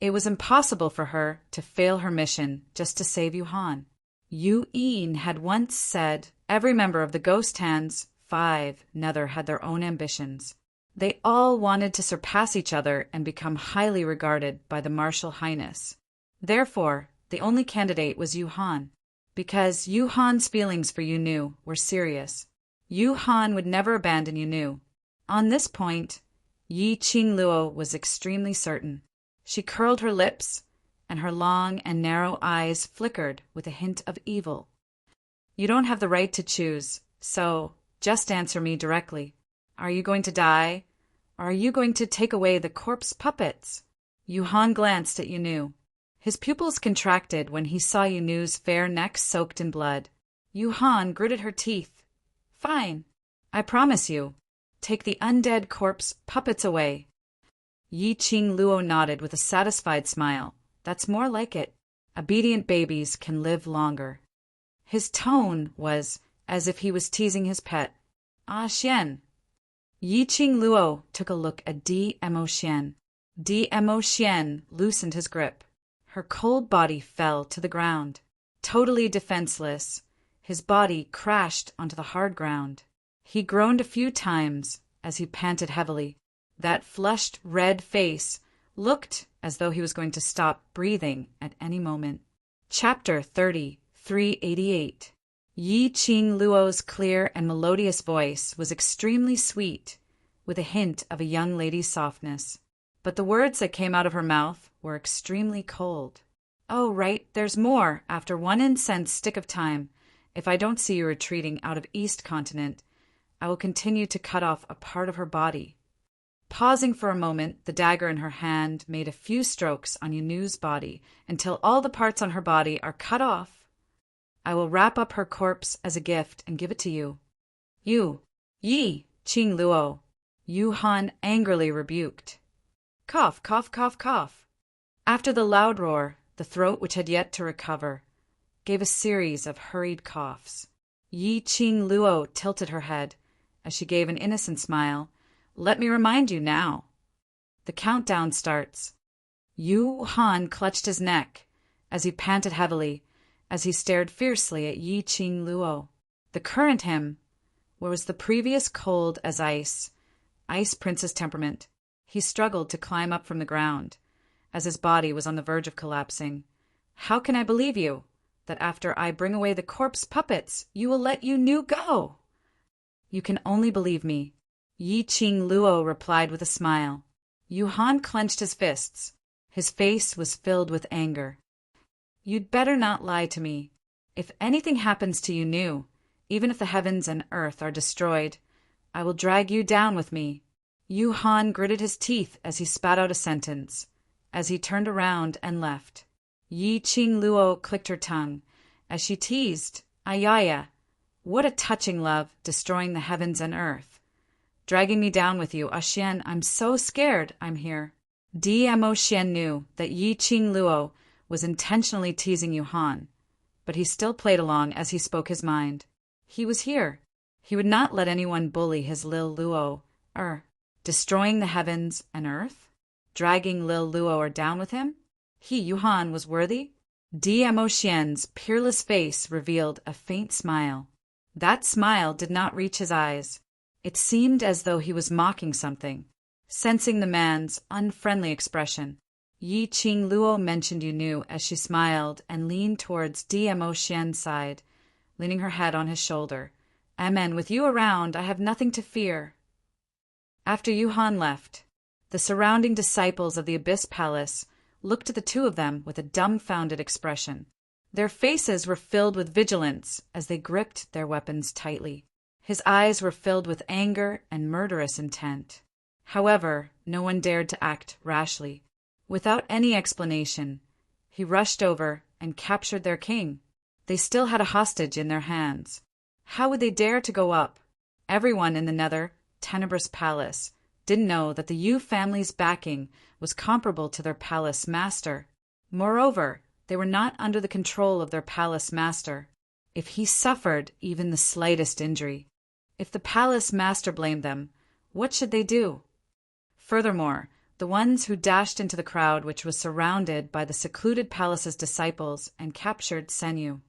[SPEAKER 1] it was impossible for her to fail her mission just to save Yu Han. Yu Yin had once said every member of the Ghost Hands 5 Nether had their own ambitions. They all wanted to surpass each other and become highly regarded by the Martial Highness. Therefore, the only candidate was Yu Han, because Yu Han's feelings for Yu Nu were serious. Yu Han would never abandon Yu Nu. On this point, Yi Qing Luo was extremely certain. She curled her lips, and her long and narrow eyes flickered with a hint of evil. You don't have the right to choose, so just answer me directly. Are you going to die, or are you going to take away the corpse puppets? Yu Han glanced at Yu Nu. His pupils contracted when he saw Yu Nu's fair neck soaked in blood. Yu Han gritted her teeth. Fine. I promise you. Take the undead corpse puppets away. Yi Qing Luo nodded with a satisfied smile. That's more like it. Obedient babies can live longer. His tone was as if he was teasing his pet. Ah, Xian. Yi Qing Luo took a look at Mo Xian. Mo Xian loosened his grip. Her cold body fell to the ground. Totally defenseless, his body crashed onto the hard ground. He groaned a few times as he panted heavily. That flushed red face looked as though he was going to stop breathing at any moment. Chapter 3388. Yi Qing Luo's clear and melodious voice was extremely sweet, with a hint of a young lady's softness. But the words that came out of her mouth were extremely cold. Oh, right, there's more. After one incensed stick of time, if I don't see you retreating out of East Continent, I will continue to cut off a part of her body. Pausing for a moment, the dagger in her hand made a few strokes on Yunu's body until all the parts on her body are cut off. I will wrap up her corpse as a gift and give it to you. You, Yi, Qing Luo, Yu Han angrily rebuked. Cough, cough, cough, cough. After the loud roar, the throat, which had yet to recover, gave a series of hurried coughs. Yi Qing Luo tilted her head as she gave an innocent smile. Let me remind you now. The countdown starts. Yu Han clutched his neck as he panted heavily, as he stared fiercely at Yi Qing Luo. The current him was the previous cold as ice princess temperament. He struggled to climb up from the ground, as his body was on the verge of collapsing. How can I believe you, that after I bring away the corpse puppets, you will let Yu go? You can only believe me, Yi Qing Luo replied with a smile. Yu Han clenched his fists. His face was filled with anger. You'd better not lie to me. If anything happens to Yu, even if the heavens and earth are destroyed, I will drag you down with me. Yu Han gritted his teeth as he spat out a sentence, as he turned around and left. Yi Qing Luo clicked her tongue as she teased, Ayaya, what a touching love, destroying the heavens and earth. Dragging me down with you, Xian, I'm so scared I'm here. Dmo Xian knew that Yi Qing Luo was intentionally teasing Yu Han, but he still played along as he spoke his mind. He was here. He would not let anyone bully his Lil Luo. Destroying the heavens and earth? Dragging Lil Luo down with him? He, Yu Han, was worthy? Dmo Xian's peerless face revealed a faint smile. That smile did not reach his eyes. It seemed as though he was mocking something. Sensing the man's unfriendly expression, Yi Qing Luo mentioned Yu as she smiled and leaned towards Dmo Xian's side, leaning her head on his shoulder. Amen, with you around, I have nothing to fear. After Yu Han left, the surrounding disciples of the Abyss Palace looked at the two of them with a dumbfounded expression. Their faces were filled with vigilance as they gripped their weapons tightly. His eyes were filled with anger and murderous intent. However, no one dared to act rashly. Without any explanation, he rushed over and captured their king. They still had a hostage in their hands. How would they dare to go up? Everyone in the Nether Tenebrous Palace didn't know that the Yu family's backing was comparable to their palace master. Moreover, they were not under the control of their palace master. If he suffered even the slightest injury, if the palace master blamed them, what should they do? Furthermore, the ones who dashed into the crowd which was surrounded by the secluded palace's disciples and captured Senyu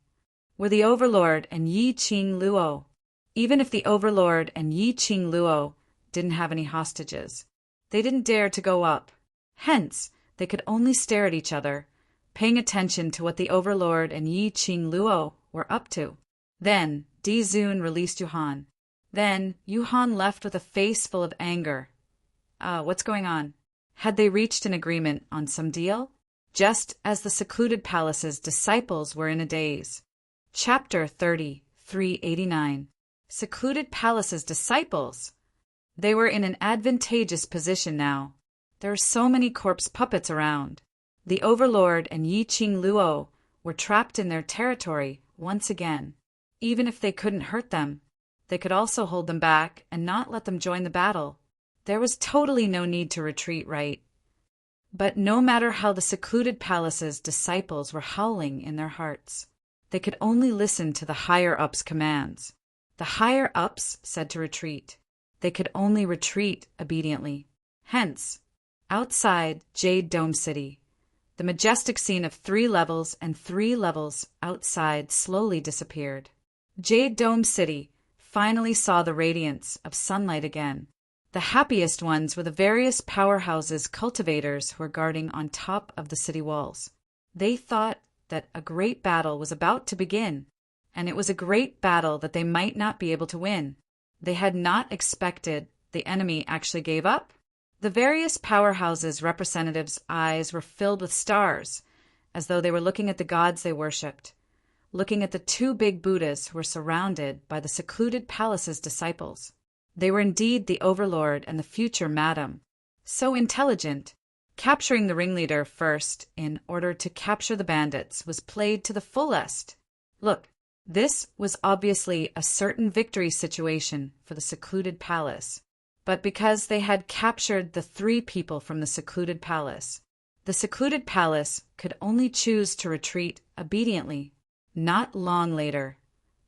[SPEAKER 1] were the Overlord and Yi Qing Luo. Even if the Overlord and Yi Qing Luo didn't have any hostages, they didn't dare to go up. Hence, they could only stare at each other, paying attention to what the Overlord and Yi Qing Luo were up to. Then, Di Zun released Yu Han. Then, Yu Han left with a face full of anger. What's going on? Had they reached an agreement on some deal? Just as the secluded palace's disciples were in a daze. Chapter 30, 389. Secluded palace's disciples! They were in an advantageous position now. There are so many corpse puppets around. The Overlord and Yi Qing Luo were trapped in their territory once again. Even if they couldn't hurt them, they could also hold them back and not let them join the battle. There was totally no need to retreat, right? But no matter how the secluded palace's disciples were howling in their hearts, they could only listen to the higher-ups' commands. The higher-ups said to retreat. They could only retreat obediently. Hence, outside Jade Dome City, the majestic scene of 3 levels and 3 levels outside slowly disappeared. Jade Dome City finally saw the radiance of sunlight again. The happiest ones were the various powerhouses' cultivators who were guarding on top of the city walls. They thought that a great battle was about to begin, and it was a great battle that they might not be able to win. They had not expected the enemy actually gave up. The various powerhouses' representatives' eyes were filled with stars, as though they were looking at the gods they worshipped, looking at the 2 big Buddhas who were surrounded by the secluded palace's disciples. They were indeed the Overlord and the future Madam. So intelligent. Capturing the ringleader first in order to capture the bandits was played to the fullest. Look, this was obviously a certain victory situation for the secluded palace. But because they had captured the 3 people from the secluded palace could only choose to retreat obediently. Not long later,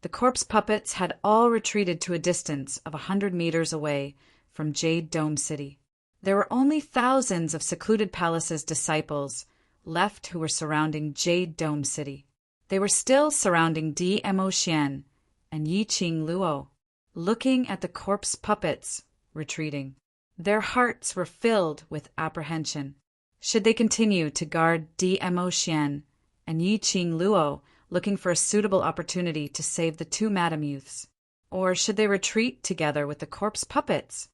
[SPEAKER 1] the corpse puppets had all retreated to a distance of 100 meters away from Jade Dome City. There were only thousands of secluded palace's disciples left who were surrounding Jade Dome City. They were still surrounding Dmo Xian and Yiqing Luo, looking at the corpse puppets retreating. Their hearts were filled with apprehension. Should they continue to guard Dmo Xian and Yiqing Luo, looking for a suitable opportunity to save the 2 madam youths? Or should they retreat together with the corpse puppets?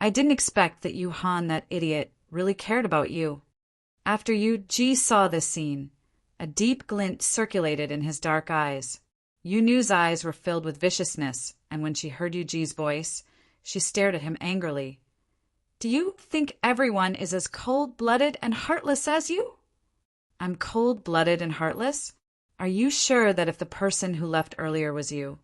[SPEAKER 1] I didn't expect that Yu Han, that idiot, really cared about you. After Yu Ji saw this scene, a deep glint circulated in his dark eyes. Yu Nu's eyes were filled with viciousness, and when she heard Yu Ji's voice, she stared at him angrily. Do you think everyone is as cold-blooded and heartless as you? I'm cold-blooded and heartless? Are you sure that if the person who left earlier was you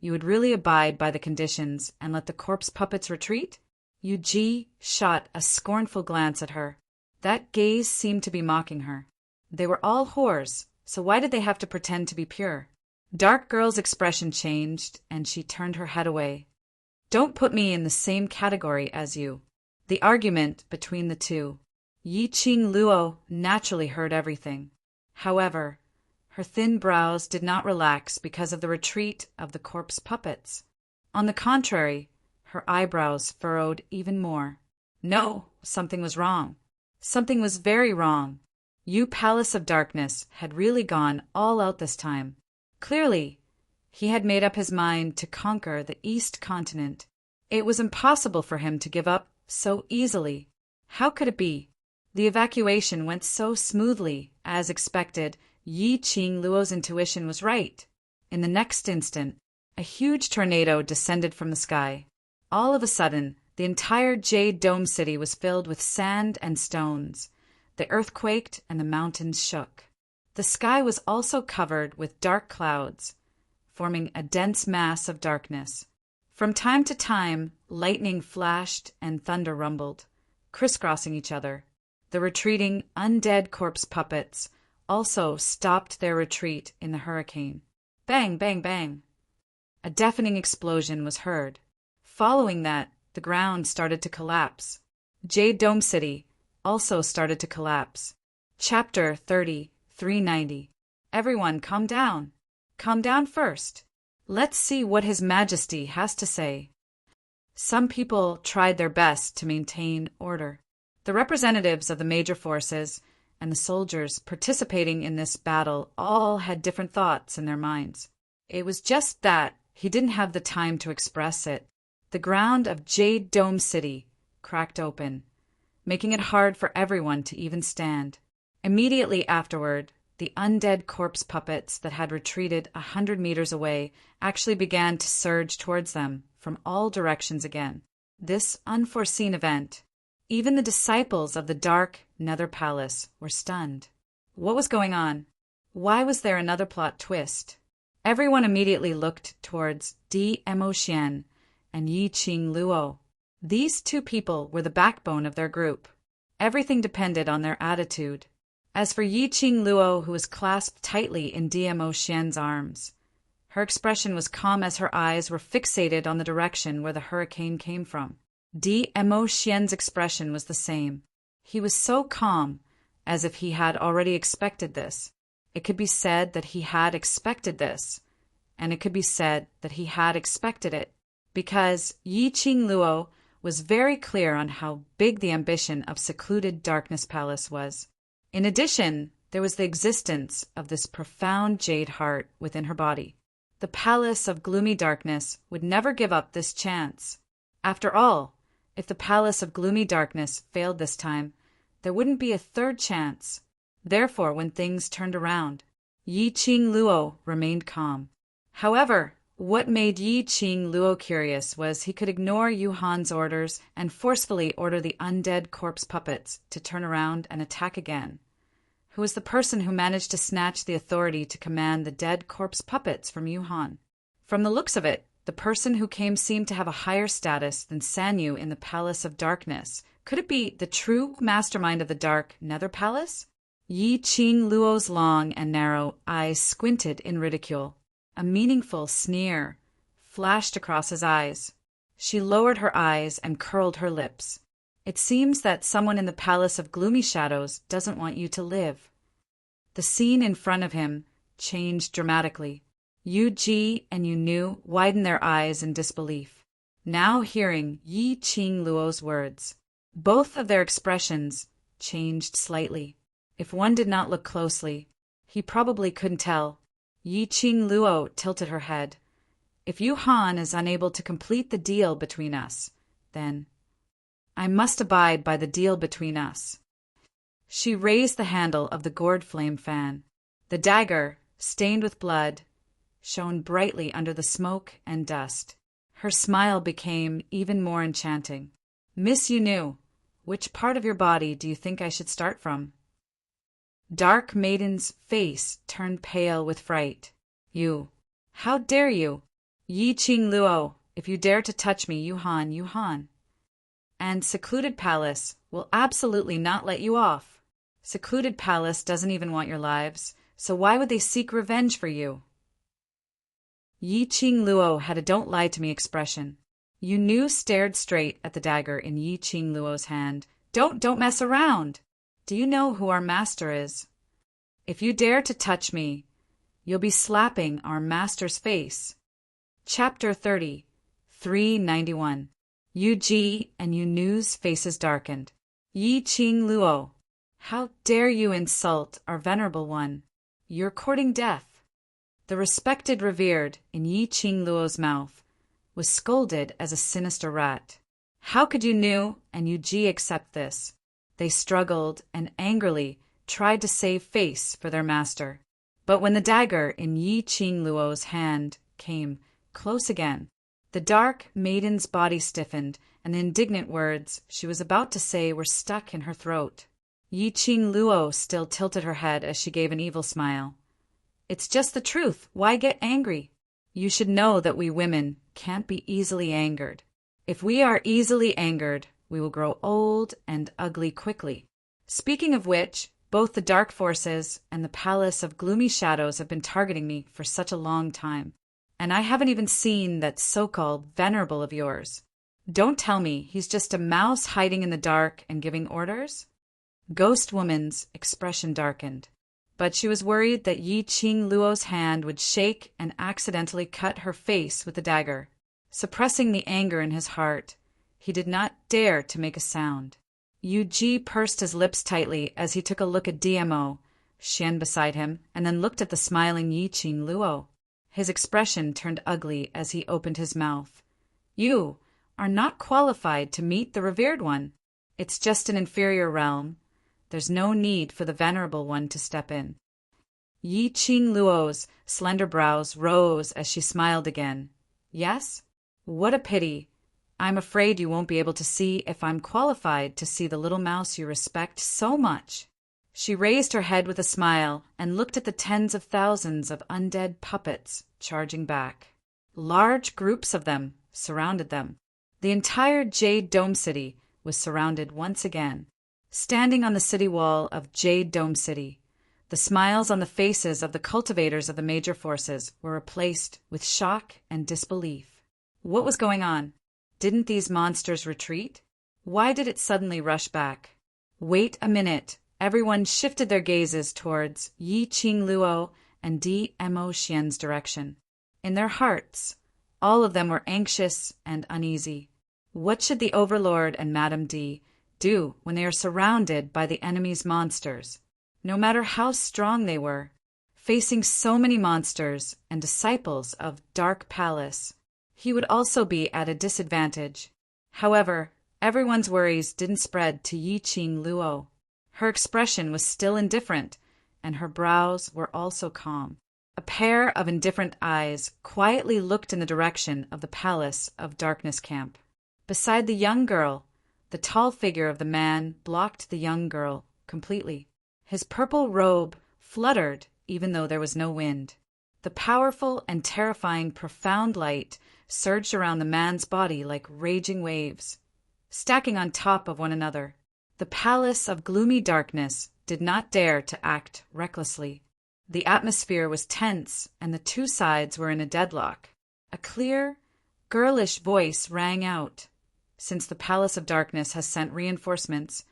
[SPEAKER 1] would really abide by the conditions and let the corpse puppets retreat? Yu Ji shot a scornful glance at her. That gaze seemed to be mocking her. They were all whores, so why did they have to pretend to be pure? Dark Girl's expression changed, and she turned her head away. Don't put me in the same category as you. The argument between the 2. Yiqing Luo naturally heard everything. However, her thin brows did not relax because of the retreat of the corpse puppets. On the contrary, her eyebrows furrowed even more. No, something was wrong. Something was very wrong. Yu Palace of Darkness had really gone all out this time. Clearly, he had made up his mind to conquer the East Continent. It was impossible for him to give up so easily. How could it be? The evacuation went so smoothly. As expected, Yiqing Luo's intuition was right. In the next instant, a huge tornado descended from the sky. All of a sudden, the entire Jade Dome City was filled with sand and stones. The earth quaked and the mountains shook. The sky was also covered with dark clouds, forming a dense mass of darkness. From time to time, lightning flashed and thunder rumbled, crisscrossing each other. The retreating undead corpse puppets also stopped their retreat in the hurricane. Bang, bang, bang. A deafening explosion was heard. Following that, the ground started to collapse. Jade Dome City also started to collapse. Chapter 30, 390. Everyone, calm down. Calm down first. Let's see what His Majesty has to say. Some people tried their best to maintain order. The representatives of the major forces and the soldiers participating in this battle all had different thoughts in their minds. It was just that he didn't have the time to express it. The ground of Jade Dome City cracked open, making it hard for everyone to even stand. Immediately afterward, the undead corpse puppets that had retreated 100 meters away actually began to surge towards them from all directions again. This unforeseen event, even the disciples of the Dark Nether Palace were stunned. What was going on? Why was there another plot twist? Everyone immediately looked towards Dmo Xian and Yiqing Luo. These 2 people were the backbone of their group. Everything depended on their attitude. As for Yiqing Luo, who was clasped tightly in Dmo Xian's arms, her expression was calm as her eyes were fixated on the direction where the hurricane came from. Dmo Xian's expression was the same. He was so calm, as if he had already expected this. It could be said that he had expected this, and it could be said that he had expected it, because Yiqing Luo was very clear on how big the ambition of secluded Darkness Palace was. In addition, there was the existence of this profound jade heart within her body. The Palace of Gloomy Darkness would never give up this chance. After all, if the Palace of Gloomy Darkness failed this time, there wouldn't be a third chance. Therefore, when things turned around, Yiqing Luo remained calm. However, What made Yi Qing Luo curious was he could ignore Yu Han's orders and forcefully order the undead corpse puppets to turn around and attack again. Who was the person who managed to snatch the authority to command the dead corpse puppets from Yu Han? From the looks of it, the person who came seemed to have a higher status than Sanyu in the Palace of Darkness. Could it be the true mastermind of the Dark Nether Palace? Yi Qing Luo's long and narrow eyes squinted in ridicule. A meaningful sneer flashed across his eyes. She lowered her eyes and curled her lips. It seems that someone in the Palace of Gloomy Shadows doesn't want you to live. The scene in front of him changed dramatically. Yu Ji and Yu Nu widened their eyes in disbelief, now hearing Yi Qing Luo's words. Both of their expressions changed slightly. If one did not look closely, he probably couldn't tell. Yi Qing Luo tilted her head. If Yu Han is unable to complete the deal between us, then I must abide by the deal between us. She raised the handle of the gourd flame fan. The dagger, stained with blood, shone brightly under the smoke and dust. Her smile became even more enchanting. Miss Yu Nu, which part of your body do you think I should start from? Dark Maiden's face turned pale with fright. You, how dare you? Yi Qing Luo, if you dare to touch me, Yu Han. And Secluded Palace will absolutely not let you off. Secluded Palace doesn't even want your lives, so why would they seek revenge for you? Yi Qing Luo had a don't lie to me expression. Yu Nu stared straight at the dagger in Yi Qing Luo's hand. Don't mess around. Do you know who our master is? If you dare to touch me, you'll be slapping our master's face. Chapter 30, 391. Yu Ji and Yu Nu's faces darkened. Yi Qing Luo, how dare you insult our venerable one? You're courting death. The respected revered in Yi Qing Luo's mouth was scolded as a sinister rat. How could Yu Nu and Yu Ji accept this? They struggled and angrily tried to save face for their master. But when the dagger in Yi Qing Luo's hand came close again, the Dark Maiden's body stiffened, and the indignant words she was about to say were stuck in her throat. Yi Qing Luo still tilted her head as she gave an evil smile. It's just the truth. Why get angry? You should know that we women can't be easily angered. If we are easily angered, we will grow old and ugly quickly. Speaking of which, both the dark forces and the Palace of Gloomy Shadows have been targeting me for such a long time, and I haven't even seen that so-called venerable of yours. Don't tell me he's just a mouse hiding in the dark and giving orders? Ghost Woman's expression darkened, but she was worried that Yi Qing Luo's hand would shake and accidentally cut her face with the dagger. Suppressing the anger in his heart, he did not dare to make a sound. Yu Ji pursed his lips tightly as he took a look at DMO, Xian beside him, and then looked at the smiling Yi Qing Luo. His expression turned ugly as he opened his mouth. You are not qualified to meet the revered one. It's just an inferior realm. There's no need for the venerable one to step in. Yi Qing Luo's slender brows rose as she smiled again. Yes? What a pity. I'm afraid you won't be able to see if I'm qualified to see the little mouse you respect so much. She raised her head with a smile and looked at the tens of thousands of undead puppets charging back. Large groups of them surrounded them. The entire Jade Dome City was surrounded once again. Standing on the city wall of Jade Dome City, the smiles on the faces of the cultivators of the major forces were replaced with shock and disbelief. What was going on? Didn't these monsters retreat? Why did it suddenly rush back? Wait a minute. Everyone shifted their gazes towards Yi Qing Luo and DMO Xian's direction. In their hearts, all of them were anxious and uneasy. What should the Overlord and Madame D do when they are surrounded by the enemy's monsters? No matter how strong they were, facing so many monsters and disciples of Dark Palace, he would also be at a disadvantage. However, everyone's worries didn't spread to Yi Qing Luo. Her expression was still indifferent, and her brows were also calm. A pair of indifferent eyes quietly looked in the direction of the Palace of Darkness camp. Beside the young girl, the tall figure of the man blocked the young girl completely. His purple robe fluttered even though there was no wind. The powerful and terrifying profound light surged around the man's body like raging waves, stacking on top of one another. The palace of gloomy darkness did not dare to act recklessly. The atmosphere was tense, and the two sides were in a deadlock. A clear, girlish voice rang out. "Since the Palace of Darkness has sent reinforcements,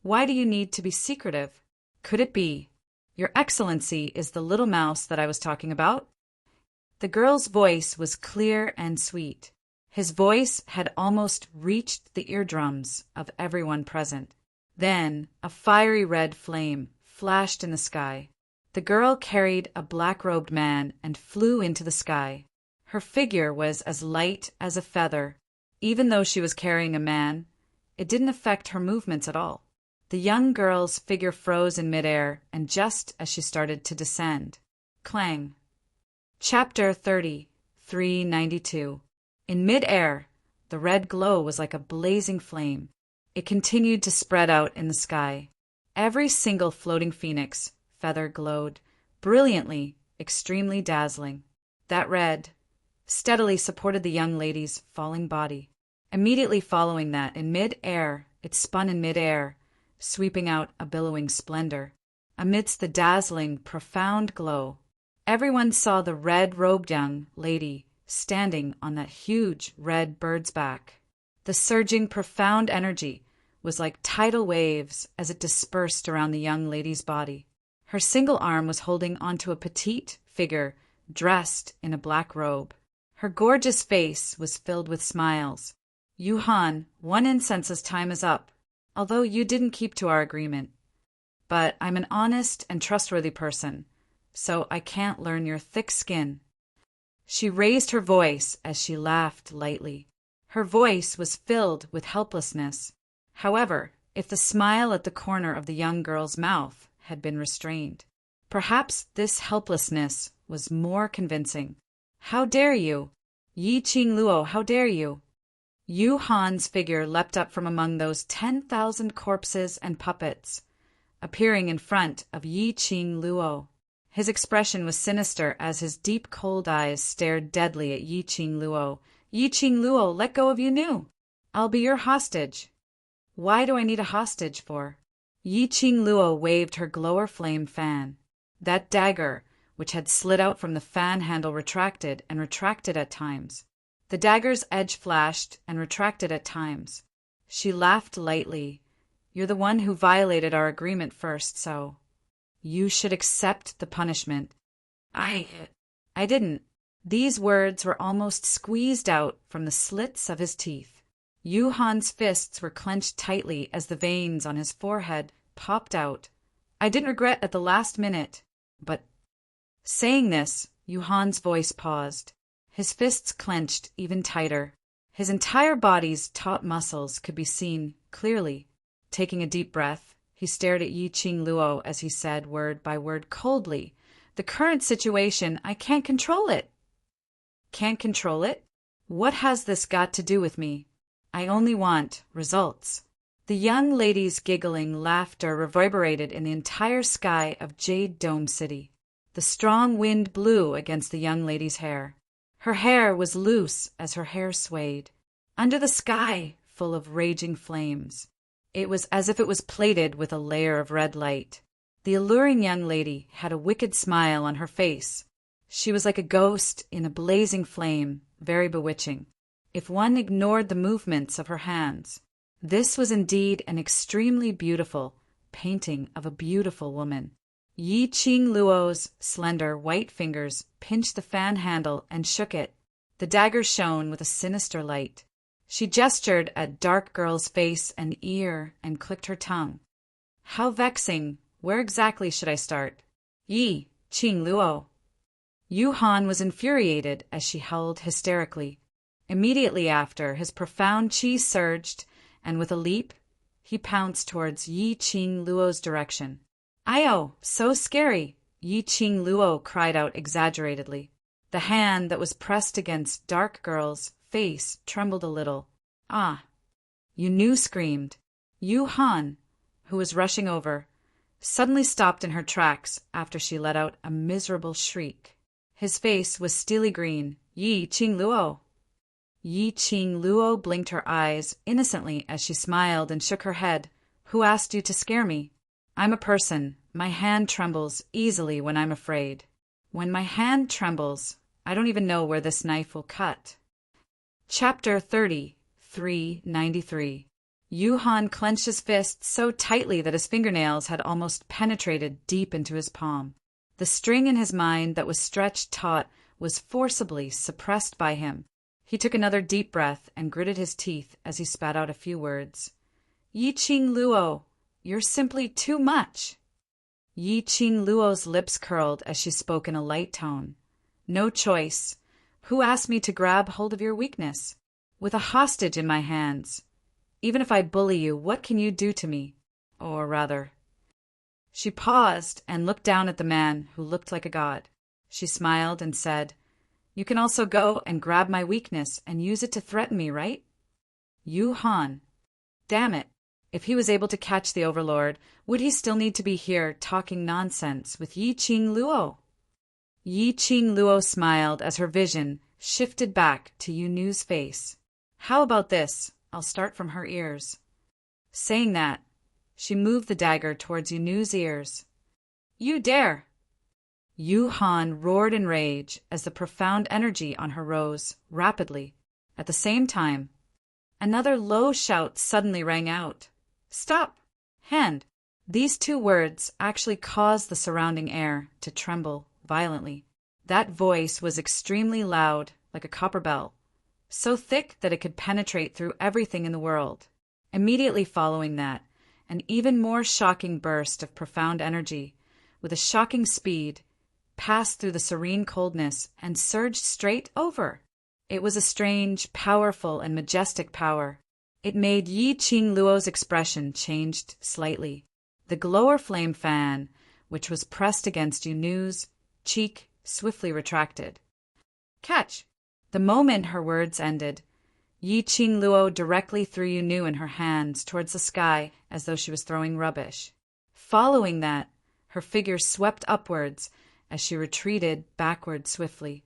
[SPEAKER 1] why do you need to be secretive? Could it be Your Excellency is the little mouse that I was talking about?" The girl's voice was clear and sweet. His voice had almost reached the eardrums of everyone present. Then a fiery red flame flashed in the sky. The girl carried a black-robed man and flew into the sky. Her figure was as light as a feather. Even though she was carrying a man, it didn't affect her movements at all. The young girl's figure froze in midair, and just as she started to descend. Clang. Chapter 30, 392. In midair, the red glow was like a blazing flame. It continued to spread out in the sky. Every single floating phoenix feather glowed, brilliantly, extremely dazzling. That red steadily supported the young lady's falling body. Immediately following that, in mid-air, it spun in mid-air, sweeping out a billowing splendor. Amidst the dazzling, profound glow, everyone saw the red-robed young lady standing on that huge red bird's back. The surging, profound energy was like tidal waves as it dispersed around the young lady's body. Her single arm was holding onto a petite figure dressed in a black robe. Her gorgeous face was filled with smiles. "Yuhan, one incense's time is up, although you didn't keep to our agreement. But I'm an honest and trustworthy person, so I can't learn your thick skin." She raised her voice as she laughed lightly. Her voice was filled with helplessness. However, if the smile at the corner of the young girl's mouth had been restrained, perhaps this helplessness was more convincing. "How dare you? Yi Qing Luo, how dare you?" Yu Han's figure leapt up from among those 10,000 corpses and puppets, appearing in front of Yi Qing Luo. His expression was sinister as his deep cold eyes stared deadly at Yi Qing Luo. "Yi Qing Luo, let go of Yunu. I'll be your hostage." "Why do I need a hostage for?" Yi Qing Luo waved her glower flame fan. That dagger, which had slid out from the fan handle, retracted and retracted at times. The dagger's edge flashed and retracted at times. She laughed lightly. "You're the one who violated our agreement first, so you should accept the punishment." I didn't." These words were almost squeezed out from the slits of his teeth. Yu Han's fists were clenched tightly as the veins on his forehead popped out. "I didn't regret at the last minute, but—" Saying this, Yu Han's voice paused. His fists clenched even tighter. His entire body's taut muscles could be seen clearly. Taking a deep breath, he stared at Yi Qing Luo as he said, word by word, coldly, "The current situation, I can't control it." "Can't control it? What has this got to do with me? I only want results." The young lady's giggling laughter reverberated in the entire sky of Jade Dome City. The strong wind blew against the young lady's hair. Her hair was loose as her hair swayed. Under the sky, full of raging flames, it was as if it was plated with a layer of red light. The alluring young lady had a wicked smile on her face. She was like a ghost in a blazing flame, very bewitching. If one ignored the movements of her hands, this was indeed an extremely beautiful painting of a beautiful woman. Yi Qing Luo's slender white fingers pinched the fan handle and shook it. The dagger shone with a sinister light. She gestured at dark girl's face and ear and clicked her tongue. "How vexing! Where exactly should I start?" "Yi Qing Luo." Yu Han was infuriated as she howled hysterically. Immediately after, his profound chi surged, and with a leap, he pounced towards Yi Qing Luo's direction. "Ayo, so scary! Yi Qing Luo cried out exaggeratedly. The hand that was pressed against Dark Girl's face trembled a little. Ah! Yu screamed. Yu Han, who was rushing over, suddenly stopped in her tracks after she let out a miserable shriek. His face was steely green. Yi Qing Luo. Yi Qing Luo blinked her eyes innocently as she smiled and shook her head. Who asked you to scare me? I'm a person. My hand trembles easily when I'm afraid. When my hand trembles, I don't even know where this knife will cut. Chapter 30, 393. Yu Han clenched his fist so tightly that his fingernails had almost penetrated deep into his palm. The string in his mind that was stretched taut was forcibly suppressed by him. He took another deep breath and gritted his teeth as he spat out a few words. Yi Qing Luo, you're simply too much. Yi Qing Luo's lips curled as she spoke in a light tone. No choice. Who asked me to grab hold of your weakness? With a hostage in my hands. Even if I bully you, what can you do to me? Or rather... She paused and looked down at the man who looked like a god. She smiled and said, You can also go and grab my weakness and use it to threaten me, right? Yu Han. Damn it. If he was able to catch the Overlord, would he still need to be here talking nonsense with Yi Qing Luo? Yi Qing Luo smiled as her vision shifted back to Yu Nu's face. How about this? I'll start from her ears. Saying that, she moved the dagger towards Yu Nu's ears. You dare! Yu Han roared in rage as the profound energy on her rose rapidly. At the same time, another low shout suddenly rang out. Stop! Hand! These two words actually caused the surrounding air to tremble violently. That voice was extremely loud, like a copper bell, so thick that it could penetrate through everything in the world. Immediately following that, an even more shocking burst of profound energy, with a shocking speed, passed through the serene coldness and surged straight over. It was a strange, powerful, and majestic power. It made Yi Qing Luo's expression changed slightly. The glower flame fan, which was pressed against Yu Nu's cheek, swiftly retracted. Catch! The moment her words ended, Yi Qing Luo directly threw Yu Nu in her hands towards the sky as though she was throwing rubbish. Following that, her figure swept upwards as she retreated backward swiftly.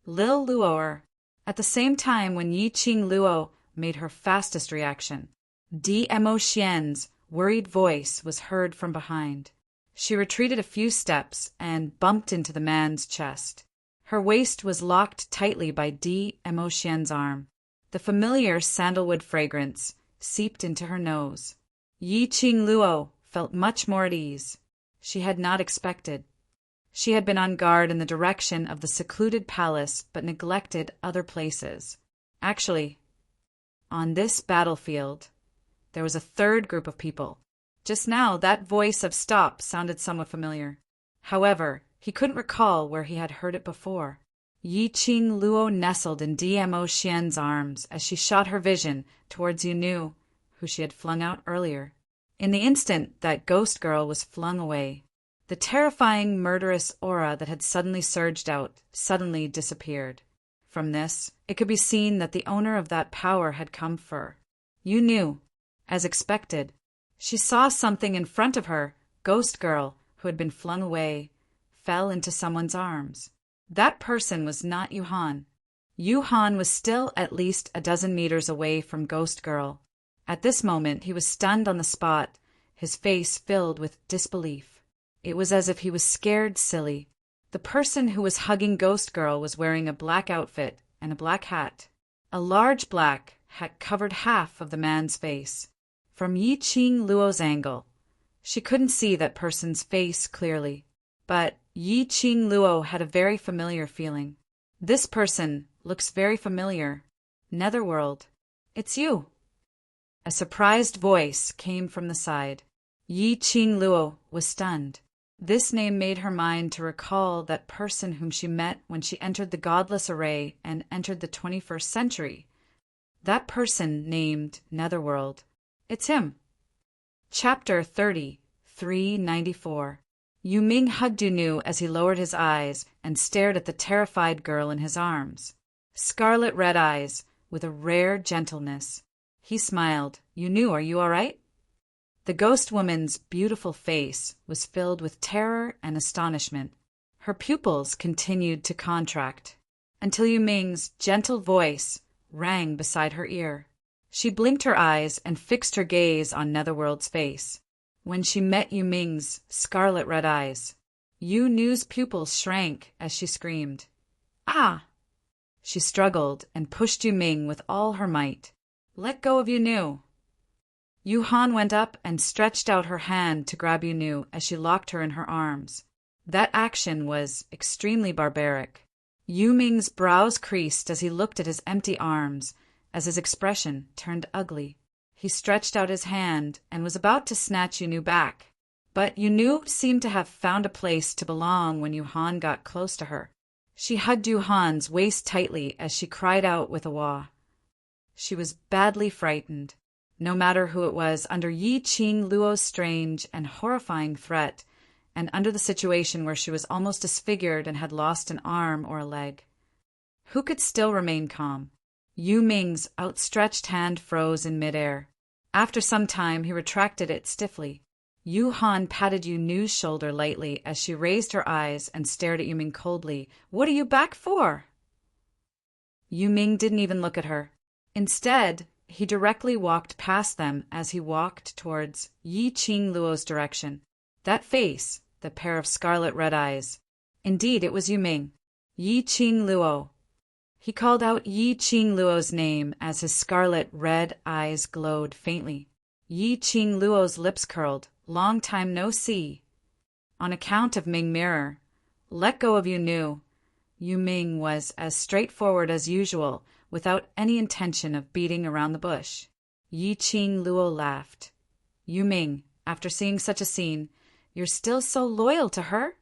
[SPEAKER 1] Lil Luoer. At the same time when Yi Qing Luo made her fastest reaction, Dmo Xian's worried voice was heard from behind. She retreated a few steps and bumped into the man's chest. Her waist was locked tightly by Dmo Xian's arm. The familiar sandalwood fragrance seeped into her nose. Yi Qing Luo felt much more at ease. She had not expected. She had been on guard in the direction of the secluded palace but neglected other places. Actually, on this battlefield, there was a third group of people. Just now, that voice of stop sounded somewhat familiar. However, he couldn't recall where he had heard it before. Yi Qing Luo nestled in Dmo Xian's arms as she shot her vision towards Yu Nu, who she had flung out earlier. In the instant that ghost girl was flung away, the terrifying murderous aura that had suddenly surged out suddenly disappeared. From this, it could be seen that the owner of that power had come for. Yu Nu, as expected. She saw something in front of her, ghost girl, who had been flung away, fell into someone's arms. That person was not Yu Han. Yu Han was still at least a dozen meters away from Ghost Girl. At this moment he was stunned on the spot, his face filled with disbelief. It was as if he was scared silly. The person who was hugging Ghost Girl was wearing a black outfit and a black hat. A large black hat covered half of the man's face. From Yi Qing Luo's angle, she couldn't see that person's face clearly, but Yi Qing Luo had a very familiar feeling. This person looks very familiar. Netherworld. It's you. A surprised voice came from the side. Yi Qing Luo was stunned. This name made her mind to recall that person whom she met when she entered the godless array and entered the 21st century. That person named Netherworld. It's him. Chapter 30, 394. Yu Ming hugged Yu Nu as he lowered his eyes and stared at the terrified girl in his arms. Scarlet red eyes, with a rare gentleness. He smiled. Yu Nu, are you all right? The ghost woman's beautiful face was filled with terror and astonishment. Her pupils continued to contract, until Yu Ming's gentle voice rang beside her ear. She blinked her eyes and fixed her gaze on Netherworld's face. When she met Yu Ming's scarlet red eyes, Yu Nu's pupils shrank as she screamed. Ah! She struggled and pushed Yu Ming with all her might. Let go of Yu Nu. Yu Han went up and stretched out her hand to grab Yu Nu as she locked her in her arms. That action was extremely barbaric. Yu Ming's brows creased as he looked at his empty arms, as his expression turned ugly. He stretched out his hand and was about to snatch Yu Nu back, but Yu Nu seemed to have found a place to belong when Yu Han got close to her. She hugged Yu Han's waist tightly as she cried out with a wah. She was badly frightened. No matter who it was, under Yi Qing Luo's strange and horrifying threat, and under the situation where she was almost disfigured and had lost an arm or a leg, who could still remain calm? Yu Ming's outstretched hand froze in midair. After some time, he retracted it stiffly. Yu Han patted Yu Nu's shoulder lightly as she raised her eyes and stared at Yu Ming coldly. What are you back for? Yu Ming didn't even look at her. Instead, he directly walked past them as he walked towards Yi Qing Luo's direction. That face, the pair of scarlet red eyes. Indeed, it was Yu Ming. Yi Qing Luo. He called out Yi Qing Luo's name as his scarlet red eyes glowed faintly. Yi Qing Luo's lips curled. Long time no see. On account of Ming Mirror. Let go of Yu Nu. Yu Ming was as straightforward as usual, without any intention of beating around the bush. Yi Qing Luo laughed. Yu Ming, after seeing such a scene, you're still so loyal to her?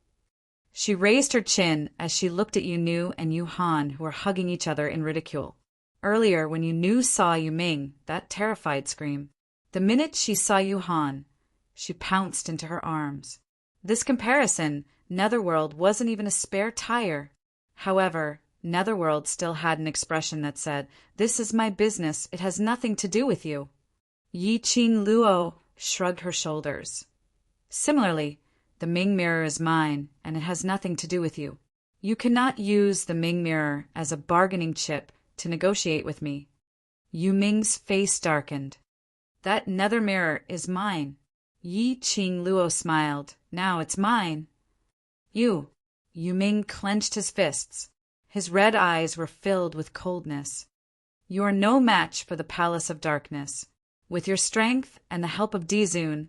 [SPEAKER 1] She raised her chin as she looked at Yu Nu and Yu Han, who were hugging each other in ridicule. Earlier, when Yu Nu saw Yu Ming, that terrified scream. The minute she saw Yu Han, she pounced into her arms. This comparison, Netherworld wasn't even a spare tire. However, Netherworld still had an expression that said, "This is my business, it has nothing to do with you." Yi Qing Luo shrugged her shoulders. Similarly, the Ming Mirror is mine, and it has nothing to do with you. You cannot use the Ming Mirror as a bargaining chip to negotiate with me. Yu Ming's face darkened. That nether mirror is mine. Yi Qing Luo smiled. Now it's mine. Yu Ming clenched his fists. His red eyes were filled with coldness. You are no match for the Palace of Darkness. With your strength and the help of Dizun,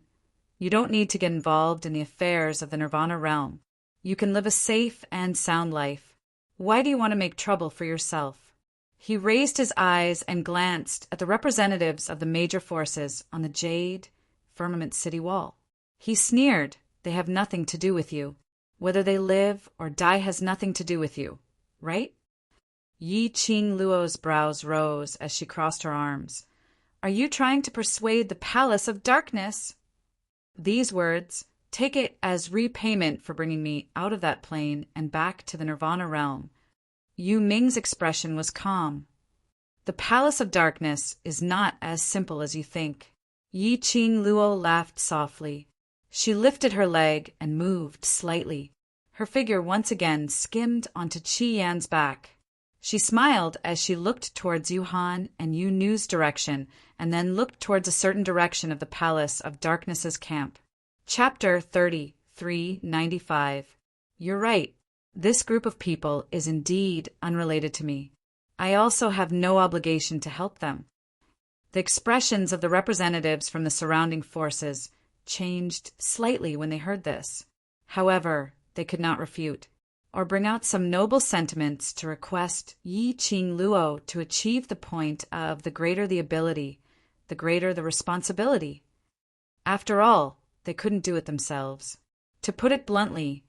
[SPEAKER 1] you don't need to get involved in the affairs of the Nirvana realm. You can live a safe and sound life. Why do you want to make trouble for yourself? He raised his eyes and glanced at the representatives of the major forces on the Jade Firmament City wall. He sneered. They have nothing to do with you. Whether they live or die has nothing to do with you, right? Yi Qing Luo's brows rose as she crossed her arms. Are you trying to persuade the Palace of Darkness? These words, take it as repayment for bringing me out of that plane and back to the Nirvana realm. Yu Ming's expression was calm. The Palace of Darkness is not as simple as you think. Yi Qing Luo laughed softly. She lifted her leg and moved slightly. Her figure once again skimmed onto Qi Yan's back. She smiled as she looked towards Yu Han and Yu Nu's direction, and then looked towards a certain direction of the Palace of Darkness's camp. Chapter 3395. You're right. This group of people is indeed unrelated to me. I also have no obligation to help them. The expressions of the representatives from the surrounding forces changed slightly when they heard this. However, they could not refute, or bring out some noble sentiments to request Yi Qing Luo to achieve the point of the greater the ability, the greater the responsibility. After all, they couldn't do it themselves. To put it bluntly,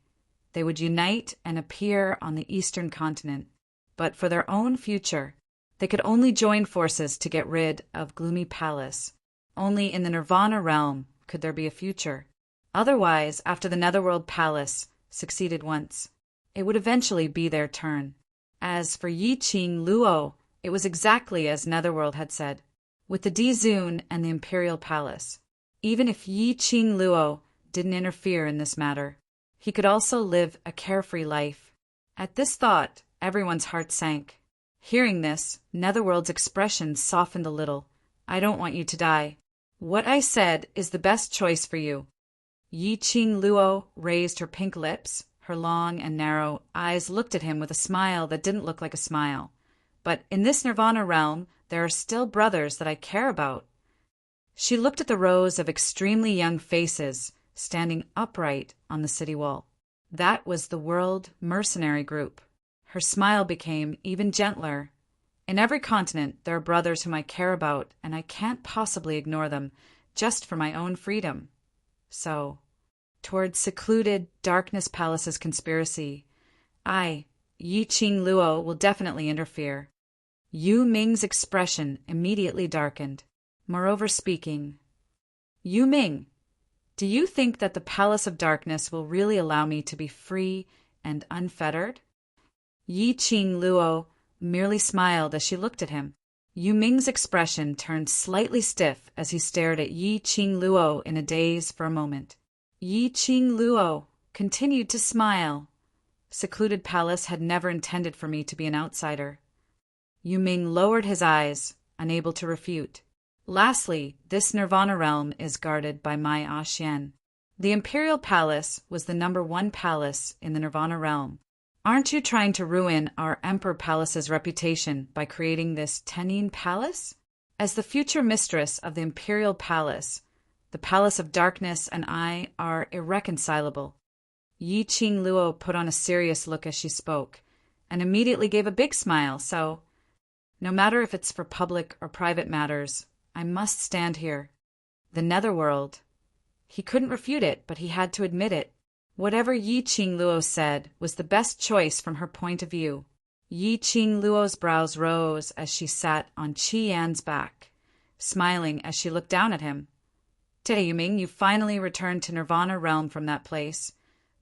[SPEAKER 1] they would unite and appear on the eastern continent, but for their own future, they could only join forces to get rid of Gloomy Palace. Only in the Nirvana realm could there be a future. Otherwise, after the Netherworld Palace succeeded once, it would eventually be their turn. As for Yi Qing Luo, it was exactly as Netherworld had said, with the Dizun and the Imperial Palace. Even if Yi Qing Luo didn't interfere in this matter, he could also live a carefree life. At this thought, everyone's heart sank. Hearing this, Netherworld's expression softened a little. I don't want you to die. What I said is the best choice for you. Yi Qing Luo raised her pink lips. Her long and narrow eyes looked at him with a smile that didn't look like a smile. But in this Nirvana realm, there are still brothers that I care about. She looked at the rows of extremely young faces standing upright on the city wall. That was the World Mercenary Group. Her smile became even gentler. In every continent, there are brothers whom I care about, and I can't possibly ignore them, just for my own freedom. So, towards secluded Darkness Palace's conspiracy, I, Yi Qing Luo, will definitely interfere. Yu Ming's expression immediately darkened. Moreover speaking, Yu Ming, do you think that the Palace of Darkness will really allow me to be free and unfettered? Yi Qing Luo merely smiled as she looked at him. Yu Ming's expression turned slightly stiff as he stared at Yi Qing Luo in a daze for a moment. Yi Qing Luo continued to smile. Secluded Palace had never intended for me to be an outsider. Yu Ming lowered his eyes, unable to refute. Lastly, this Nirvana realm is guarded by my Xian. The Imperial Palace was the #1 palace in the Nirvana realm. Aren't you trying to ruin our Emperor Palace's reputation by creating this Tenin Palace? As the future mistress of the Imperial Palace, the Palace of Darkness and I are irreconcilable. Yi Qing Luo put on a serious look as she spoke, and immediately gave a big smile, so, no matter if it's for public or private matters, I must stand here. The Netherworld. He couldn't refute it, but he had to admit it. Whatever Yi Qing Luo said was the best choice from her point of view. Yi Qing Luo's brows rose as she sat on Qi Yan's back, smiling as she looked down at him. Today, Yu Ming, you finally returned to Nirvana realm from that place.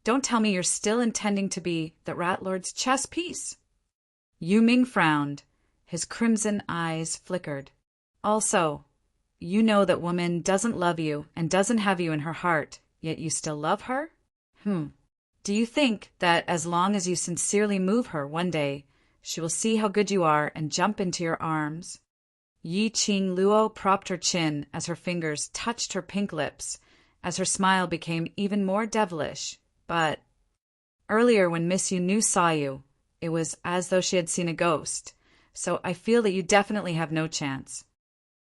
[SPEAKER 1] Don't tell me you're still intending to be the Rat Lord's chess piece. Yu Ming frowned. His crimson eyes flickered. Also, you know that woman doesn't love you and doesn't have you in her heart, yet you still love her? Do you think that as long as you sincerely move her one day, she will see how good you are and jump into your arms? Yi Qing Luo propped her chin as her fingers touched her pink lips, as her smile became even more devilish. But earlier when Miss Yu Nu saw you, it was as though she had seen a ghost, so I feel that you definitely have no chance.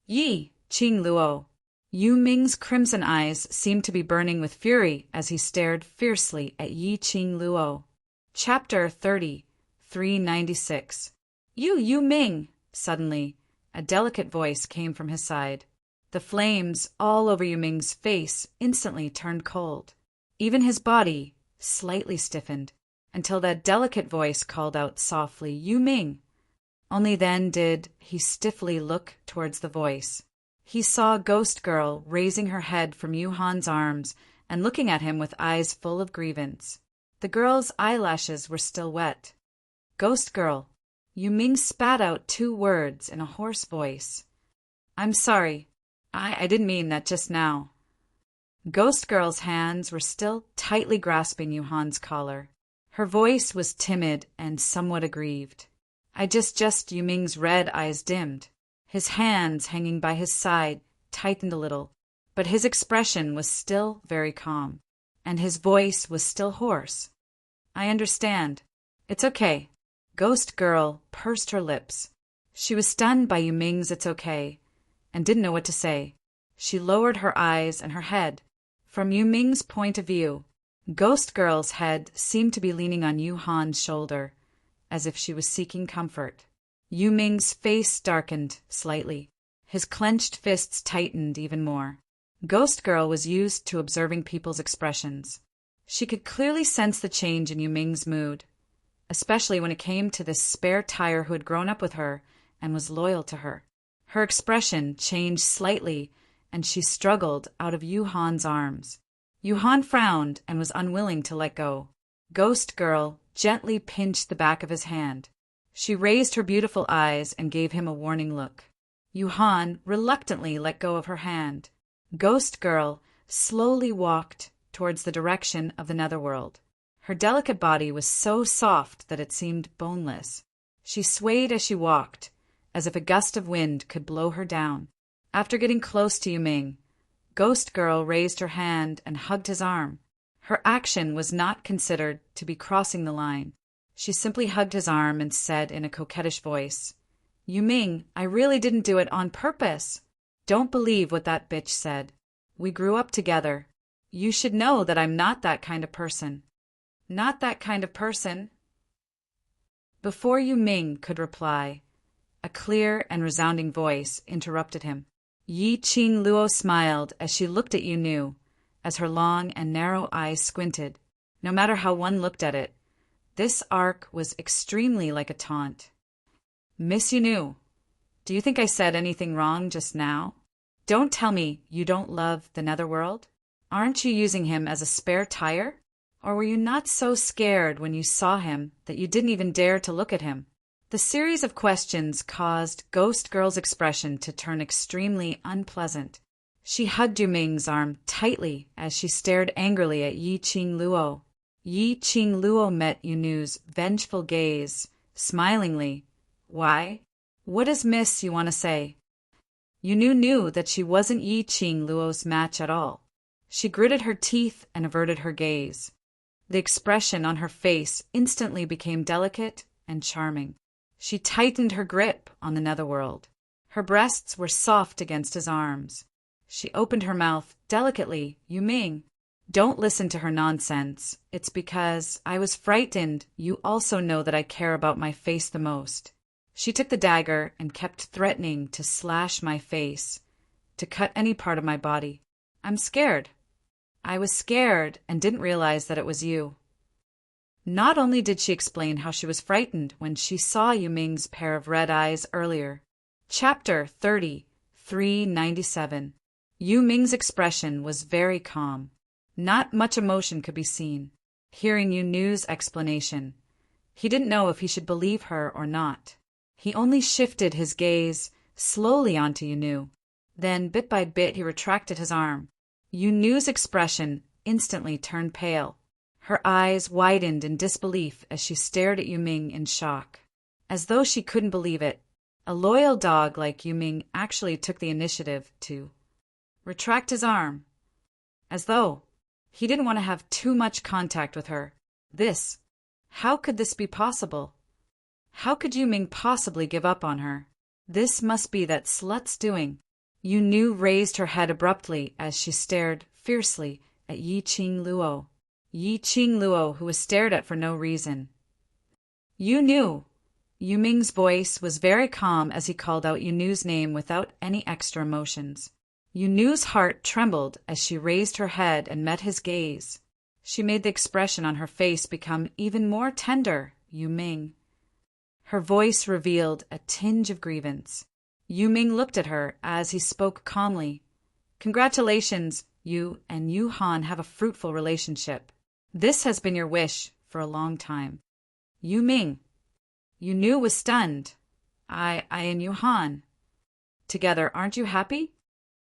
[SPEAKER 1] Yi Qing Luo. Yu Ming's crimson eyes seemed to be burning with fury as he stared fiercely at Yi Qing Luo. Chapter 30, 396. Yu Ming! Suddenly, a delicate voice came from his side. The flames all over Yu Ming's face instantly turned cold. Even his body slightly stiffened, until that delicate voice called out softly, Yu Ming! Only then did he stiffly look towards the voice. He saw Ghost Girl raising her head from Yu Han's arms and looking at him with eyes full of grievance. The girl's eyelashes were still wet. Ghost Girl. Yu Ming spat out 2 words in a hoarse voice. I'm sorry. I didn't mean that just now. Ghost Girl's hands were still tightly grasping Yu Han's collar. Her voice was timid and somewhat aggrieved. Yu Ming's red eyes dimmed. His hands hanging by his side tightened a little, but his expression was still very calm, and his voice was still hoarse. I understand. It's okay. Ghost Girl pursed her lips. She was stunned by Yu Ming's it's okay, and didn't know what to say. She lowered her eyes and her head. From Yu Ming's point of view, Ghost Girl's head seemed to be leaning on Yu Han's shoulder, as if she was seeking comfort. Yu Ming's face darkened slightly. His clenched fists tightened even more. Ghost Girl was used to observing people's expressions. She could clearly sense the change in Yu Ming's mood, especially when it came to this spare tire who had grown up with her and was loyal to her. Her expression changed slightly, and she struggled out of Yu Han's arms. Yuhan frowned and was unwilling to let go. Ghost Girl gently pinched the back of his hand. She raised her beautiful eyes and gave him a warning look. Yuhan reluctantly let go of her hand. Ghost Girl slowly walked towards the direction of the netherworld. Her delicate body was so soft that it seemed boneless. She swayed as she walked, as if a gust of wind could blow her down. After getting close to Yuming, Ghost Girl raised her hand and hugged his arm. Her action was not considered to be crossing the line. She simply hugged his arm and said in a coquettish voice, "Yuming, I really didn't do it on purpose. Don't believe what that bitch said. We grew up together. You should know that I'm not that kind of person." "Not that kind of person?" Before Yuming could reply, a clear and resounding voice interrupted him. Yi Qing Luo smiled as she looked at Yunu, as her long and narrow eyes squinted. No matter how one looked at it, this arc was extremely like a taunt. "Miss Yunu, do you think I said anything wrong just now? Don't tell me you don't love the netherworld? Aren't you using him as a spare tire? Or were you not so scared when you saw him that you didn't even dare to look at him?" The series of questions caused Ghost Girl's expression to turn extremely unpleasant. She hugged Yuming's arm tightly as she stared angrily at Yi Qing Luo. Yi Qing Luo met Yunu's vengeful gaze, smilingly. "Why? What is Miss you want to say?" Yunu knew that she wasn't Yi Qing Luo's match at all. She gritted her teeth and averted her gaze. The expression on her face instantly became delicate and charming. She tightened her grip on the netherworld. Her breasts were soft against his arms. She opened her mouth delicately. "Yuming, don't listen to her nonsense. It's because I was frightened. You also know that I care about my face the most." She took the dagger and kept threatening to slash my face, to cut any part of my body. "I'm scared. I was scared and didn't realize that it was you." Not only did she explain how she was frightened when she saw Yuming's pair of red eyes earlier. Chapter 30, 397. Yuming's expression was very calm. Not much emotion could be seen. Hearing Yunu's explanation, he didn't know if he should believe her or not. He only shifted his gaze slowly onto Yunu. Then, bit by bit, he retracted his arm. Yunu's expression instantly turned pale. Her eyes widened in disbelief as she stared at Yuming in shock. As though she couldn't believe it, a loyal dog like Yuming actually took the initiative to retract his arm. As though he didn't want to have too much contact with her. How could this be possible? How could Yuming possibly give up on her? This must be that slut's doing. Yunu raised her head abruptly as she stared fiercely at Yi Qing Luo. Yi Qing Luo, who was stared at for no reason. "Yunu!" Yuming's voice was very calm as he called out Yunu's name without any extra emotions. Yunu's heart trembled as she raised her head and met his gaze. She made the expression on her face become even more tender. "Yuming." Her voice revealed a tinge of grievance. Yuming looked at her as he spoke calmly. "Congratulations, you and Yuhan have a fruitful relationship. This has been your wish for a long time." "Yuming." Yunu was stunned. I and Yuhan. Together, aren't you happy?"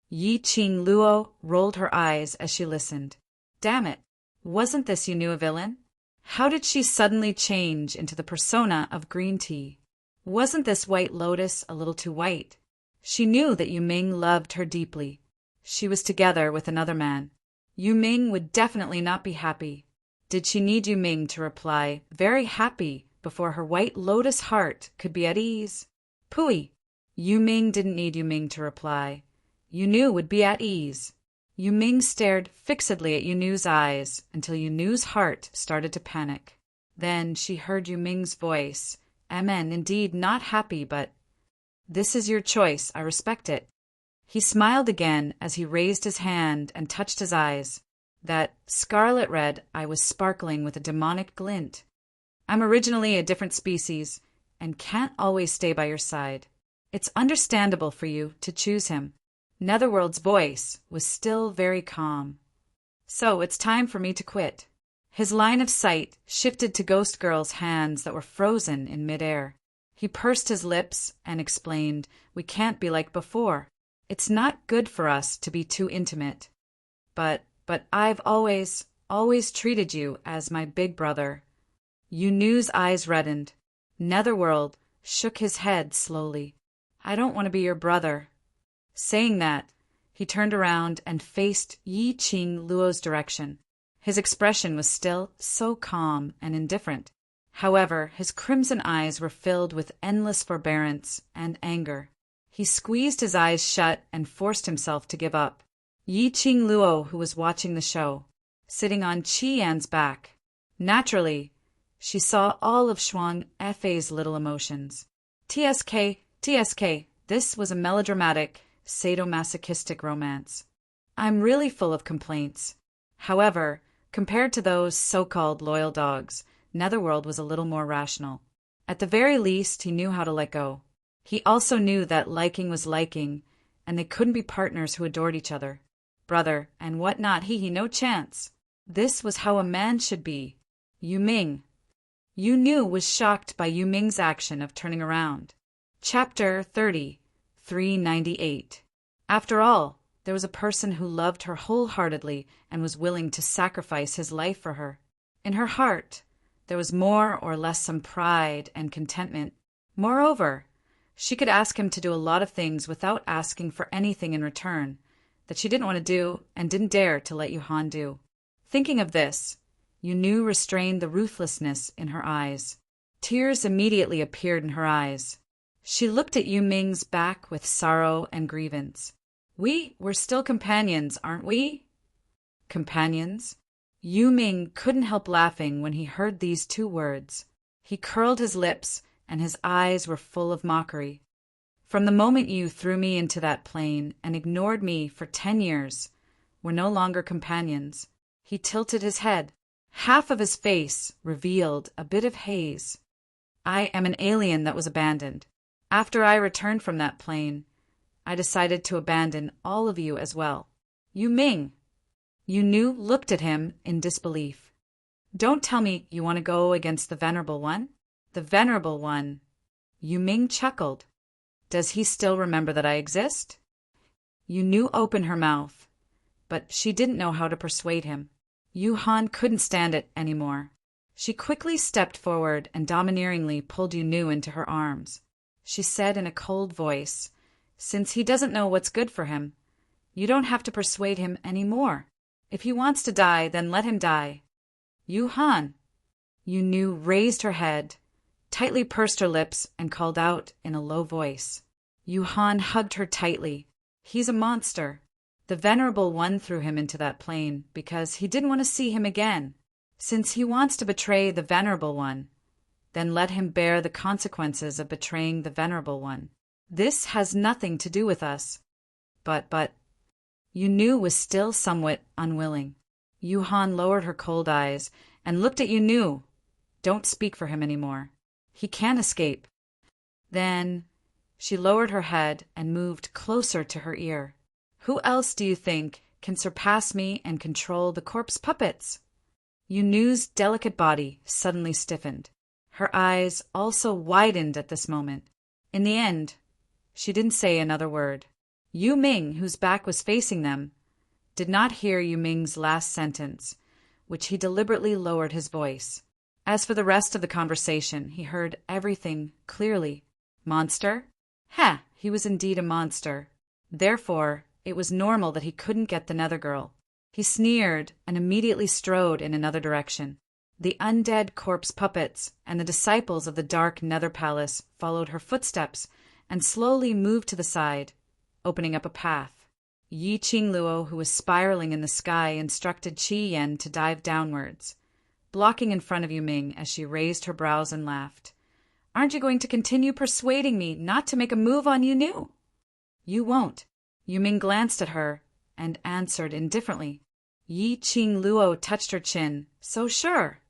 [SPEAKER 1] Yi Qing Luo rolled her eyes as she listened. Damn it, wasn't this Yunu a villain? How did she suddenly change into the persona of green tea? Wasn't this White Lotus a little too white? She knew that Yuming loved her deeply. She was together with another man. Yuming would definitely not be happy. Did she need Yuming to reply, "very happy," before her White Lotus heart could be at ease? Pooey! Yuming didn't need Yuming to reply. Yunu would be at ease. Yuming stared fixedly at Yunu's eyes until Yunu's heart started to panic. Then she heard Yuming's voice. "Amen, indeed not happy, but this is your choice. I respect it." He smiled again as he raised his hand and touched his eyes. That scarlet red eye was sparkling with a demonic glint. "I'm originally a different species and can't always stay by your side. It's understandable for you to choose him." Netherworld's voice was still very calm. So it's time for me to quit. His line of sight shifted to Ghost Girl's hands that were frozen in midair. He pursed his lips and explained, "We can't be like before. It's not good for us to be too intimate. But I've always treated you as my big brother." Yunu's eyes reddened. Netherworld shook his head slowly. "I don't want to be your brother." Saying that, he turned around and faced Yi Qing Luo's direction. His expression was still so calm and indifferent. However, his crimson eyes were filled with endless forbearance and anger. He squeezed his eyes shut and forced himself to give up. Yi Qing Luo, who was watching the show, sitting on Qi Yan's back. Naturally, she saw all of Shuang Fei's little emotions. TSK, this was a melodramatic, sadomasochistic romance. I'm really full of complaints. However, compared to those so-called loyal dogs, Netherworld was a little more rational. At the very least, he knew how to let go. He also knew that liking was liking, and they couldn't be partners who adored each other. Brother, and whatnot, no chance. This was how a man should be. Yu Ming. Yunu was shocked by Yu Ming's action of turning around. Chapter 30, 398. After all, there was a person who loved her wholeheartedly and was willing to sacrifice his life for her. In her heart, there was more or less some pride and contentment. Moreover, she could ask him to do a lot of things without asking for anything in return that she didn't want to do and didn't dare to let Yuhan do. Thinking of this, Yunu restrained the ruthlessness in her eyes. Tears immediately appeared in her eyes. She looked at Yu Ming's back with sorrow and grievance. We're still companions, aren't we? Companions? Yu Ming couldn't help laughing when he heard these two words. He curled his lips, and his eyes were full of mockery. From the moment you threw me into that plane and ignored me for 10 years, we're no longer companions. He tilted his head. Half of his face revealed a bit of haze. I am an alien that was abandoned. After I returned from that plane, I decided to abandon all of you as well. Yu Ming. Yunu looked at him in disbelief. Don't tell me you want to go against the Venerable One? The Venerable One. Yu Ming chuckled. Does he still remember that I exist? Yunu opened her mouth, but she didn't know how to persuade him. Yuhan couldn't stand it anymore. She quickly stepped forward and domineeringly pulled Yunu into her arms. She said in a cold voice, "Since he doesn't know what's good for him, you don't have to persuade him anymore. If he wants to die, then let him die." Yuhan. Yunu raised her head, tightly pursed her lips, and called out in a low voice. Yuhan hugged her tightly. He's a monster. The Venerable One threw him into that plane because he didn't want to see him again. Since he wants to betray the Venerable One, then let him bear the consequences of betraying the Venerable One. This has nothing to do with us. But Yunu was still somewhat unwilling. Yuhan lowered her cold eyes and looked at Yunu. Don't speak for him anymore. He can't escape. Then she lowered her head and moved closer to her ear. Who else do you think can surpass me and control the corpse puppets? Yunu's delicate body suddenly stiffened. Her eyes also widened at this moment. In the end, she didn't say another word. Yu Ming, whose back was facing them, did not hear Yu Ming's last sentence, which he deliberately lowered his voice. As for the rest of the conversation, he heard everything clearly. Monster? Ha! He was indeed a monster. Therefore, it was normal that he couldn't get the nether girl. He sneered and immediately strode in another direction. The undead corpse puppets and the disciples of the dark nether palace followed her footsteps and slowly moved to the side, opening up a path. Yi Qingluo, who was spiraling in the sky, instructed Qi Yan to dive downwards, blocking in front of Yu Ming as she raised her brows and laughed. Aren't you going to continue persuading me not to make a move on Yunu? You won't. Yu Ming glanced at her and answered indifferently. Yi Qingluo touched her chin. So sure.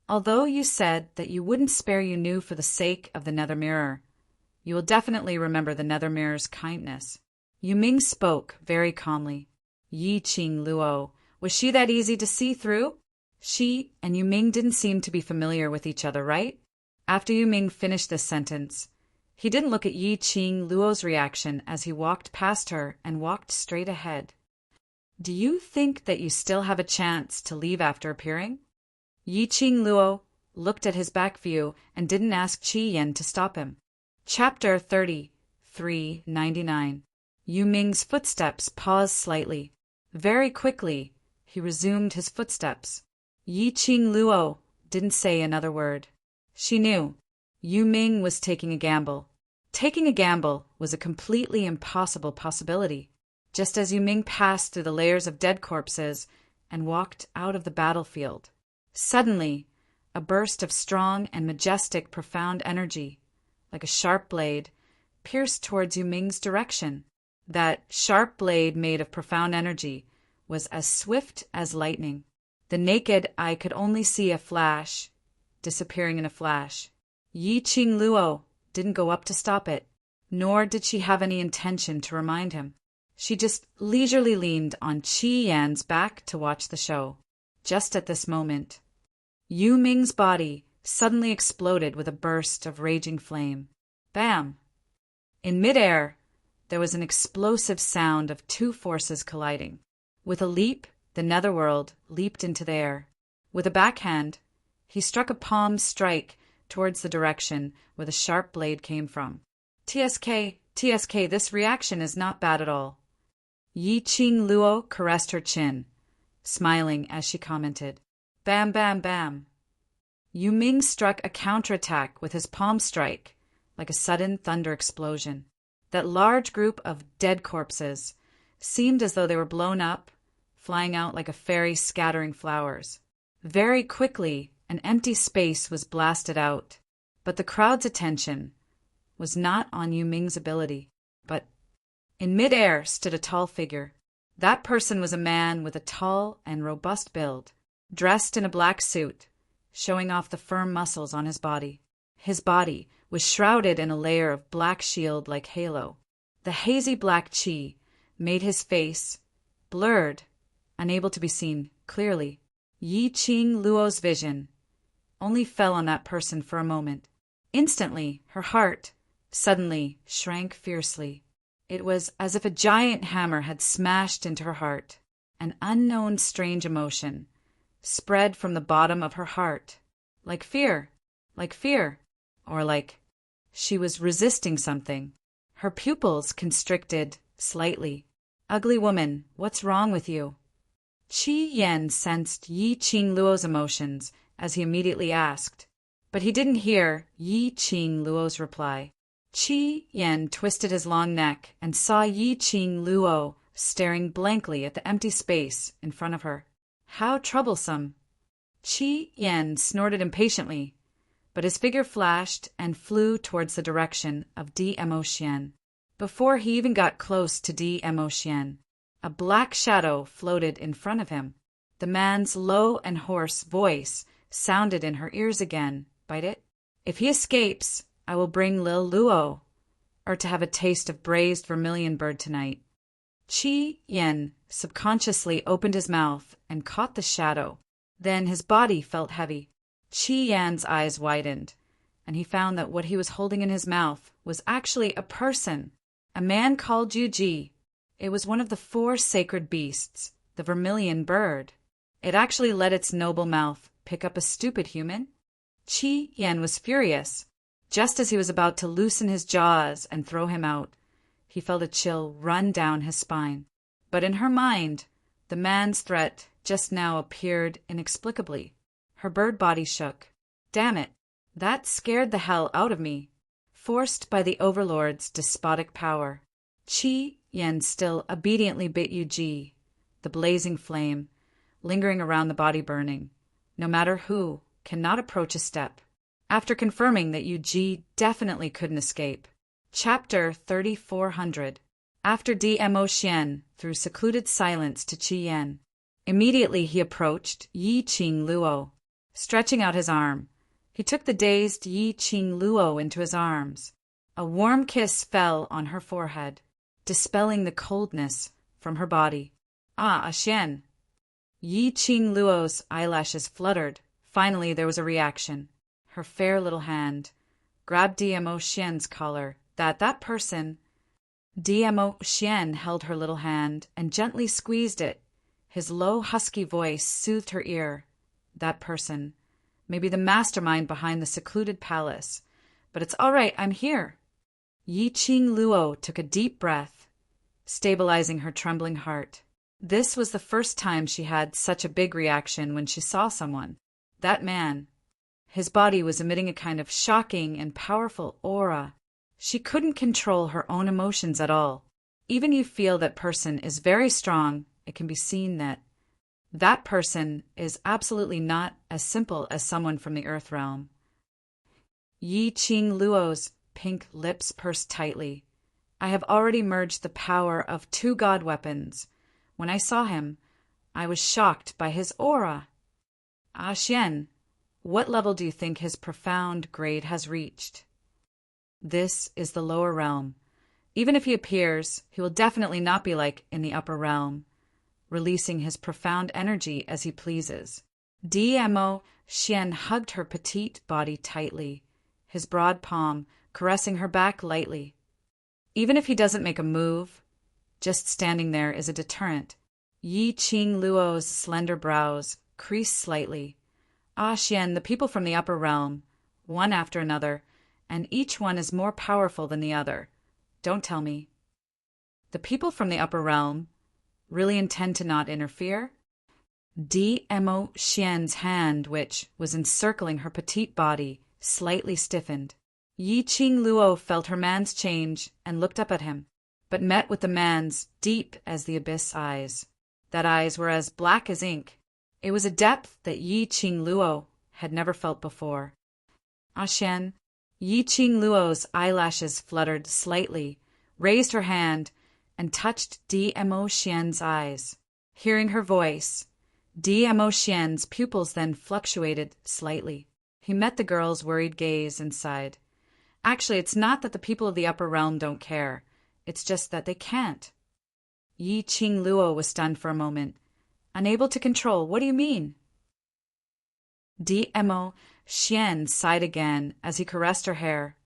[SPEAKER 1] Although you said that you wouldn't spare Yunu for the sake of the Nether Mirror, you will definitely remember the Nether Mirror's kindness. Yu Ming spoke very calmly. Yi Qingluo Was she that easy to see through? She and Yu Ming didn't seem to be familiar with each other, right? After Yu Ming finished this sentence, he didn't look at Yi Qing Luo's reaction as he walked past her and walked straight ahead. Do you think that you still have a chance to leave after appearing? Yi Qing Luo looked at his back view and didn't ask Qi Yan to stop him. Chapter 3399. Yu Ming's footsteps paused slightly. Very quickly, he resumed his footsteps. Yi Qing Luo didn't say another word. She knew Yu Ming was taking a gamble. Taking a gamble was a completely impossible possibility. Just as Yu Ming passed through the layers of dead corpses and walked out of the battlefield, suddenly, a burst of strong and majestic profound energy, like a sharp blade, pierced towards Yu Ming's direction. That sharp blade made of profound energy was as swift as lightning. The naked eye could only see a flash, disappearing in a flash. Yi Qing Luo didn't go up to stop it, nor did she have any intention to remind him. She just leisurely leaned on Qi Yan's back to watch the show. Just at this moment, Yu Ming's body suddenly exploded with a burst of raging flame. Bam! In midair, there was an explosive sound of two forces colliding. With a leap, the netherworld leaped into the air. With a backhand, he struck a palm strike towards the direction where the sharp blade came from. TSK, this reaction is not bad at all. Yi Qing Luo caressed her chin, smiling as she commented. Bam, bam, bam. Yu Ming struck a counterattack with his palm strike, like a sudden thunder explosion. That large group of dead corpses seemed as though they were blown up, flying out like a fairy scattering flowers. Very quickly, an empty space was blasted out, but the crowd's attention was not on Yu Ming's ability. But in midair stood a tall figure. That person was a man with a tall and robust build, dressed in a black suit, showing off the firm muscles on his body. His body was shrouded in a layer of black shield like halo. The hazy black qi made his face blurred, unable to be seen clearly. Yi Qing Luo's vision only fell on that person for a moment. Instantly, her heart suddenly shrank fiercely. It was as if a giant hammer had smashed into her heart. An unknown strange emotion spread from the bottom of her heart, like fear, or like she was resisting something. Her pupils constricted slightly. Ugly woman, what's wrong with you? Qi Yan sensed Yi Qing Luo's emotions as he immediately asked, but he didn't hear Yi Qing Luo's reply. Qi Yan twisted his long neck and saw Yi Qing Luo staring blankly at the empty space in front of her. How troublesome! Qi Yan snorted impatiently, but his figure flashed and flew towards the direction of Dmo Xian. Before he even got close to Dmo Xian, a black shadow floated in front of him. The man's low and hoarse voice sounded in her ears again. Bite it? If he escapes, I will bring Lil Luo, or to have a taste of braised vermilion bird tonight. Qi Yan subconsciously opened his mouth and caught the shadow. Then his body felt heavy. Qi Yan's eyes widened, and he found that what he was holding in his mouth was actually a person, a man called Yu Ji. It was one of the 4 sacred beasts, the vermilion bird. It actually let its noble mouth pick up a stupid human. Qi Yan was furious. Just as he was about to loosen his jaws and throw him out, he felt a chill run down his spine. But in her mind, the man's threat just now appeared inexplicably. Her bird body shook. Damn it, that scared the hell out of me. Forced by the Overlord's despotic power, Qi Yan still obediently bit Yu Ji, the blazing flame, lingering around the body burning. No matter who, cannot approach a step. After confirming that Yu Ji definitely couldn't escape. Chapter 3400. After Dmo Xian threw secluded silence to Qi Yan, immediately he approached Yi Qing Luo. Stretching out his arm, he took the dazed Yi Qing Luo into his arms. A warm kiss fell on her forehead, dispelling the coldness from her body. Ah, Xian. Yi Qing Luo's eyelashes fluttered. Finally, there was a reaction. Her fair little hand grabbed DMO Xian's collar. That person. DMO Xian held her little hand and gently squeezed it. His low, husky voice soothed her ear. That person. Maybe the mastermind behind the secluded palace. But it's all right, I'm here. Yi Qing Luo took a deep breath, stabilizing her trembling heart. This was the first time she had such a big reaction when she saw someone. That man. His body was emitting a kind of shocking and powerful aura. She couldn't control her own emotions at all. Even you feel that person is very strong, it can be seen that person is absolutely not as simple as someone from the Earth realm. Yi Qing Luo's pink lips pursed tightly. I have already merged the power of 2 god weapons. When I saw him, I was shocked by his aura. Xian, what level do you think his profound grade has reached? This is the lower realm. Even if he appears, he will definitely not be like in the upper realm, releasing his profound energy as he pleases. DMO Xian hugged her petite body tightly, his broad palm caressing her back lightly. Even if he doesn't make a move, just standing there is a deterrent. Yi Qing Luo's slender brows creased slightly. Xian, the people from the upper realm, one after another, and each one is more powerful than the other. Don't tell me. The people from the upper realm really intend to not interfere? DMO Xian's hand, which was encircling her petite body, slightly stiffened. Yi Qing Luo felt her man's change and looked up at him, but met with the man's deep as the abyss eyes. That eyes were as black as ink. It was a depth that Yi Qing Luo had never felt before. Xian, Yi Qing Luo's eyelashes fluttered slightly, raised her hand, and touched DMO Xian's eyes. Hearing her voice, DMO Xian's pupils then fluctuated slightly. He met the girl's worried gaze and sighed. Actually, it's not that the people of the upper realm don't care. It's just that they can't. Yi Qing Luo was stunned for a moment. Unable to control, what do you mean? DMO Xian sighed again as he caressed her hair.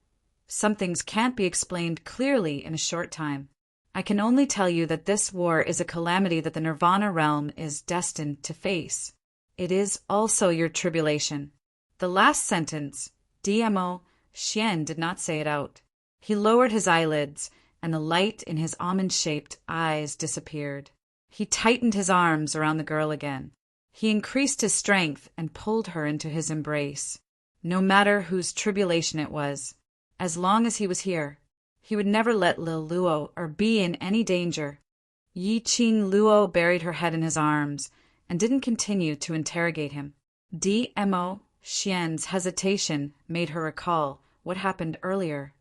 [SPEAKER 1] Some things can't be explained clearly in a short time. I can only tell you that this war is a calamity that the Nirvana realm is destined to face. It is also your tribulation. The last sentence, DMO Xian did not say it out. He lowered his eyelids, and the light in his almond-shaped eyes disappeared. He tightened his arms around the girl again. He increased his strength and pulled her into his embrace. No matter whose tribulation it was, as long as he was here, he would never let Lil Luo or be in any danger. Yi Qing Luo buried her head in his arms and didn't continue to interrogate him. DMO Xian's hesitation made her recall what happened earlier.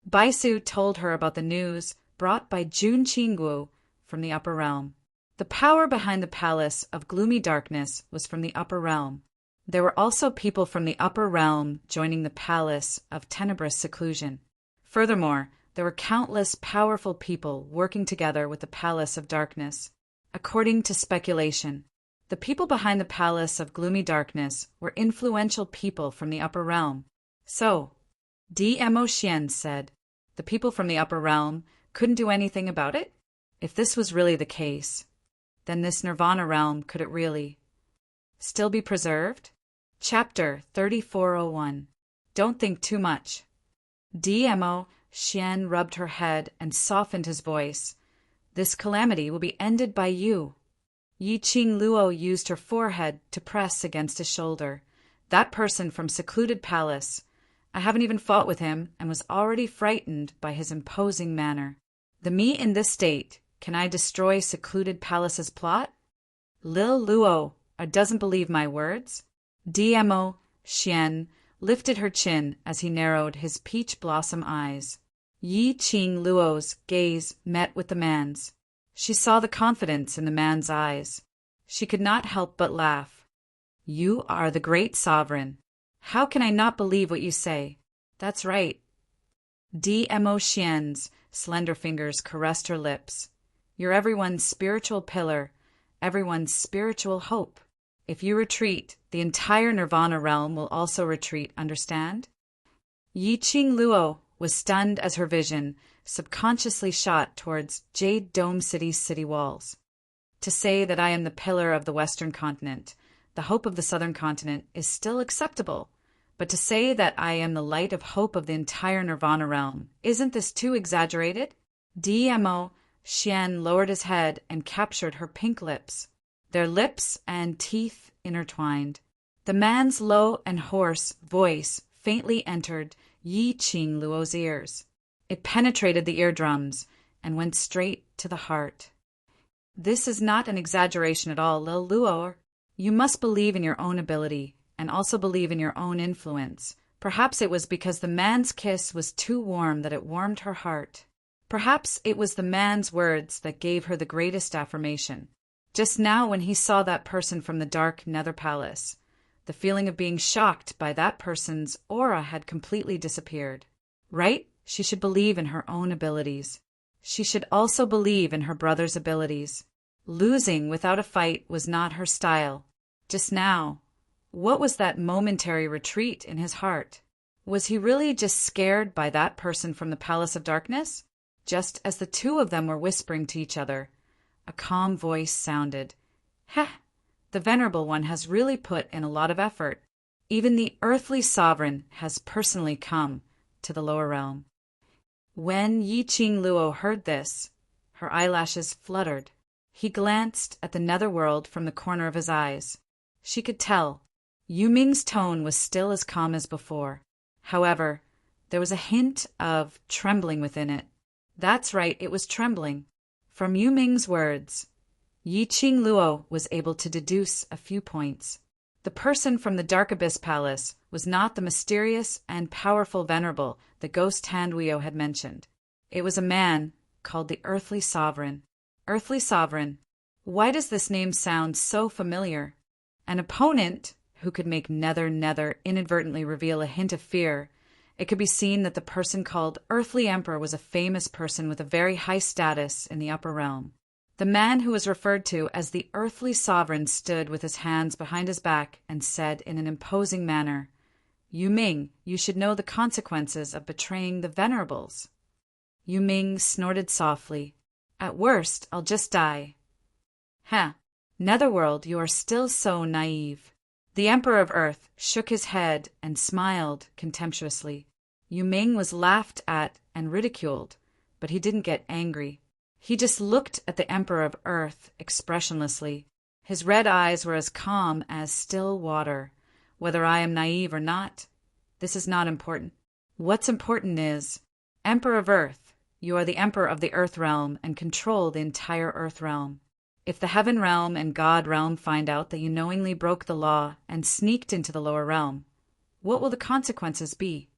[SPEAKER 1] Baisu told her about the news brought by Jun Qingguo from the upper realm. The power behind the palace of gloomy darkness was from the upper realm. There were also people from the upper realm joining the palace of tenebrous seclusion. Furthermore, there were countless powerful people working together with the palace of darkness. According to speculation, the people behind the palace of gloomy darkness were influential people from the upper realm. So, DMO Xian said, the people from the upper realm couldn't do anything about it? If this was really the case, then this Nirvana realm, could it really still be preserved? Chapter 3401. Don't think too much. DMO Xian rubbed her head and softened his voice. This calamity will be ended by you. Yi Qing Luo used her forehead to press against his shoulder. That person from secluded palace. I haven't even fought with him and was already frightened by his imposing manner. The me in this state, can I destroy secluded palace's plot? Lil Luo doesn't believe my words. DMO Xian lifted her chin as he narrowed his peach blossom eyes. Yi Qing Luo's gaze met with the man's. She saw the confidence in the man's eyes. She could not help but laugh. You are the great sovereign. How can I not believe what you say? That's right. DMO Xian's slender fingers caressed her lips. You're everyone's spiritual pillar, everyone's spiritual hope. If you retreat, the entire Nirvana realm will also retreat, understand? Yi Ching Luo was stunned as her vision subconsciously shot towards Jade Dome City's city walls. To say that I am the pillar of the Western continent, the hope of the Southern continent, is still acceptable, but to say that I am the light of hope of the entire Nirvana realm, isn't this too exaggerated? DMO Xian lowered his head and captured her pink lips, their lips and teeth intertwined. The man's low and hoarse voice faintly entered Yi Ching Luo's ears. It penetrated the eardrums and went straight to the heart. This is not an exaggeration at all, Lil Luo. You must believe in your own ability and also believe in your own influence. Perhaps it was because the man's kiss was too warm that it warmed her heart. Perhaps it was the man's words that gave her the greatest affirmation. Just now, when he saw that person from the dark Nether Palace, the feeling of being shocked by that person's aura had completely disappeared. Right? She should believe in her own abilities. She should also believe in her brother's abilities. Losing without a fight was not her style. Just now, what was that momentary retreat in his heart? Was he really just scared by that person from the Palace of Darkness? Just as the two of them were whispering to each other, a calm voice sounded. Heh! The Venerable One has really put in a lot of effort. Even the earthly sovereign has personally come to the lower realm. When Yi Ching Luo heard this, her eyelashes fluttered. He glanced at the netherworld from the corner of his eyes. She could tell. Yu Ming's tone was still as calm as before. However, there was a hint of trembling within it. That's right, it was trembling. From Yu Ming's words, Yi Ching Luo was able to deduce a few points. The person from the Dark Abyss Palace was not the mysterious and powerful venerable the ghost Handuio had mentioned. It was a man called the Earthly Sovereign. Earthly Sovereign. Why does this name sound so familiar? An opponent who could make Nether inadvertently reveal a hint of fear. It could be seen that the person called Earthly Emperor was a famous person with a very high status in the upper realm. The man who was referred to as the Earthly Sovereign stood with his hands behind his back and said in an imposing manner, Yu Ming, you should know the consequences of betraying the Venerables. Yu Ming snorted softly. At worst, I'll just die. Ha! Netherworld, you are still so naive. The Emperor of Earth shook his head and smiled contemptuously. Yu Ming was laughed at and ridiculed, but he didn't get angry. He just looked at the Emperor of Earth expressionlessly. His red eyes were as calm as still water. Whether I am naive or not, this is not important. What's important is, Emperor of Earth, you are the Emperor of the Earth Realm and control the entire Earth Realm. If the Heaven Realm and God Realm find out that you knowingly broke the law and sneaked into the lower realm, what will the consequences be?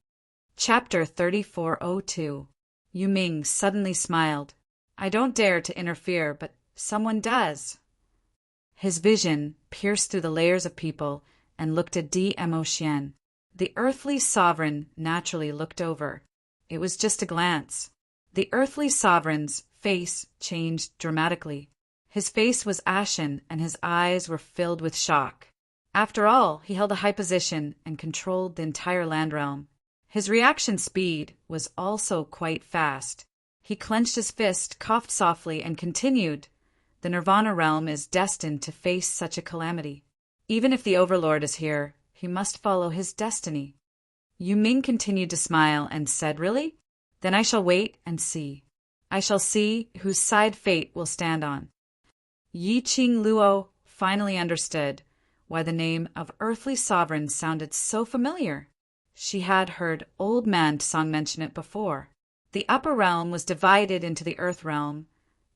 [SPEAKER 1] Chapter 3402. Yu Ming suddenly smiled. I don't dare to interfere, but someone does. His vision pierced through the layers of people and looked at Mo Xian. The Earthly Sovereign naturally looked over. It was just a glance. The Earthly Sovereign's face changed dramatically. His face was ashen and his eyes were filled with shock. After all, he held a high position and controlled the entire land realm. His reaction speed was also quite fast. He clenched his fist, coughed softly, and continued. The Nirvana realm is destined to face such a calamity. Even if the Overlord is here, he must follow his destiny. Yu Ming continued to smile and said, Really? Then I shall wait and see. I shall see whose side fate will stand on. Yi Ching Luo finally understood why the name of Earthly Sovereign sounded so familiar. She had heard Old Man Tsang mention it before. The upper realm was divided into the Earth Realm,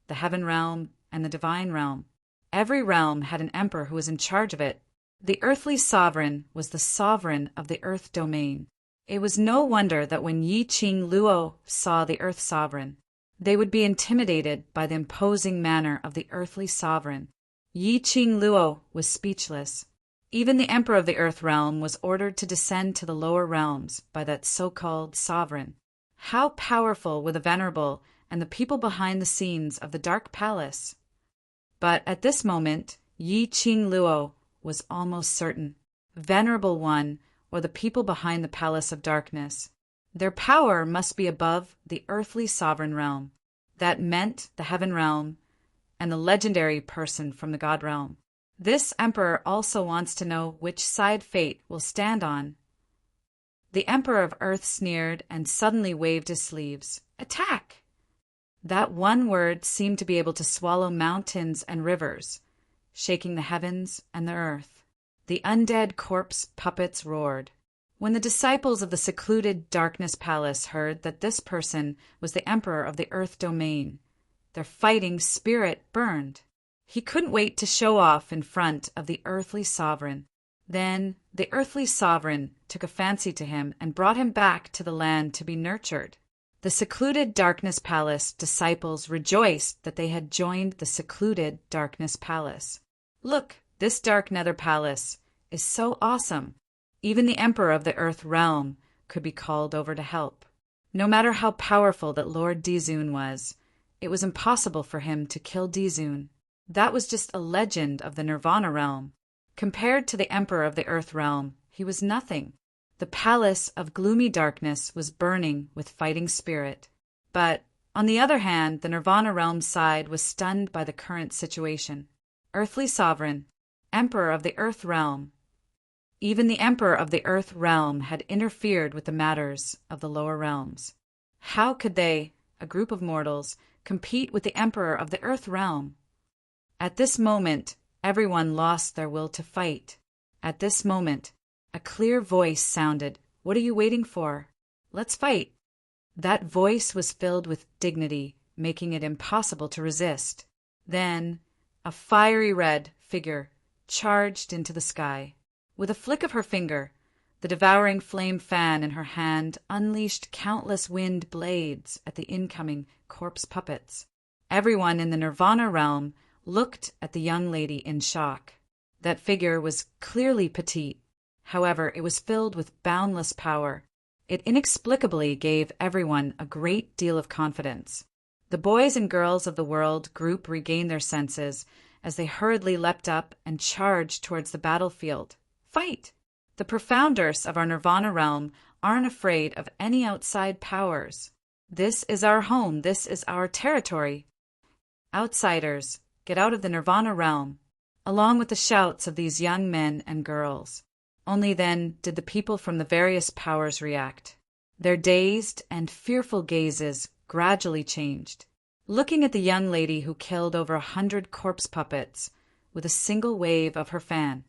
[SPEAKER 1] the Heaven Realm, and the Divine Realm. Every realm had an emperor who was in charge of it. The Earthly Sovereign was the sovereign of the Earth domain. It was no wonder that when Yi Ching Luo saw the Earth Sovereign, they would be intimidated by the imposing manner of the Earthly Sovereign. Yi Ching Luo was speechless. Even the Emperor of the Earth Realm was ordered to descend to the lower realms by that so-called sovereign. How powerful were the Venerable and the people behind the scenes of the Dark Palace? But at this moment, Yi Qing Luo was almost certain. Venerable One, or the people behind the Palace of Darkness. Their power must be above the earthly sovereign realm. That meant the heaven realm and the legendary person from the God realm. This emperor also wants to know which side fate will stand on. The Emperor of Earth sneered and suddenly waved his sleeves. Attack! That one word seemed to be able to swallow mountains and rivers, shaking the heavens and the earth. The undead corpse puppets roared. When the disciples of the secluded Darkness Palace heard that this person was the Emperor of the Earth domain, their fighting spirit burned. He couldn't wait to show off in front of the earthly sovereign. Then the earthly sovereign took a fancy to him and brought him back to the land to be nurtured. The secluded Darkness Palace disciples rejoiced that they had joined the secluded Darkness Palace. Look, this dark nether palace is so awesome. Even the Emperor of the Earth realm could be called over to help. No matter how powerful that Lord Dizun was, it was impossible for him to kill Dizun. That was just a legend of the Nirvana realm. Compared to the Emperor of the Earth realm, he was nothing. The palace of gloomy darkness was burning with fighting spirit. But, on the other hand, the Nirvana realm side was stunned by the current situation. Earthly sovereign, Emperor of the Earth realm. Even the Emperor of the Earth realm had interfered with the matters of the lower realms. How could they, a group of mortals, compete with the Emperor of the Earth realm? At this moment, everyone lost their will to fight. At this moment, a clear voice sounded, "What are you waiting for? Let's fight." That voice was filled with dignity, making it impossible to resist. Then, a fiery red figure charged into the sky. With a flick of her finger, the devouring flame fan in her hand unleashed countless wind blades at the incoming corpse puppets. Everyone in the Nirvana realm looked at the young lady in shock. That figure was clearly petite. However, it was filled with boundless power. It inexplicably gave everyone a great deal of confidence. The boys and girls of the world group regained their senses as they hurriedly leapt up and charged towards the battlefield. Fight! The profounders of our Nirvana realm aren't afraid of any outside powers. This is our home. This is our territory. Outsiders, get out of the Nirvana realm, along with the shouts of these young men and girls. Only then did the people from the various powers react. Their dazed and fearful gazes gradually changed, looking at the young lady who killed over 100 corpse puppets with a single wave of her fan.